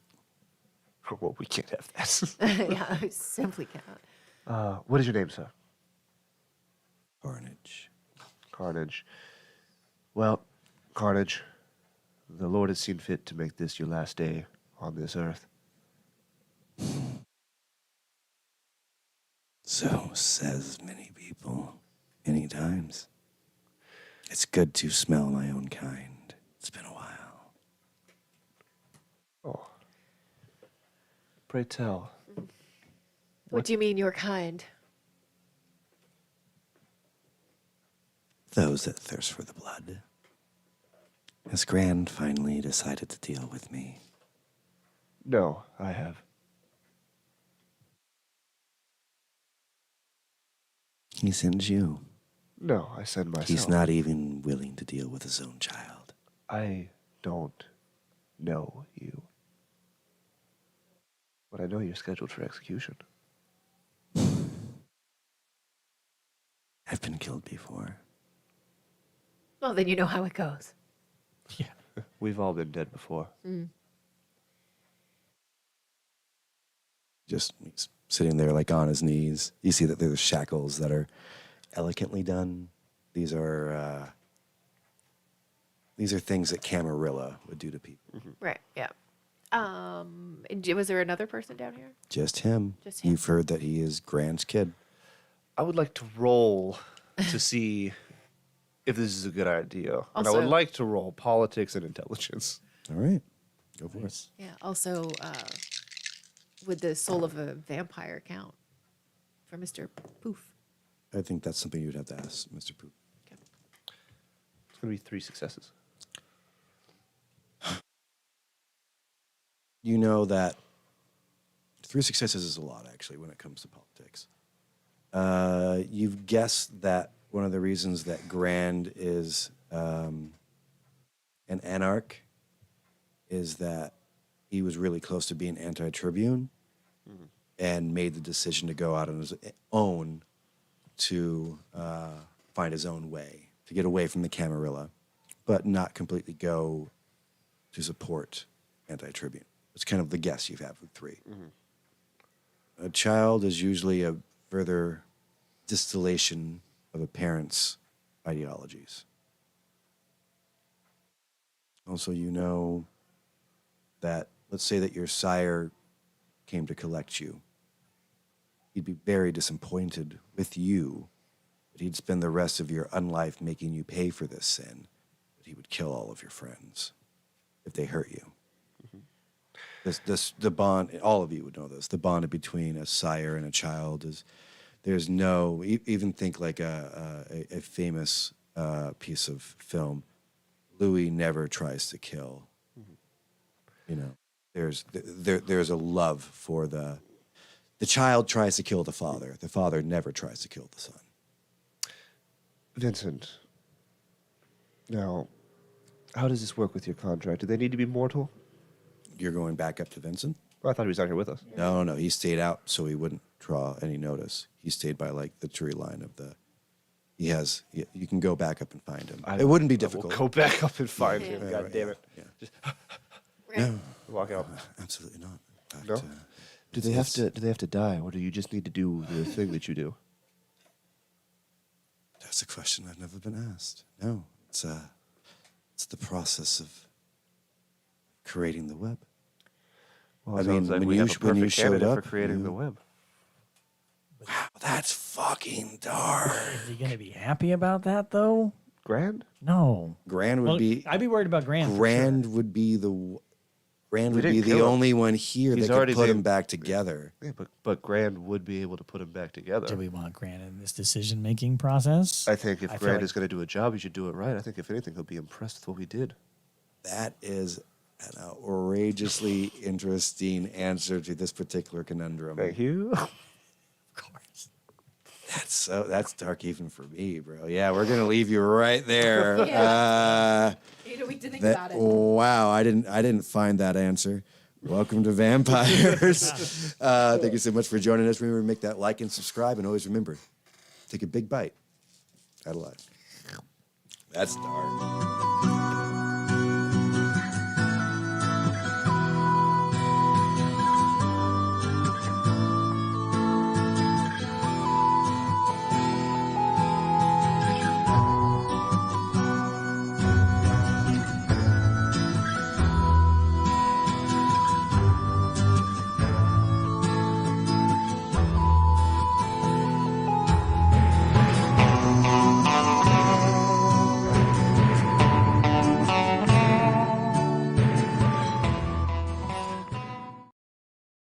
Well, we can't have that. Yeah, I simply cannot. What is your name, sir? Carnage. Carnage. Well, Carnage, the Lord has seen fit to make this your last day on this earth. So says many people, many times. It's good to smell my own kind. It's been a while. Oh. Pray tell. What do you mean, your kind? Those that thirst for the blood. Has Grand finally decided to deal with me? No, I have. He sends you. No, I send myself. He's not even willing to deal with his own child. I don't know you. But I know you're scheduled for execution. I've been killed before. Well, then you know how it goes. Yeah. We've all been dead before. Just he's sitting there like on his knees. You see that there's shackles that are elegantly done. These are things that Camarilla would do to people. Right. Yeah. And was there another person down here? Just him. Just him. You've heard that he is Grant's kid. I would like to roll to see if this is a good idea. And I would Also- like to roll politics and intelligence. All right. Go for it. Yeah. Also, would the soul of a vampire count for Mr. Poof? I think that's something you'd have to ask Mr. Poop. It's going to be 3 successes. you know that 3 successes is a lot, actually, when it comes to politics. You've guessed that one of the reasons that Grand is an anarch is that he was really close to being anti-tribune and made the decision to go out on his own to find his own way, to get away from the Camarilla, but not completely go to support anti-tribune. It's kind of the guess you have with 3. A child is usually a further distillation of a parent's ideologies. Also, you know that, let's say that your sire came to collect you. He'd be very disappointed with you, but he'd spend the rest of your unlife making you pay for this sin, but he would kill all of your friends if they hurt you. The bond, all of you would know this, the bond between a sire and a child is, there's no, even think like a famous piece of film, Louis never tries to kill. You know, there's a love for the child tries to kill the father never tries to kill the son. Vincent, now, how does this work with your contract? Do they need to be mortal? You're going back up to Vincent? Well, I thought he was out here with us. No, he stayed out so he wouldn't draw any notice. He stayed by like the tree line of the. You can go back up and find him. It wouldn't be difficult. We'll go back up and find him. Yeah, God right, damn it! yeah. Just No, walk out. absolutely not. In fact, No? Do they it's- have to die, or do you just need to do the thing that you do? That's a question I've never been asked. No, it's the process of creating the web. Well, I it mean, sounds like when we you have a sh- when you perfect showed candidate up, for creating you- the web. Wow, that's fucking dark. Is he going to be happy about that, though? Grand? No. Grand would Well, be I'd be worried about Grand. Grand would be the Grand We would be didn't the kill him. only one here He's that could already put been- him back together. Yeah, but Grand would be able to put him back together. Do we want Grand in this decision-making process? I think if I feel Grand like- is going to do a job, he should do it right. I think if anything, he'll be impressed with what we did. That is an outrageously interesting answer to this particular conundrum. Thank you. Of course. That's dark even for me, bro. Yeah, we're gonna leave you right there. Yeah. You know, we did think about it. Wow, I didn't find that answer. Welcome to Vampires. Thank you so much for joining us. Remember to make that like and subscribe, and always remember, take a big bite. Add a lot. That's dark.